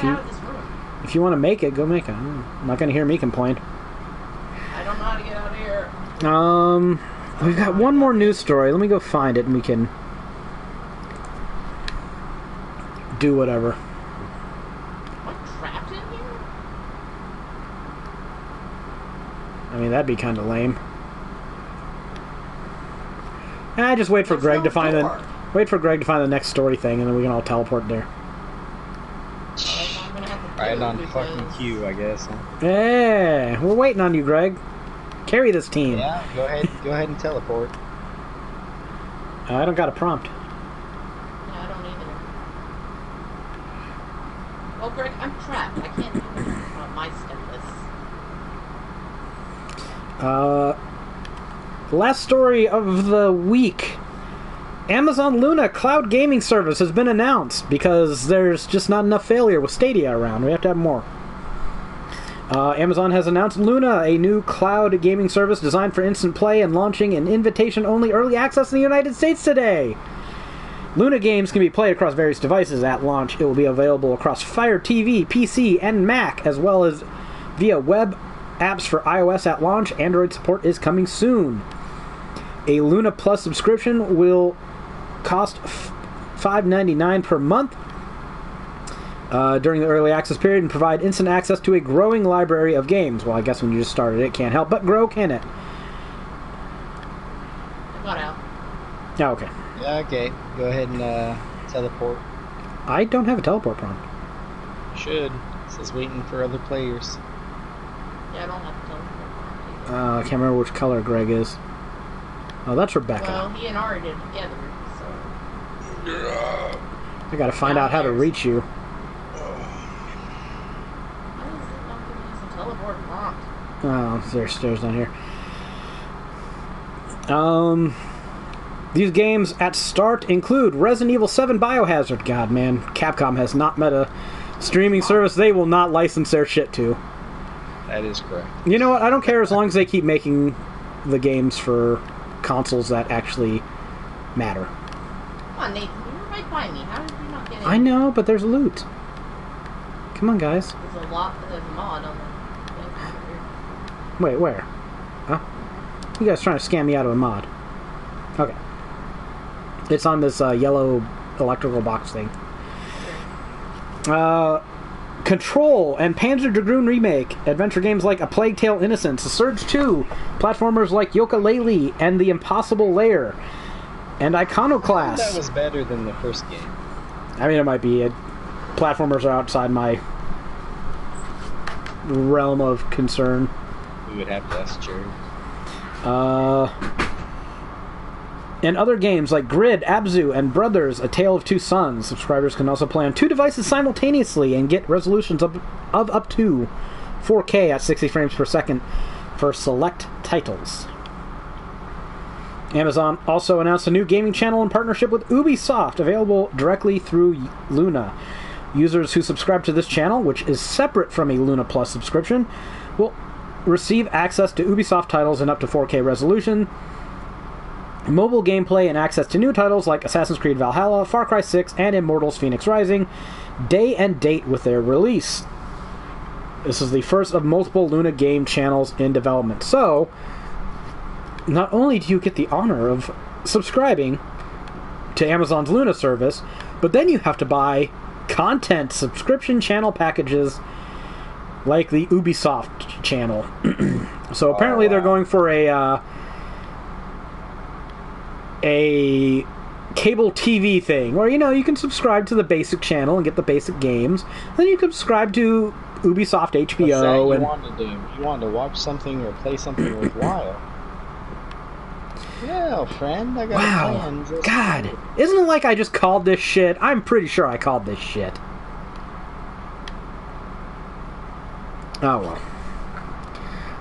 If you want to make it, go make it. I'm not going to hear me complain. I don't know how to get out of here. We've got one more news story. Let me go find it and we can do whatever. Am I trapped in here? I mean, that'd be kind of lame. Just wait for Greg to find the next story thing, and then we can all teleport there. Right on fucking cue, I guess. Huh? Yeah, we're waiting on you, Greg. Carry this team. Yeah, go ahead and teleport. I don't got a prompt. Yeah, I don't either. Well, Greg, I'm trapped. I can't do anything on my stimulus. Last story of the week. Amazon Luna cloud gaming service has been announced because there's just not enough failure with Stadia around. We have to have more. Amazon has announced Luna, a new cloud gaming service designed for instant play and launching an invitation-only early access in the United States today. Luna games can be played across various devices at launch. It will be available across Fire TV, PC, and Mac, as well as via web apps for iOS at launch. Android support is coming soon. A Luna Plus subscription will cost $5.99 per month during the early access period and provide instant access to a growing library of games. Well, I guess when you just started it can't help but grow, can it? I got out. Oh, okay. Yeah, okay. Go ahead and teleport. I don't have a teleport prompt. Should. It says waiting for other players. Yeah, I don't have a teleport prompt either. I can't remember which color Greg is. Oh, that's Rebecca. Well, he and Ari did together, so... I gotta find out how to reach you. Why is it not giving us a teleport prompt? Oh, there's stairs down here. These games at start include Resident Evil 7 Biohazard. God, man, Capcom has not met a streaming service they will not license their shit to. That is correct. You know what? I don't care as long as they keep making the games for consoles that actually matter. Come on, Nathan, you were right by me. How did you not get in? I know, but there's loot. Come on, guys. There's a mod on the thing over here. Wait, where? Huh? You guys trying to scam me out of a mod? Okay. It's on this yellow electrical box thing. Control and Panzer Dragoon Remake, adventure games like A Plague Tale Innocence, A Surge 2, platformers like Yooka-Laylee and The Impossible Lair, and Iconoclast. That was better than the first game. I mean, it might be. Platformers are outside my realm of concern. We would have to ask Jared. And other games like Grid, Abzu, and Brothers, A Tale of Two Sons. Subscribers can also play on 2 devices simultaneously and get resolutions of up to 4K at 60 frames per second for select titles. Amazon also announced a new gaming channel in partnership with Ubisoft, available directly through Luna. Users who subscribe to this channel, which is separate from a Luna Plus subscription, will receive access to Ubisoft titles in up to 4K resolution, mobile gameplay, and access to new titles like Assassin's Creed Valhalla, Far Cry 6, and Immortals Phoenix Rising, day and date with their release. This is the first of multiple Luna game channels in development. So, not only do you get the honor of subscribing to Amazon's Luna service, but then you have to buy content subscription channel packages like the Ubisoft channel. So apparently they're going for a cable TV thing, where you can subscribe to the basic channel and get the basic games. Then you can subscribe to Ubisoft HBO. You wanted to watch something or play something worthwhile. Yeah, friend, I got plans. God, isn't it like I just called this shit? I'm pretty sure I called this shit. Oh well.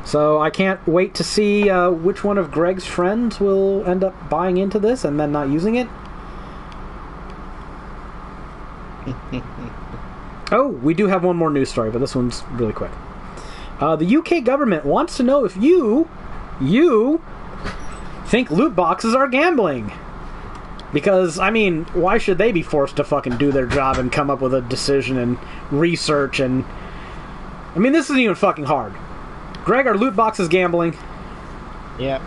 So I can't wait to see which one of Greg's friends will end up buying into this and then not using it. Oh, we do have one more news story, but this one's really quick. The UK government wants to know if you think loot boxes are gambling. Because, I mean, why should they be forced to fucking do their job and come up with a decision and research and... I mean, this isn't even fucking hard. Greg, are loot boxes gambling? Yep.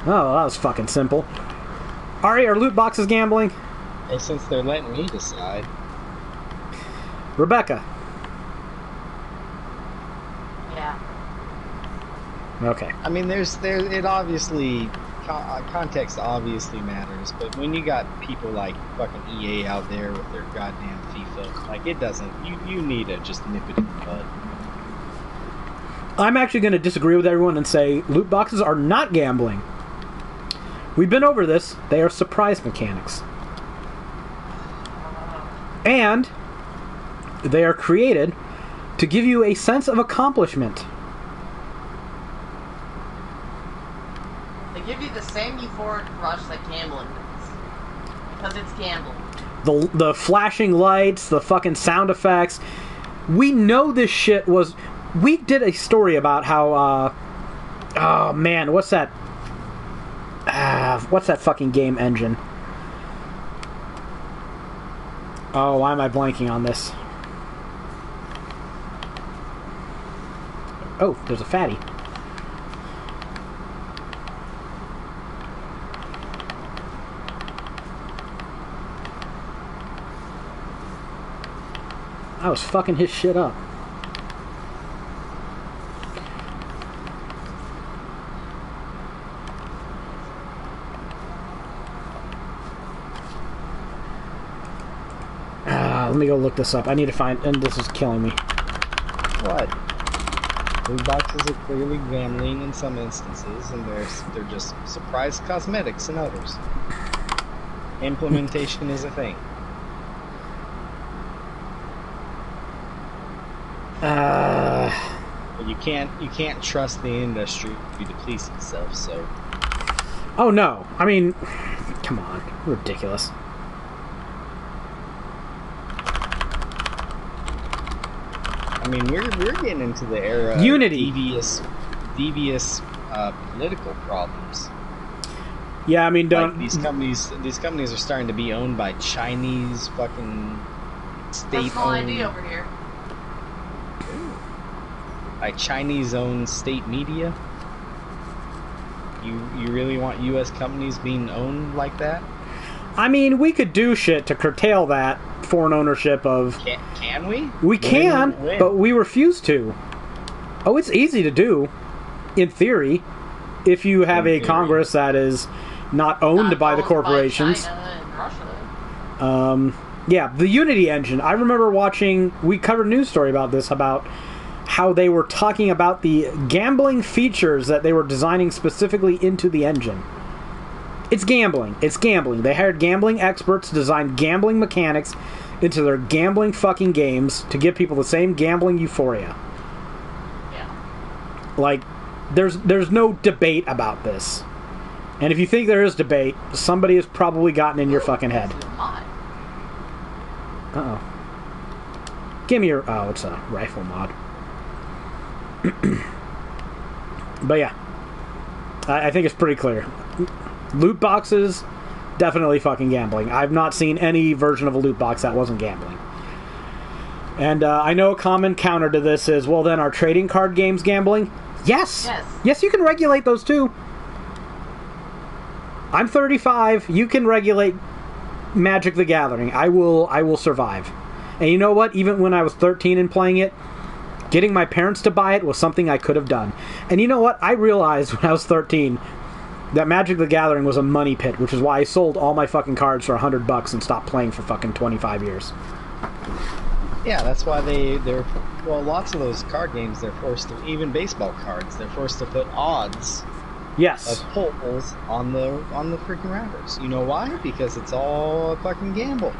Oh, that was fucking simple. Ari, are loot boxes gambling? Hey, since they're letting me decide. Rebecca. Yeah. Okay. I mean, it obviously... context obviously matters, but when you got people like fucking EA out there with their goddamn FIFA, like, it doesn't... You need to just nip it in the bud. I'm actually going to disagree with everyone and say loot boxes are not gambling. We've been over this. They are surprise mechanics. And they are created to give you a sense of accomplishment. They give you the same euphoric rush that gambling does. Because it's gambling. The flashing lights, the fucking sound effects. We know this shit was... We did a story about how, oh man, what's that fucking game engine? Oh, why am I blanking on this? Oh, there's a fatty. I was fucking his shit up. Let me go look this up. I need to find... And this is killing me. What? Loot boxes are clearly gambling in some instances, and they're just surprise cosmetics in others. Implementation is a thing. You can't trust the industry to police itself, so... Oh, no. I mean... Come on. Ridiculous. I mean, we're getting into the era Unity. of devious political problems. Yeah, I mean, don't... Like these companies are starting to be owned by Chinese fucking state-owned... Personal ID over here. like Chinese-owned state media. You really want U.S. companies being owned like that? I mean, we could do shit to curtail that foreign ownership of... Can we? We can, but we refuse to. Oh, it's easy to do, in theory, if you have a Congress that is not owned by the corporations. By China and Russia. Yeah, the Unity engine. I remember watching... We covered a news story about this, about how they were talking about the gambling features that they were designing specifically into the engine. It's gambling. It's gambling. They hired gambling experts to design gambling mechanics into their gambling fucking games to give people the same gambling euphoria. Yeah. Like, there's no debate about this. And if you think there is debate, somebody has probably gotten in your fucking head. Uh-oh. Give me your... Oh, it's a rifle mod. But yeah. I think it's pretty clear. Loot boxes, definitely fucking gambling. I've not seen any version of a loot box that wasn't gambling. And I know a common counter to this is, well, then are trading card games gambling? Yes! Yes, you can regulate those too. I'm 35. You can regulate Magic the Gathering. I will survive. And you know what? Even when I was 13 and playing it, getting my parents to buy it was something I could have done. And you know what? I realized when I was 13 that Magic the Gathering was a money pit, which is why I sold all my fucking cards for $100 and stopped playing for fucking 25 years. Yeah, that's why they're well, lots of those card games, they're forced to, even baseball cards, they're forced to put odds Yes. of polls on the freaking rounders. You know why? Because it's all a fucking gamble.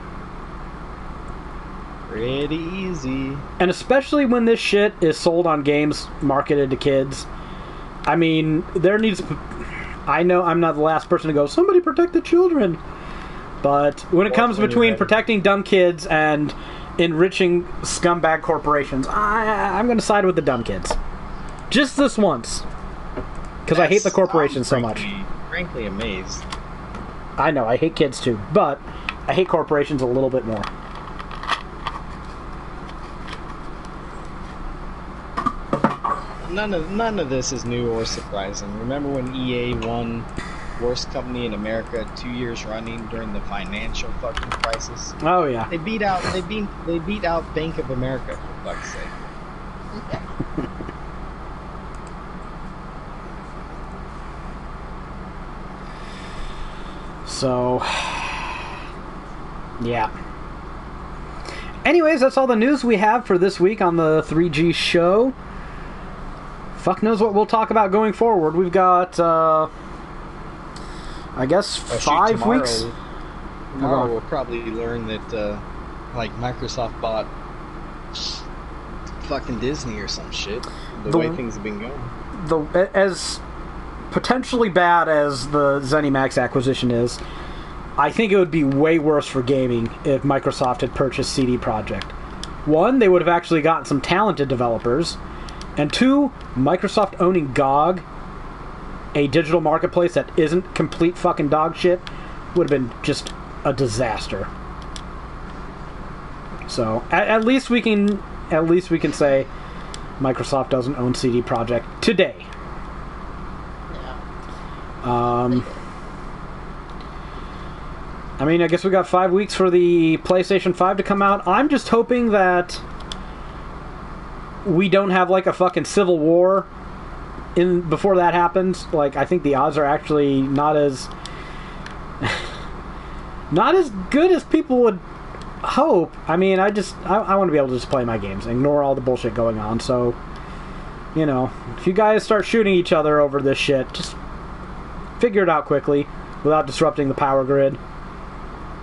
Pretty easy. And especially when this shit is sold on games marketed to kids. I mean, there needs... I know I'm not the last person to go, somebody protect the children. But when it comes between protecting dumb kids and enriching scumbag corporations, I'm going to side with the dumb kids. Just this once. Because I hate the corporations so much. Frankly amazed. I know, I hate kids too. But I hate corporations a little bit more. None of this is new or surprising. Remember when EA won Worst Company in America 2 years running during the financial fucking crisis? Oh yeah. They beat out Bank of America, for fuck's sake. So yeah. Anyways, that's all the news we have for this week on the 3G show. Fuck knows what we'll talk about going forward. We've got, I guess, 5 weeks. Tomorrow we'll probably learn that, like, Microsoft bought fucking Disney or some shit. The way things have been going. As potentially bad as the Zenimax acquisition is, I think it would be way worse for gaming if Microsoft had purchased CD Projekt. One, they would have actually gotten some talented developers. And two, Microsoft owning GOG, a digital marketplace that isn't complete fucking dog shit, would have been just a disaster. So at least we can say Microsoft doesn't own CD Projekt today. I mean, I guess we got 5 weeks for the PlayStation 5 to come out. I'm just hoping that we don't have like a fucking civil war before that happens. Like, I think the odds are actually not as good as people would hope. I mean, I want to be able to just play my games, ignore all the bullshit going on. So, you know, if you guys start shooting each other over this shit, just figure it out quickly without disrupting the power grid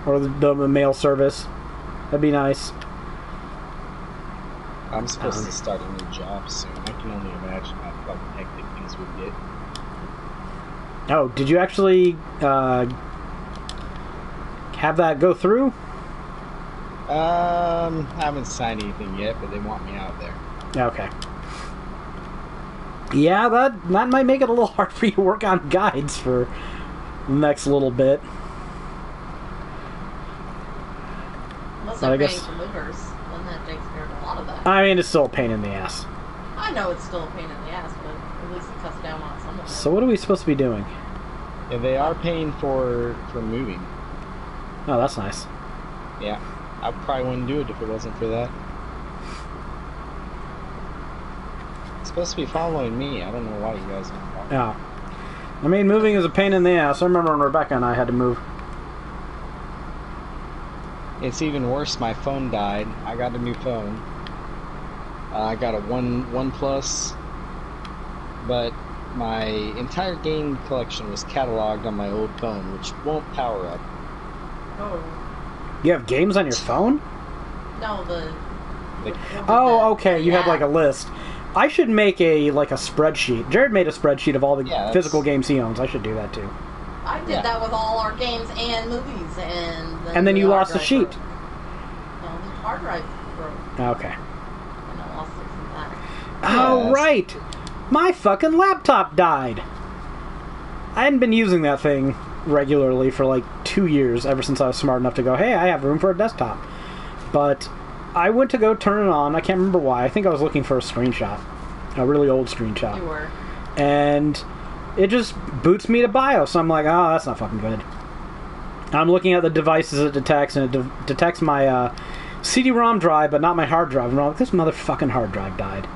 or the mail service. That'd be nice. I'm supposed to start a new job soon. I can only imagine how fucking hectic things would get. Oh, did you actually have that go through? I haven't signed anything yet, but they want me out there. Okay. Yeah, that might make it a little hard for you to work on guides for the next little bit. Unless they're paying for movers, then that takes care of a lot of that. I mean, it's still a pain in the ass. I know it's still a pain in the ass, but at least it cuts down on some of it. So what are we supposed to be doing? Yeah, they are paying for moving. Oh, that's nice. Yeah, I probably wouldn't do it if it wasn't for that. It's supposed to be following me. I don't know why you guys aren't following. Yeah. I mean, moving is a pain in the ass. I remember when Rebecca and I had to move. It's even worse. My phone died. I got a new phone. I got a OnePlus, but my entire game collection was cataloged on my old phone, which won't power up. Oh. You have games on your phone? No, Oh, okay. You had like a list. I should make a spreadsheet. Jared made a spreadsheet of all the physical games he owns. I should do that too. I did that with all our games and movies, and then you lost the sheet. Broke. No, the hard drive broke. Okay. And I lost it from that. Oh, right! My fucking laptop died! I hadn't been using that thing regularly for like 2 years, ever since I was smart enough to go, hey, I have room for a desktop. But I went to go turn it on. I can't remember why. I think I was looking for a screenshot. A really old screenshot. You were. And it just boots me to BIOS. I'm like, oh, that's not fucking good. I'm looking at the devices it detects, and it detects my CD-ROM drive, but not my hard drive. And I'm like, this motherfucking hard drive died.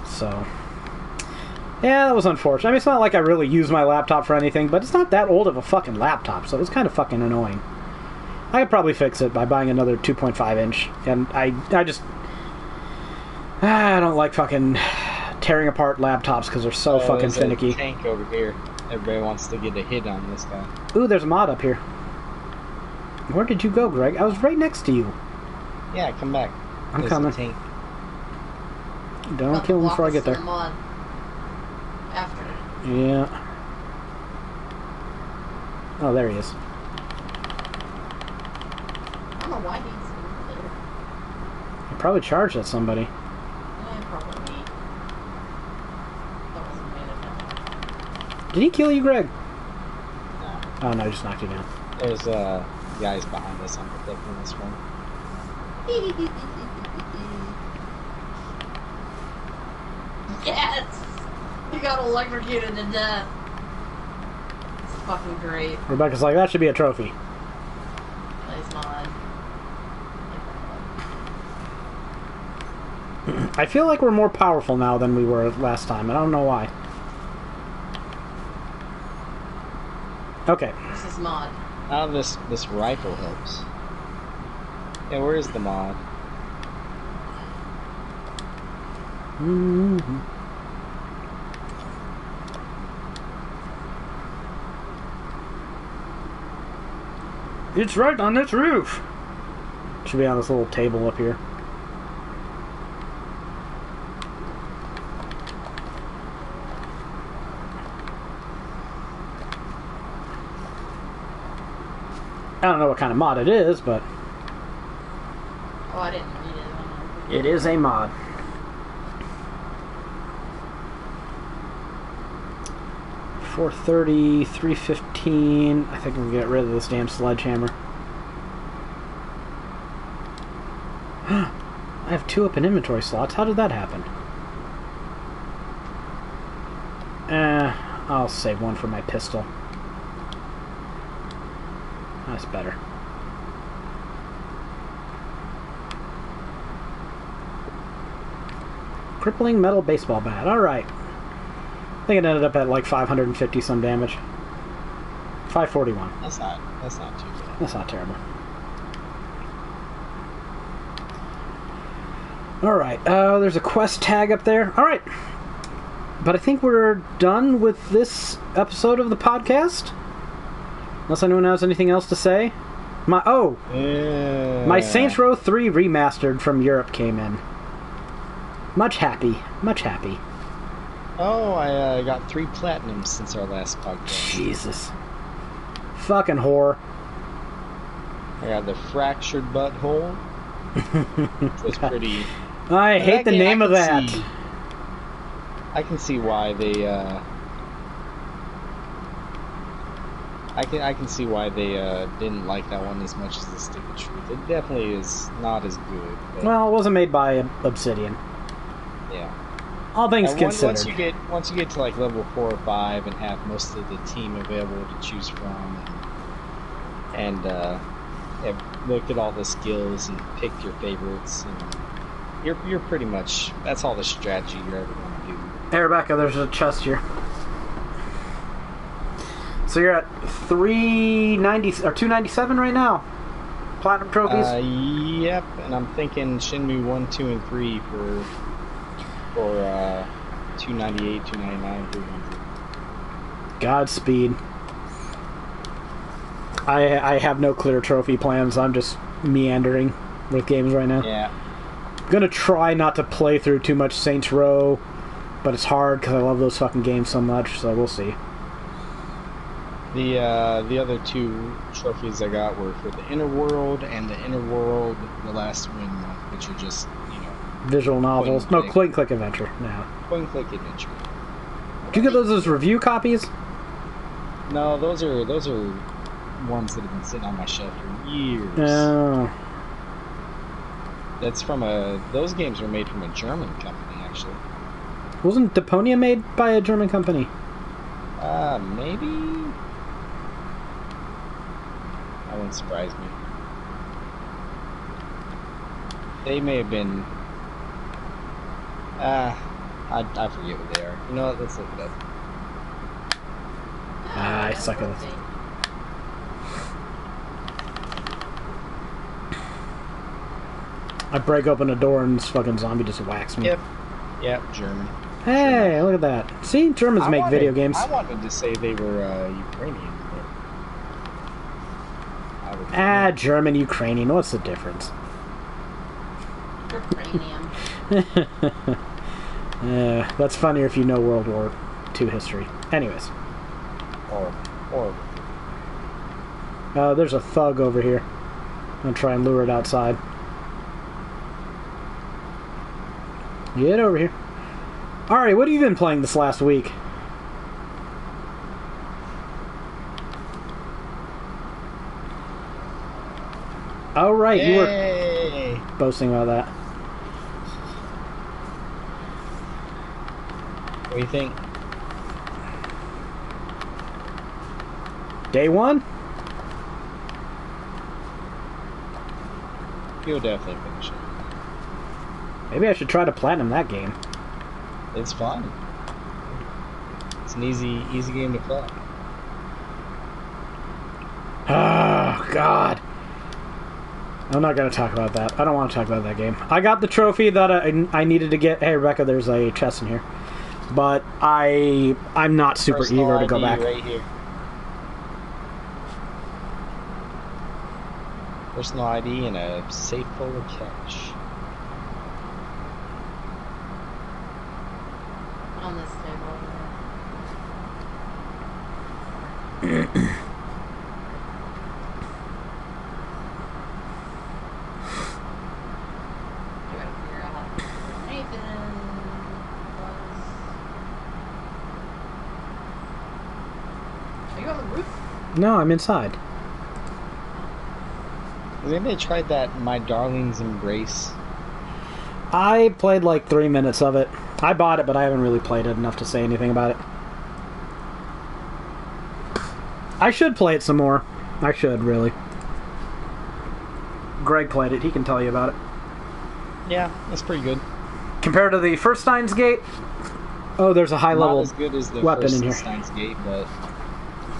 So, yeah, that was unfortunate. I mean, it's not like I really use my laptop for anything, but it's not that old of a fucking laptop, so it's kind of fucking annoying. I could probably fix it by buying another 2.5 inch, and I don't like fucking tearing apart laptops because they're so fucking finicky. There's a tank over here. Everybody wants to get a hit on this guy. Ooh, there's a mod up here. Where did you go, Greg? I was right next to you. Yeah, come back. I'm coming. Tank. Don't kill him before I get there. Mod after. Yeah. Oh, there he is. I don't know why he's over there. He probably charged at somebody. Yeah, probably me. That wasn't made of him. Did he kill you, Greg? No. Oh, no, he just knocked you down. There's guys behind us. I'm protecting this one. Yes! He got electrocuted to death. It's fucking great. Rebecca's like, that should be a trophy. Nice mod. I feel like we're more powerful now than we were last time. I don't know why. Okay. This is mod. Oh, this rifle helps. Yeah, where is the mod? Mm-hmm. It's right on this roof. Should be on this little table up here. I don't know what kind of mod it is, but Oh, I didn't read it. it is a mod. $430, $315. I think I'm gonna get rid of this damn sledgehammer. I have 2 open inventory slots. How did that happen? I'll save one for my pistol. That's better. Crippling metal baseball bat. Alright. I think it ended up at like 550 some damage. 541. That's not too bad. That's not terrible. Alright, there's a quest tag up there. Alright. But I think we're done with this episode of the podcast. Unless anyone has anything else to say. My Saints Row 3 remastered from Europe came in. Much happy. Much happy. Oh, I got 3 platinums since our last podcast. Jesus. Fucking whore. I got the fractured butthole. Which was pretty... I hate the name of that. I can see why they I can see why they didn't like that one as much as the Stick of Truth. It definitely is not as good. But, Well, it wasn't made by Obsidian. yeah. All things And considered. once you get to like level 4 or 5 and have most of the team available to choose from, and have looked at all the skills and picked your favorites, and you're pretty much, that's all the strategy you're ever going to do. Hey, Rebecca, there's a chest here. So you're at 390 or 297 right now. Platinum trophies. Yep, and I'm thinking Shenmue 1, 2, and 3 for 298, 299, 300. Godspeed. I have no clear trophy plans. I'm just meandering with games right now. Yeah. I'm gonna try not to play through too much Saints Row, but it's hard because I love those fucking games so much. So we'll see. The other 2 trophies I got were for the Inner World and the Inner World, The Last Wind, which are just, Visual novels. Point No, click adventure. No. point and click adventure. Did you get those as review copies? No, those are ones that have been sitting on my shelf for years. Oh. That's from those games were made from a German company, actually. Wasn't Deponia made by a German company? Maybe? That wouldn't surprise me. They may have been... I forget what they are. You know what? Let's look it up. I suck at this. I break open a door and this fucking zombie just whacks me. Yep, German. Hey, look at that. See, Germans make video games. I wanted to say they were Ukrainian, but... German, Ukrainian. What's the difference? Ukrainian. That's funnier if you know World War II history. Anyways. Or There's a thug over here. I'm gonna try and lure it outside. Get over here. Alright, what have you been playing this last week? Oh, right, you were boasting about that. What do you think? Day one? You'll definitely finish it. Maybe I should try to platinum that game. It's fun. It's an easy game to play. Oh, God. I'm not going to talk about that. I don't want to talk about that game. I got the trophy that I needed to get. Hey, Rebecca, there's a chest in here. But I'm not super Personal eager to go ID back. right here. Personal ID and a safe full of cash. On this table over there. I gotta figure out how to get where Nathan was. Are you on the roof? No, I'm inside. Has anybody tried that My Darling's Embrace? I played like 3 minutes of it. I bought it, but I haven't really played it enough to say anything about it. I should play it some more. I should, really. Greg played it. He can tell you about it. Yeah, that's pretty good. Compared to the first Steins Gate, oh, there's a high-level Not as good as the weapon first in here. Steins Gate, but,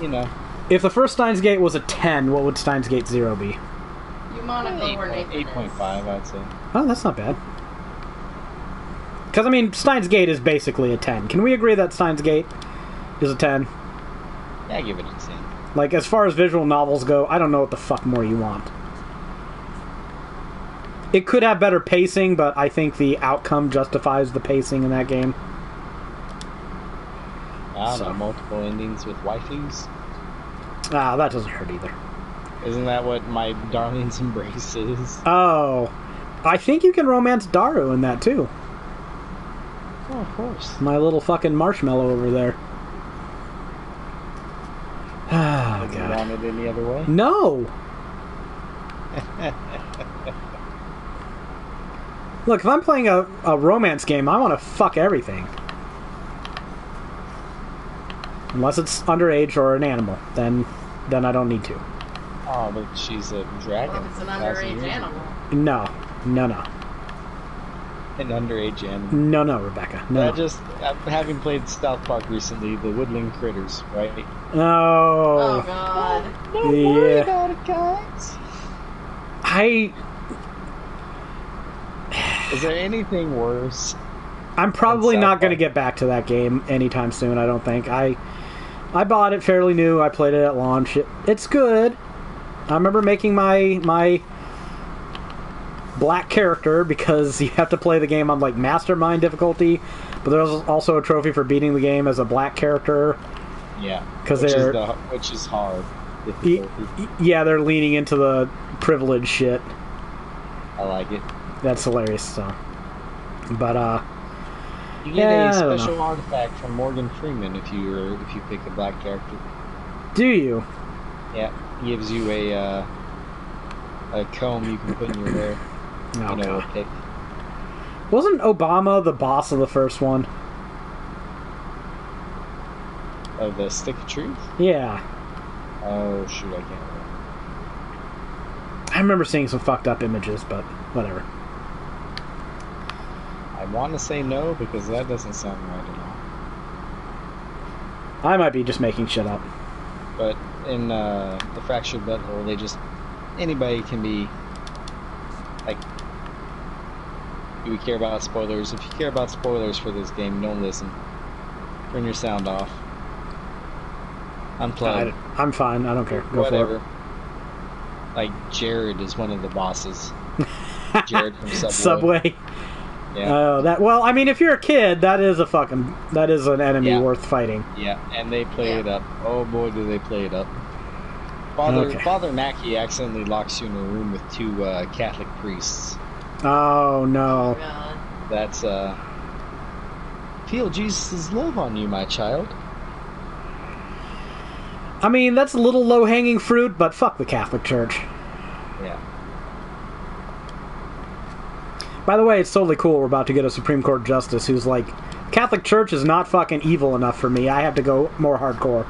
you know. If the first Steins Gate was a 10, what would Steins Gate 0 be? You monitor where Nathan is. 8.5, I'd say. Oh, that's not bad. Because, I mean, Steins Gate is basically a 10. Can we agree that Steins Gate is a 10? Yeah, I give it a 10. Like, as far as visual novels go, I don't know what the fuck more you want. It could have better pacing, but I think the outcome justifies the pacing in that game. I don't know, multiple endings with waifus? Ah, that doesn't hurt either. Isn't that what My Darling's Embrace is? Oh, I think you can romance Daru in that, too. Oh, of course. My little fucking marshmallow over there. Ah, God. Want it any other way? No! Look, if I'm playing a romance game, I want to fuck everything. Unless it's underage or an animal, then I don't need to. Oh, but she's a dragon. Well, if it's an underage animal. No. An underage animal. No, Rebecca. No. Having played South Park recently, the woodland critters, right? No. Oh, God. Don't worry about it, guys. Is there anything worse? I'm probably not going to get back to that game anytime soon, I don't think. I bought it fairly new. I played it at launch. It's good. I remember making my black character because you have to play the game on like mastermind difficulty, but there's also a trophy for beating the game as a black character. Yeah, which is hard. Yeah, they're leaning into the privilege shit. I like it. That's hilarious. So, but you get a special artifact from Morgan Freeman if you pick a black character. Do you? Yeah, he gives you a comb you can put in your hair. Oh, God. Pick. Wasn't Obama the boss of the first one? Of the Stick of Truth? Yeah. Oh shoot, I can't remember. I remember seeing some fucked up images, but whatever. I want to say no because that doesn't sound right at all. I might be just making shit up. But in the Fractured Butthole, anybody can be like. Do we care about spoilers? If you care about spoilers for this game, don't listen. Turn your sound off. Unplug. I'm fine. I don't care. Go Whatever. for it. Like Jared is one of the bosses. Jared from Subway. Subway. Yeah. Well, I mean, if you're a kid, that is an enemy worth fighting. Yeah, and they play it up. Oh boy, do they play it up. Father Mackey accidentally locks you in a room with two Catholic priests. Oh no. Oh, God. That's feel Jesus' love on you, my child. I mean, that's a little low-hanging fruit, but fuck the Catholic Church. Yeah. By the way, it's totally cool we're about to get a Supreme Court justice who's like, Catholic Church is not fucking evil enough for me. I have to go more hardcore.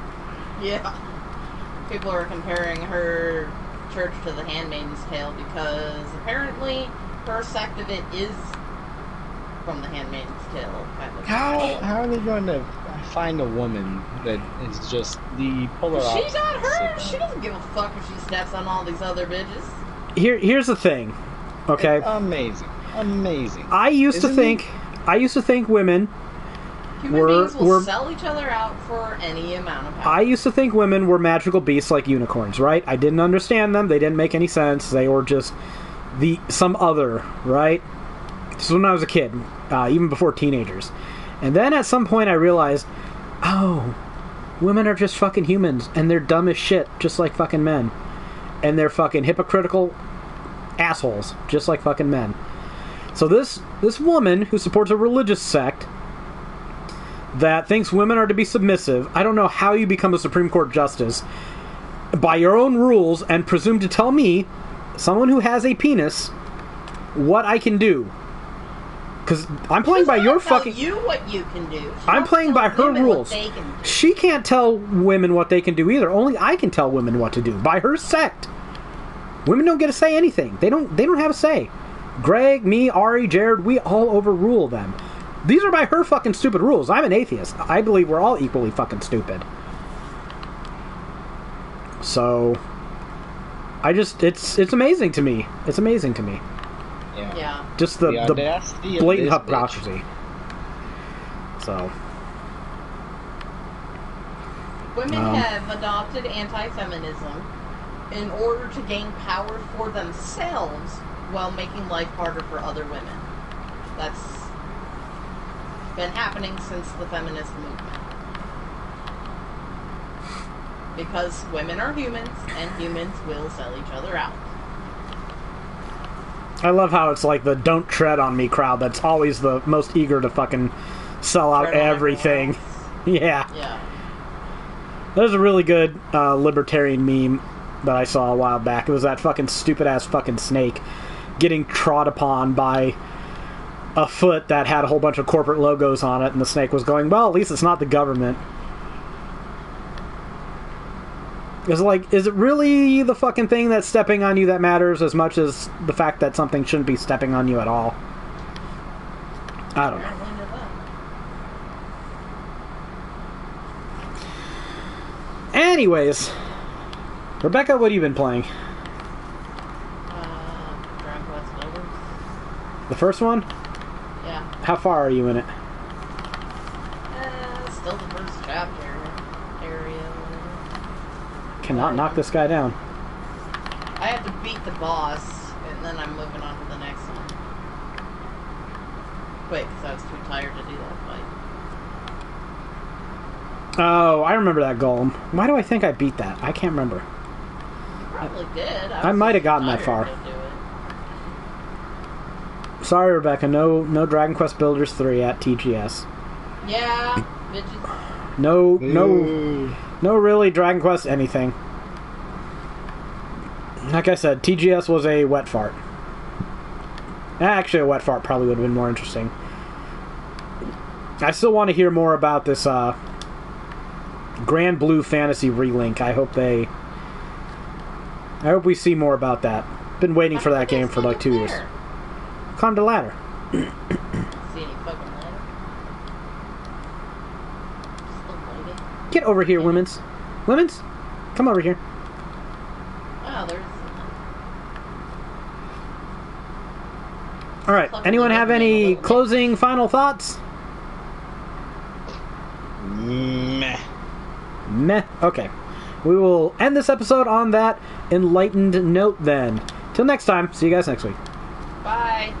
Yeah. People are comparing her church to the Handmaid's Tale because apparently her sect of it is from the Handmaid's Tale kind of. How are they going to find a woman that is just the polar opposite? She got her. She doesn't give a fuck if she steps on all these other bitches. Here's the thing, okay? It's amazing. I used to think women Human beings will sell each other out for any amount of power. I used to think women were magical beasts like unicorns, right? I didn't understand them. They didn't make any sense. They were just some other, right? This is when I was a kid, even before teenagers. And then at some point I realized, oh, women are just fucking humans, and they're dumb as shit, just like fucking men. And they're fucking hypocritical assholes, just like fucking men. So this woman who supports a religious sect that thinks women are to be submissive, I don't know how you become a Supreme Court justice by your own rules and presume to tell me, someone who has a penis, what I can do. Because I'm playing by your fucking... She's not tell you what you can do. I'm playing by her rules. She can't tell women what they can do either. Only I can tell women what to do. By her sect. Women don't get to say anything. They don't have a say. Greg, me, Ari, Jared, we all overrule them. These are by her fucking stupid rules. I'm an atheist. I believe we're all equally fucking stupid. So... it's amazing to me. It's amazing to me. Yeah. Just the blatant hypocrisy. So. Women have adopted anti-feminism in order to gain power for themselves while making life harder for other women. That's been happening since the feminist movement. Because women are humans, and humans will sell each other out. I love how it's like the "don't tread on me" crowd that's always the most eager to fucking sell out everything. Yeah. There's a really good libertarian meme that I saw a while back. It was that fucking stupid-ass fucking snake getting trod upon by a foot that had a whole bunch of corporate logos on it, and the snake was going, well, at least it's not the government. It's like, is it really the fucking thing that's stepping on you that matters as much as the fact that something shouldn't be stepping on you at all? I don't know. Anyways, Rebecca, what have you been playing? Dragon Quest Builders. The first one? Yeah. How far are you in it? Still the first chapter area. Whatever. Cannot knock this guy down. I have to beat the boss, and then I'm moving on to the next one. Quick, because I was too tired to do that fight. Oh, I remember that golem. Why do I think I beat that? I can't remember. You probably did. I might have gotten that far. To do it. Sorry, Rebecca. No Dragon Quest Builders 3 at TGS. Yeah, bitches. No, really Dragon Quest anything. Like I said, TGS was a wet fart. Actually, a wet fart probably would have been more interesting. I still want to hear more about this Grand Blue Fantasy relink. I hope we see more about that. Been waiting for that game for like 2 years. Climb the ladder. See any fucking ladder? Still waiting. Get over here, Women's. Women's? Come over here. Oh, there's. Alright, anyone have any closing final thoughts? Meh. Meh. Okay. We will end this episode on that enlightened note then. Till next time, see you guys next week. Bye.